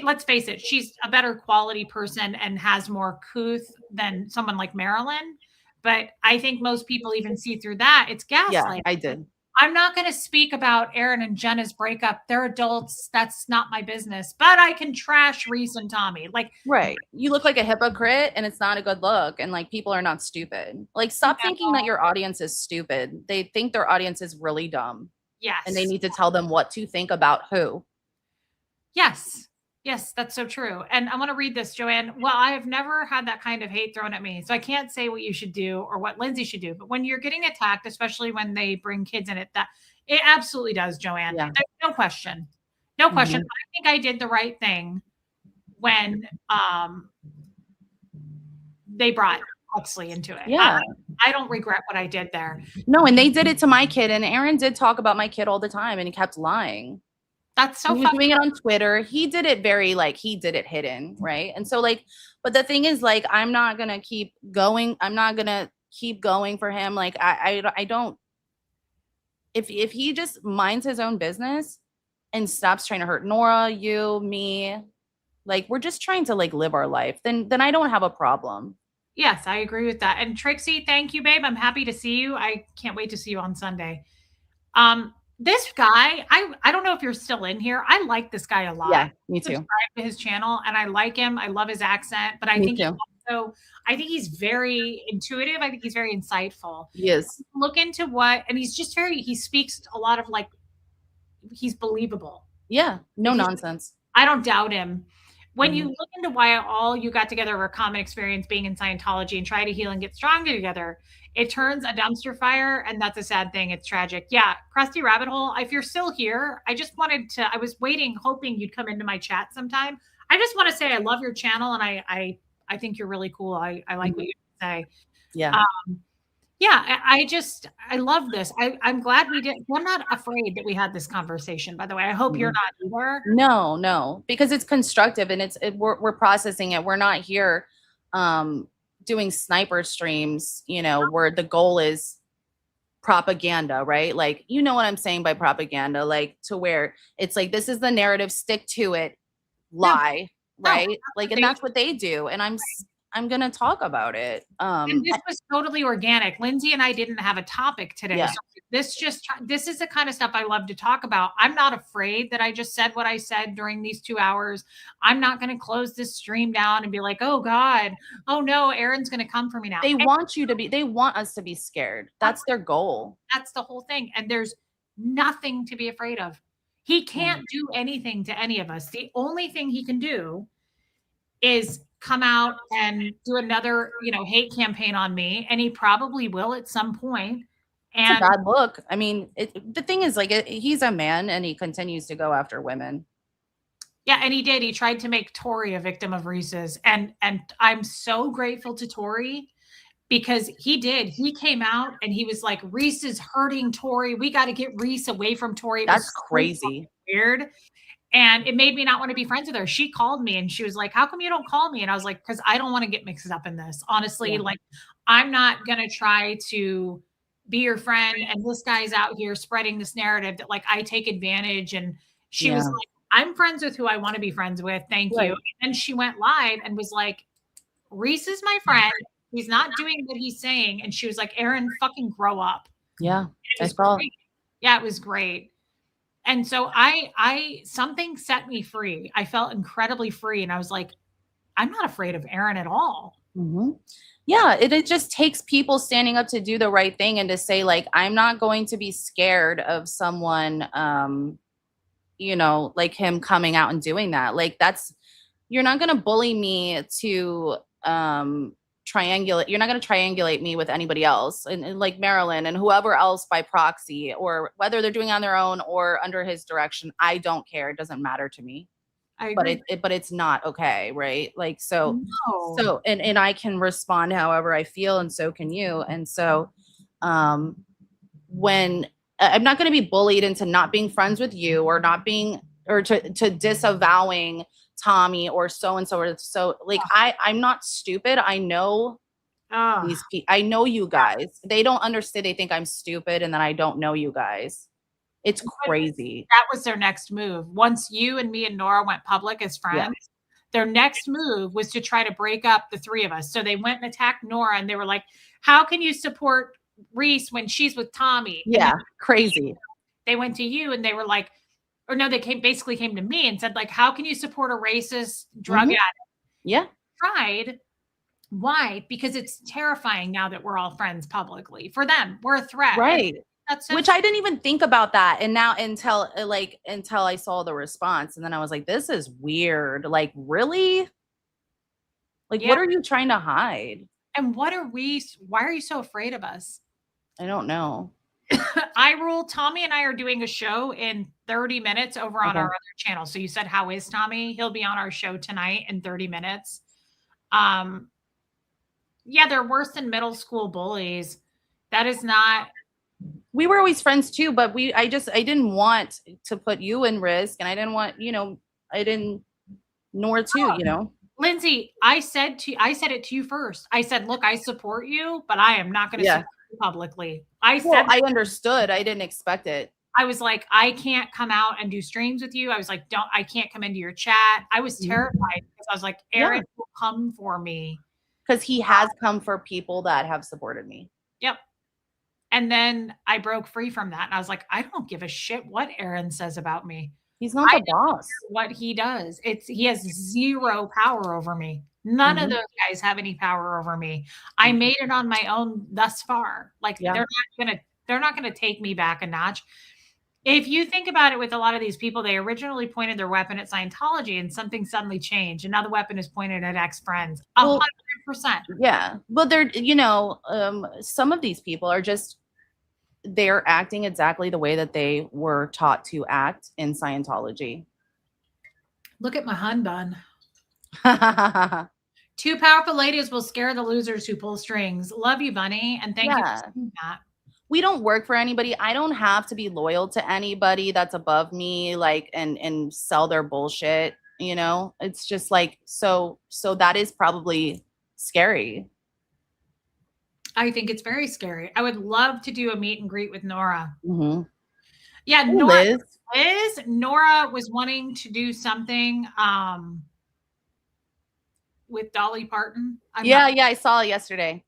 let's face it, she's a better quality person and has more couth than someone like Marilyn. But I think most people even see through that. It's gaslighting. Yeah, I did. I'm not going to speak about Aaron and Jenna's breakup. They're adults. That's not my business. But I can trash Reese and Tommy. Like, right. You look like a hypocrite and it's not a good look. And like, people are not stupid. Like, stop thinking that your audience is stupid. They think their audience is really dumb. Yes. And they need to tell them what to think about who. Yes. Yes, that's so true. And I want to read this, Joanne. Well, I have never had that kind of hate thrown at me. So I can't say what you should do or what Lindsay should do. But when you're getting attacked, especially when they bring kids in it, that it absolutely does, Joanne. Yeah. There's no question. No question. I think I did the right thing when they brought Huxley into it. Yeah. I don't regret what I did there. No, and they did it to my kid. And Aaron did talk about my kid all the time and he kept lying. That's so he was doing it on Twitter. He did it he did it hidden, right? And so like, but the thing is, like, I'm not gonna keep going. I'm not gonna keep going for him. Like, I don't. If he just minds his own business and stops trying to hurt Nora, you, me, like we're just trying to like live our life, then I don't have a problem. Yes, I agree with that. And Trixie, thank you, babe. I'm happy to see you. I can't wait to see you on Sunday. This guy, I don't know if you're still in here. I like this guy a lot. Yeah, me too. Subscribe to his channel and I like him. I love his accent, but Me too. I think he's very intuitive. I think he's very insightful. He is. Look into what, and he's just he speaks a lot of like, he's believable. Yeah, no nonsense. I don't doubt him. When you Mhm. look into why all you got together were a common experience being in Scientology and try to heal and get stronger together, it turns a dumpster fire, and that's a sad thing. It's tragic. Yeah, Krusty Rabbit Hole, if you're still here, I was waiting, hoping you'd come into my chat sometime. I just want to say I love your channel, and I think you're really cool. I like what you say. Yeah. Yeah, I love this. I'm glad we did. I'm not afraid that we had this conversation, by the way. I hope you're not either. No, because it's constructive and we're processing it. We're not here doing sniper streams, where the goal is propaganda, right? Like, you know what I'm saying by propaganda, like to where it's like, this is the narrative, stick to it, lie, right? Like, and that's what they do. And I'm going to talk about it. And this was totally organic. Lindsay and I didn't have a topic today. Yeah. So this is the kind of stuff I love to talk about. I'm not afraid that I just said what I said during these 2 hours. I'm not going to close this stream down and be like, oh God, oh no, Aaron's going to come for me now. They want us to be scared. That's their goal. That's the whole thing. And there's nothing to be afraid of. He can't do anything to any of us. The only thing he can do is come out and do another, hate campaign on me. And he probably will at some point. And it's a bad look. I mean, the thing is, like, he's a man and he continues to go after women. Yeah, and he did. He tried to make Tori a victim of Reese's. And I'm so grateful to Tori because he did. He came out and he was like, Reese is hurting Tori. We got to get Reese away from Tori. That's crazy. So weird. And it made me not want to be friends with her. She called me and she was like, how come you don't call me? And I was like, because I don't want to get mixed up in this. Honestly, like, I'm not going to try to be your friend. And this guy's out here spreading this narrative that like I take advantage. And she was like, I'm friends with who I want to be friends with. Thank you. And she went live and was like, Reese is my friend. He's not doing what he's saying. And she was like, Aaron, fucking grow up. Yeah. Yeah, it was great. And so something set me free. I felt incredibly free. And I was like, I'm not afraid of Aaron at all. Mm-hmm. Yeah. It just takes people standing up to do the right thing and to say, like, I'm not going to be scared of someone, like him coming out and doing that. Like, you're not going to bully me to, triangulate. You're not going to triangulate me with anybody else, and like Marilyn and whoever else by proxy, or whether they're doing it on their own or under his direction. I don't care. It doesn't matter to me. I agree. But it's not okay, right? Like, so and I can respond however I feel, and so can you. And so when I'm not going to be bullied into not being friends with you or not being, or to disavowing Tommy or so-and-so, or so, like, I'm not stupid. I know these people. I know you guys. They don't understand. They think I'm stupid and then I don't know you guys. It's crazy. That was their next move. Once you and me and Nora went public as friends, their next move was to try to break up the three of us. So they went and attacked Nora and they were like, how can you support Reese when she's with Tommy? Yeah, crazy. They went to you and they were like, or no, they basically came to me and said, like, how can you support a racist drug addict? Yeah. Tried. Why? Because it's terrifying now that we're all friends publicly. For them, we're a threat. Right. Which I didn't even think about that. And now until I saw the response, and then I was like, this is weird. Like, really? Like, what are you trying to hide? And why are you so afraid of us? I don't know. I rule. Tommy and I are doing a show in 30 minutes over on our other channel. So you said, how is Tommy? He'll be on our show tonight in 30 minutes. Yeah, they're worse than middle school bullies. That is not. We were always friends too, but I didn't want to put you in risk, and I didn't want, Nora too, Lindsay, I said it to you first. I said, look, I support you, but I am not going to support you publicly. I understood. I didn't expect it. I was like, I can't come out and do streams with you. I was like, I can't come into your chat. I was Mhm. terrified because I was like, Yeah. Aaron will come for me. Because he has come for people that have supported me. Yep. And then I broke free from that. And I was like, I don't give a shit what Aaron says about me. He's not I the don't boss. care what he does. He has zero power over me. None of Mhm. those guys have any power over me. I Mhm. made it on my own thus far. Like Yeah. they're not gonna take me back a notch. If you think about it with a lot of these people, they originally pointed their weapon at Scientology and something suddenly changed. And now the weapon is pointed at ex-friends. Well, 100%. yeah. Well, they're, some of these people are just, they're acting exactly the way that they were taught to act in Scientology. Look at my hun bun. Two powerful ladies will scare the losers who pull strings. Love you, Bunny, and thank you for Yeah. saying that. We don't work for anybody. I don't have to be loyal to anybody that's above me, like, and sell their bullshit. It's just like, so that is probably scary. I think it's very scary. I would love to do a meet and greet with Nora. Mm-hmm. Yeah, Hey, Nora. Liz. Nora was wanting to do something with Dolly Parton. Yeah, I saw it yesterday.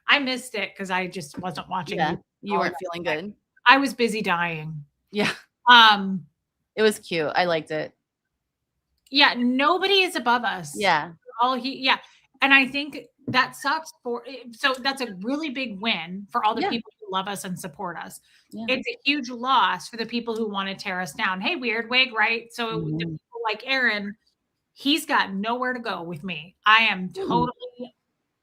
I missed it because I just wasn't watching. Yeah, you weren't feeling good. I was busy dying. Yeah. Um, It was cute. I liked it. Yeah, nobody is above us. Yeah. Yeah. And I think that sucks so that's a really big win for all the people who love us and support us. Yeah. It's a huge loss for the people who want to tear us down. Hey, weird wig, right? So the people like Aaron, he's got nowhere to go with me. I am totally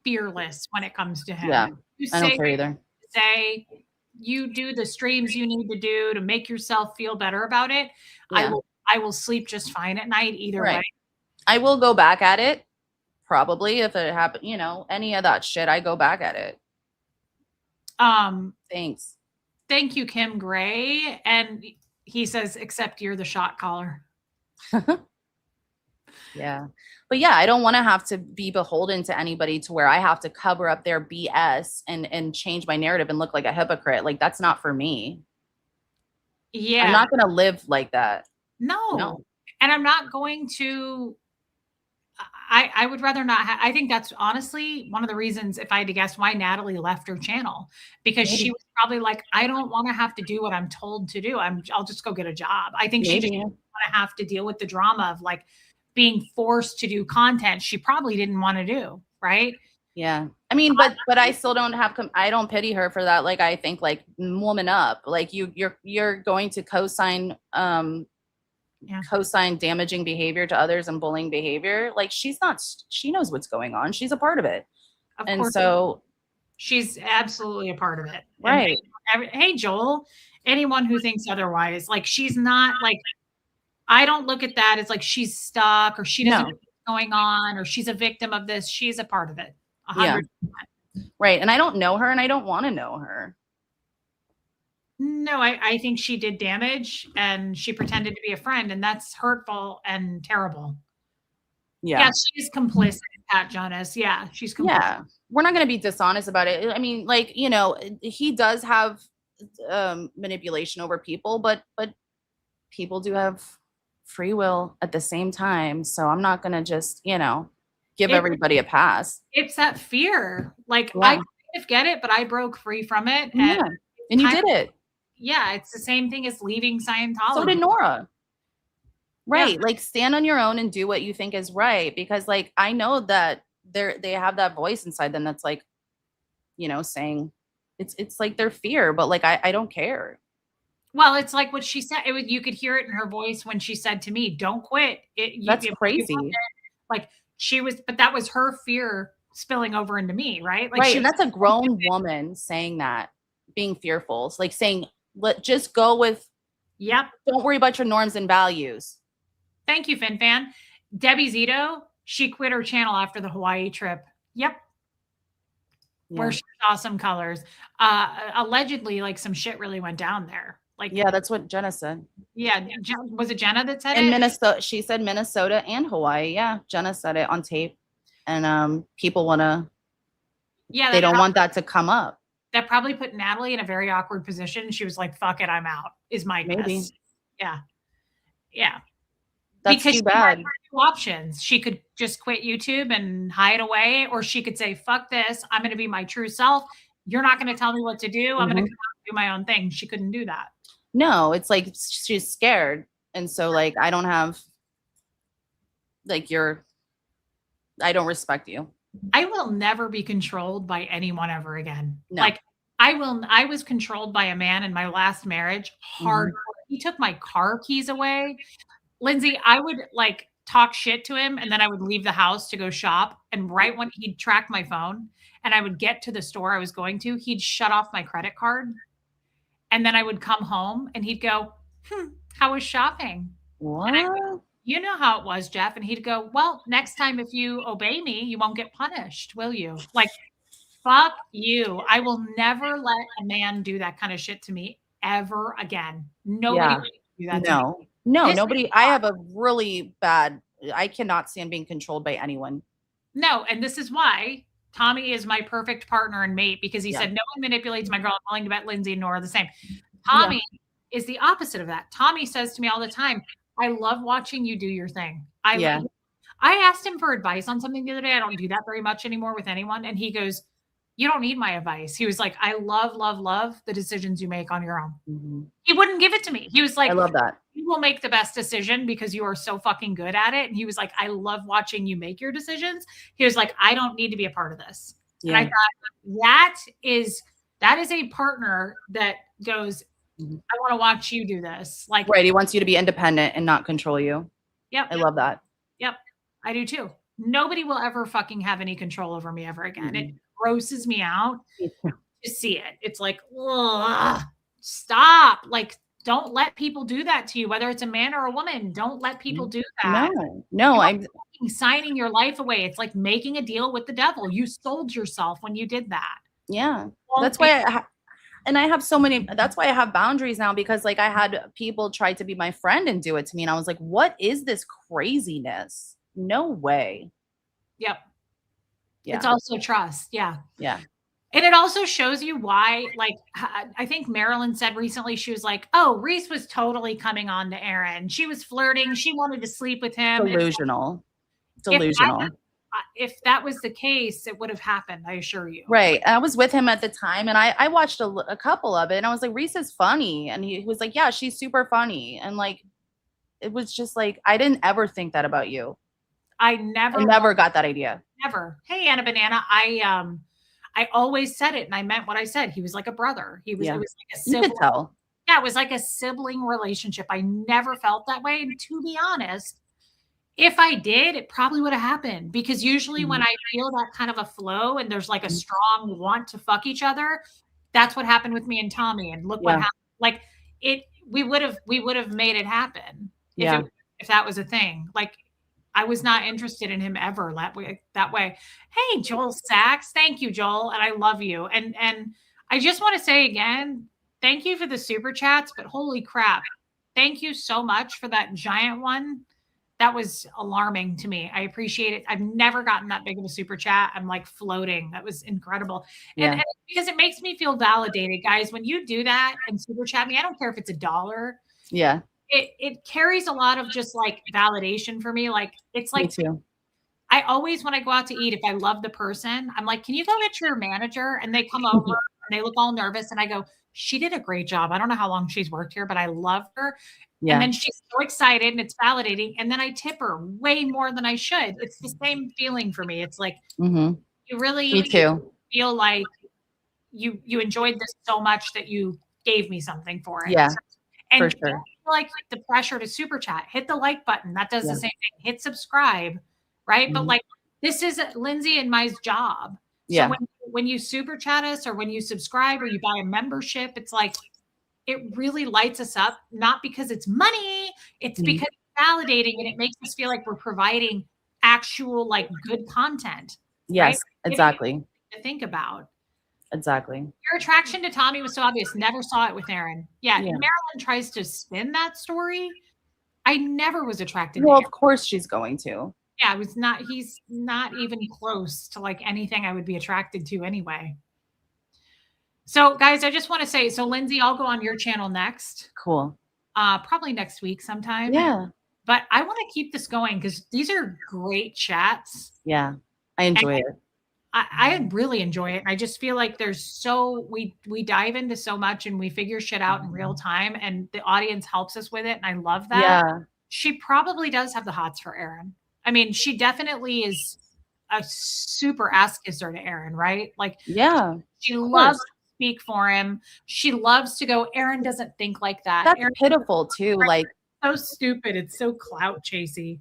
fearless when it comes to him. Yeah. You I don't care either. Say you do the streams you need to do to make yourself feel better about it. Yeah. I will sleep just fine at night either way. I will go back at it. Probably if it happened, any of that shit, I go back at it. Thanks. Thank you, Kim Gray. And he says, except you're the shot caller. Yeah. But yeah, I don't want to have to be beholden to anybody to where I have to cover up their BS and change my narrative and look like a hypocrite. Like, that's not for me. Yeah. I'm not going to live like that. No. And I'm not going to, I would rather not. I think that's honestly one of the reasons, if I had to guess, why Natalie left her channel, because she was probably like, I don't want to have to do what I'm told to do. I'll just go get a job. I think she just didn't want to have to deal with the drama of like being forced to do content she probably didn't want to do. Right. Yeah. I mean, but I still don't I don't pity her for that. Like, I think, like, woman up, like you're going to co-sign damaging behavior to others and bullying behavior. Like, she knows what's going on. She's a part of it. And so she's absolutely a part of it. Right. Hey, Joel, anyone who thinks otherwise, like, she's not like, I don't look at that as like she's stuck or she doesn't know what's going on or she's a victim of this. She's a part of it. 100%. Right. And I don't know her and I don't want to know her. No, I think she did damage and she pretended to be a friend, and that's hurtful and terrible. Yeah, she's complicit, Pat Jonas. Yeah, she's complicit. Yeah, we're not going to be dishonest about it. I mean, like, he does have manipulation over people, but people do have free will at the same time. So I'm not going to just, give everybody a pass. It's that fear. Like, I kind of get it, but I broke free from it. And you did it. Yeah, it's the same thing as leaving Scientology. So did Nora. Right. Yeah. Like, stand on your own and do what you think is right. Because, like, I know that they have that voice inside them that's like, saying it's like their fear, but like, I don't care. Well, it's like what she said. You could hear it in her voice when she said to me, "Don't quit." That's crazy. Like, but that was her fear spilling over into me, right? Like, right. And that's a grown woman saying that, being fearful. It's like saying, just go with, don't worry about your norms and values. Thank you, FinFan. Debbie Zito, she quit her channel after the Hawaii trip. Yep. Yeah. Where she saw some colors. Allegedly, like, some shit really went down there. Like, yeah, that's what Jenna said. Yeah. Was it Jenna that said it? In Minnesota, she said Minnesota and Hawaii. Yeah, Jenna said it on tape. And people want to, they don't want that to come up. That probably put Natalie in a very awkward position. She was like, "Fuck it, I'm out," is my Maybe. guess. Yeah. Yeah. That's Because too she had bad. two options. She could just quit YouTube and hide away, or she could say, "Fuck this. I'm gonna be my true self. You're not gonna tell me what to do. I'm gonna Mhm. come out and do my own thing." She couldn't do that. No, it's like she's scared. And so like I don't have like I don't respect you. I will never be controlled by anyone ever again. No. Like, I was controlled by a man in my last marriage, hardcore. He took my car keys away. Lindsay, I would, like, talk shit to him, and then I would leave the house to go shop, and right when he'd track my phone, and I would get to the store I was going to, he'd shut off my credit card, and then I would come home, and he'd go, how was shopping?" And I go, What? "You know how it was, Jeff." And he'd go, "Well, next time if you obey me, you won't get punished, will you?" Like, fuck you. I will never let a man do that kind of shit to me ever again. Nobody Yeah. can do that to me. No. No, Piss me nobody. I have a really bad I cannot stand being controlled by anyone. No, and this is why Tommy is my perfect partner and mate, because he Yeah. said, "No one manipulates my girl. I'm willing to bet Lindsay and Nora the same." Yeah. Tommy is the opposite of that. Tommy says to me all the time, "I love watching you do your thing." Yeah. I asked him for advice on something the other day. I don't do that very much anymore with anyone. And he goes, "You don't need my advice." He was like, "I love, love, love the decisions you make on your own." Mhm. He wouldn't give it to me. He was I like, love that. "You will make the best decision because you are so fucking good at it." And he was like, "I love watching you make your decisions." He was like, "I don't need to be a part of this." And I Yeah. thought that is a partner that goes, Mhm. "I want to watch you do this." Like, Right. He wants you to be independent and not control you. yep, I love that. yep, I do too. Nobody will ever fucking have any control over me ever again. It Mhm. grosses me out Me too. to see it. It's like, ugh, stop. Like, don't let people do that to you, whether it's a man or a woman. Don't let people do that. No, You are I'm fucking signing your life away. It's like making a deal with the devil. You sold yourself when you did that. yeah. Won't That's be why and I have so many that's why I have boundaries now because like I had people try to be my friend and do it to me and I was like, "What is this craziness? No way." Yep. It's Yeah. also trust. Yeah. Yeah. And it also shows you why, like, I think Marilyn said recently, she was like, "Oh, Reese was totally coming on to Aaron. She was flirting. She wanted to sleep with him." It's Delusional. if Delusional. if that was the case, it would have happened, I assure you. Right. I was with him at the time and I watched a couple of it and I was like, "Reese is funny." And he was like, "Yeah, she's super funny." And like it was just like I didn't ever think that about you. I I never never got that idea. never. Hey, Anna Banana. I always said it and I meant what I said. He was like a brother. It Yeah. was like a You could sibling. tell. Yeah, it was like a sibling relationship. I never felt that way. And to be honest, if I did, it probably would have happened because usually when Mhm. I feel that kind of a flow and there's like a Mhm. strong want to fuck each other, that's what happened with me and Tommy. And look what Yeah. happened. Like we would have made it happen Yeah. if that was a thing. Like I was not interested in him ever that way. Hey, Joel Sachs. Thank you, Joel. And I love you. And I just want to say again, thank you for the super chats, but holy crap. Thank you so much for that giant one. That was alarming to me. I appreciate it. I've never gotten that big of a super chat. I'm like floating. That was incredible. And Yeah. because it makes me feel validated, guys, when you do that and super chat me, I don't care if it's $1. Yeah. It carries a lot of just like validation for me. Like it's Me like too. I always, when I go out to eat, if I love the person, I'm like, "Can you go get your manager?" And they come over and they look all nervous. And I go, "She did a great job. I don't know how long she's worked here, but I love her." And Yeah. then she's so excited and it's validating. And then I tip her way more than I should. It's the same feeling for me. It's like Mhm. you really Me too. feel like you enjoyed this so much that you gave me something for it. Yeah, And for don't sure. feel like the pressure to super chat. Hit the like button. That does Yeah. the same thing. Hit subscribe, right? But Mhm. like this is Lindsay and my job. So Yeah. when you super chat us or when you subscribe or you buy a membership, it's like it really lights us up, not because it's money, it's Mhm. because it's validating and it makes us feel like we're providing actual like good content, right? Yes, Give you exactly. something to think about. Exactly. Your attraction to Tommy was so obvious. Never saw it with Aaron. Yeah, Yeah. Marilyn tries to spin that story. I never was attracted to Well, Aaron. of course she's going to. Yeah, he's not even close to like anything I would be attracted to anyway. So, guys, I just want to say, so Lindsay, I'll go on your channel next, Cool. probably next week sometime. Yeah. But I want to keep this going because these are great chats. Yeah. I And enjoy it. I really enjoy it. I just feel like there's we dive into so much and we figure shit out in real time, and the audience helps us with it. And I love that. Yeah. She probably does have the hots for Aaron. I mean, she definitely is a super ass kisser to Aaron, right? Like, Yeah. she Of loves course. to speak for him. She loves to go, Aaron doesn't think like that. That's Aaron pitiful too. Like, so stupid. It's so clout chasey.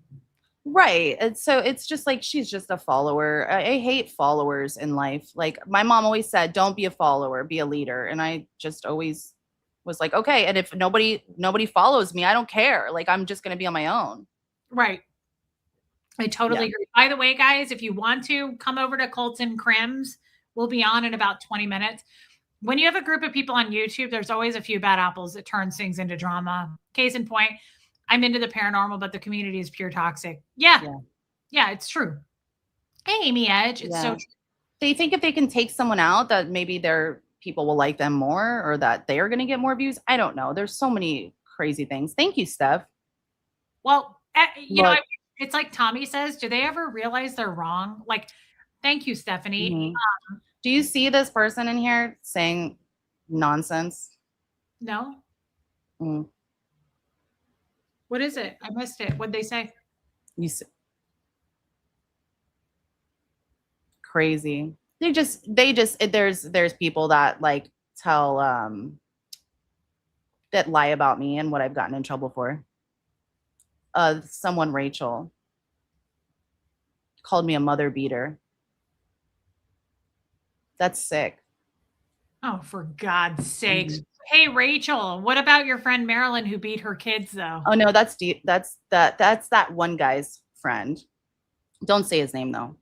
right. And so it's just like she's just a follower. I hate followers in life. Like my mom always said, don't be a follower, be a leader. And I just always was like, okay. And if nobody follows me, I don't care. Like I'm just gonna be on my own. Right. I totally Yeah. agree. By the way, guys, if you want to come over to Colton Crims, we'll be on in about 20 minutes. When you have a group of people on YouTube, there's always a few bad apples that turns things into drama. Case in point, I'm into the paranormal, but the community is pure toxic. Yeah. Yeah. Yeah, it's true. Hey, Amy Edge. It's so Yeah. true. They think if they can take someone out that maybe their people will like them more or that they are gonna get more views. I don't know. There's so many crazy things. Thank you, Steph. Well, you know, Look. it's like Tommy says, do they ever realize they're wrong? Like, thank you, Stephanie. Mhm. Do you see this person in here saying nonsense? No? Mm. What is it? I missed it. What'd they say? You s- Crazy. They just there's people that like tell that lie about me and what I've gotten in trouble for. Someone, Rachel, called me a mother beater. That's sick. Oh, for God's sakes. Mhm. Hey, Rachel, what about your friend Marilyn who beat her kids, though? Oh no, that's deep. That's that one guy's friend. Don't say his name though.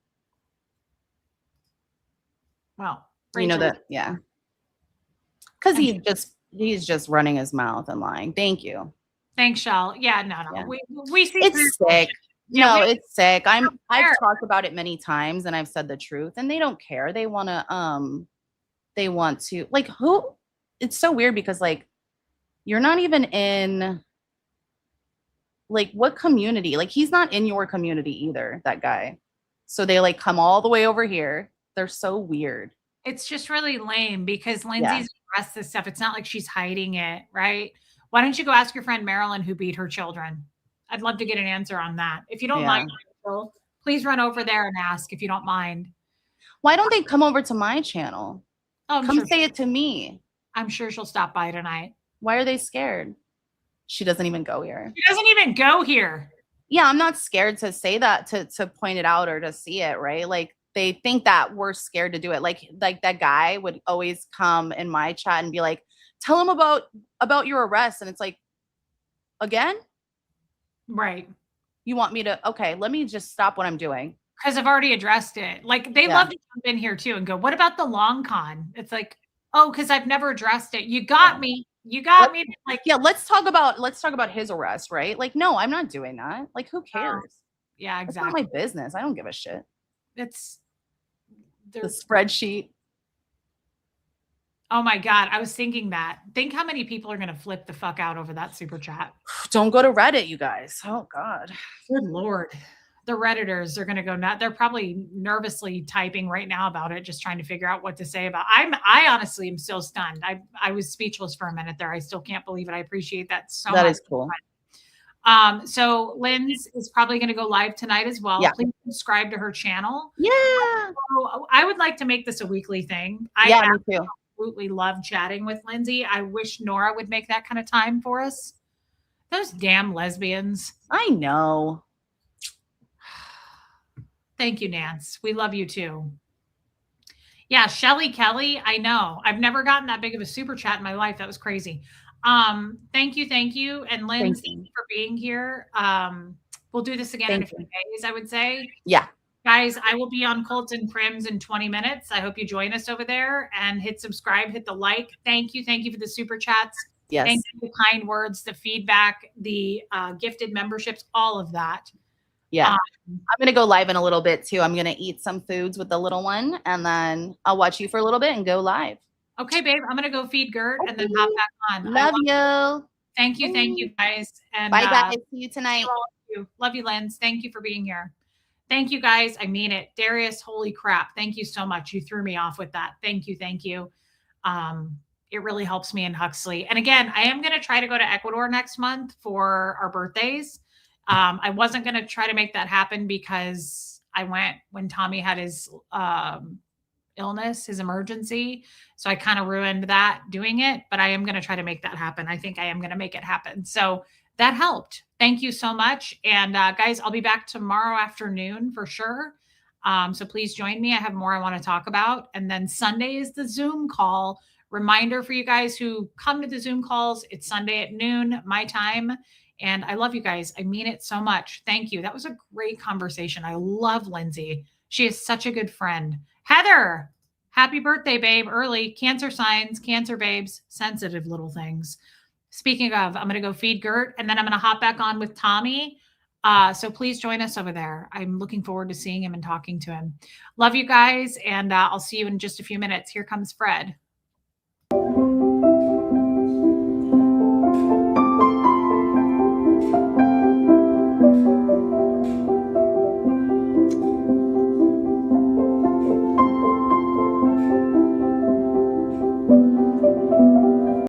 Well, You know Rachel, that, yeah. Because I'm sure. he's just running his mouth and lying. Thank you. Thanks, Shell. Yeah, no. Yeah. We see through It's sick. Yeah, No, we it's sick. don't I've care. talked about it many times and I've said the truth and they don't care. They want to like who it's so weird because like you're not even in like what community? Like he's not in your community either, that guy. So they like come all the way over here. They're so weird. It's just really lame because Yeah. Lindsay's addressed this stuff. It's not like she's hiding it, right? Why don't you go ask your friend Marilyn who beat her children? I'd love to get an answer on that. If you don't Yeah. mind, Rachel, please run over there and ask if you don't mind. Why don't they come over to my channel? Oh, Come say it to me. I'm sure she'll stop by tonight. Why are they scared? She doesn't even go here. She doesn't even go here. Yeah, I'm not scared to say that to point it out or to see it, right? Like they think that we're scared to do it. Like that guy would always come in my chat and be like, "Tell him about your arrest." And it's like, "Again? Right. You want me to okay, let me just stop what I'm doing." Because I've already addressed it. Like they Yeah. love to jump in here too and go, "What about the long con?" It's like, "Oh, because I've never addressed it. You got Yeah. me. You got me." Like, Yeah, let's talk about his arrest, right? Like, no, I'm not doing that. Like, who cares? yeah, It's not exactly. my business. I don't give a shit. It's The they're spreadsheet. Oh my God. I was thinking that. Think how many people are going to flip the fuck out over that super chat. Don't go to Reddit, you guys. Oh God. Good Lord. The Redditors are going to go nuts. They're probably nervously typing right now about it, just trying to figure out what to say about. I honestly am still stunned. I was speechless for a minute there. I still can't believe it. I appreciate that so much. That is cool. So Lynn's is probably going to go live tonight as well. Yeah. Please subscribe to her channel. Yeah. So I would like to make this a weekly thing. Yeah, me too. Absolutely love chatting with Lindsay. I wish Nora would make that kind of time for us. Those damn lesbians. I know. Thank you, Nance. We love you too. Yeah, Shelly Kelly. I know. I've never gotten that big of a super chat in my life. That was crazy. Thank you. And Lindsay, thank you for being here. We'll do this again in a few days, I would say. Yeah. Guys, I will be on Colton Crims in 20 minutes. I hope you join us over there and hit subscribe, hit the like. Thank you. Thank you for the super chats. Yes. Thank you for the kind words, the feedback, the gifted memberships, all of that. Yeah. I'm going to go live in a little bit too. I'm going to eat some foods with the little one and then I'll watch you for a little bit and go live. Okay, babe, I'm going to go feed Gert and then hop back on. Love you. Thank you guys. And Bye, guys. See you see tonight. all of you. Love you, Linz. Thank you for being here. Thank you, guys. I mean it. Darius, holy crap. Thank you so much. You threw me off with that. Thank you. Thank you. It really helps me in Huxley. And again, I am going to try to go to Ecuador next month for our birthdays. I wasn't going to try to make that happen because I went when Tommy had his illness, his emergency. So I kind of ruined that doing it, but I am going to try to make that happen. I think I am going to make it happen. So that helped. Thank you so much. And guys, I'll be back tomorrow afternoon for sure. So please join me. I have more I want to talk about. And then Sunday is the Zoom call. Reminder for you guys who come to the Zoom calls, it's Sunday at noon, my time. And I love you guys. I mean it so much. Thank you. That was a great conversation. I love Lindsay. She is such a good friend. Heather, happy birthday, babe. Early. Cancer signs, cancer babes, sensitive little things. Speaking of, I'm going to go feed Gert and then I'm going to hop back on with Tommy. So please join us over there. I'm looking forward to seeing him and talking to him. Love you guys. And I'll see you in just a few minutes. Here comes Fred.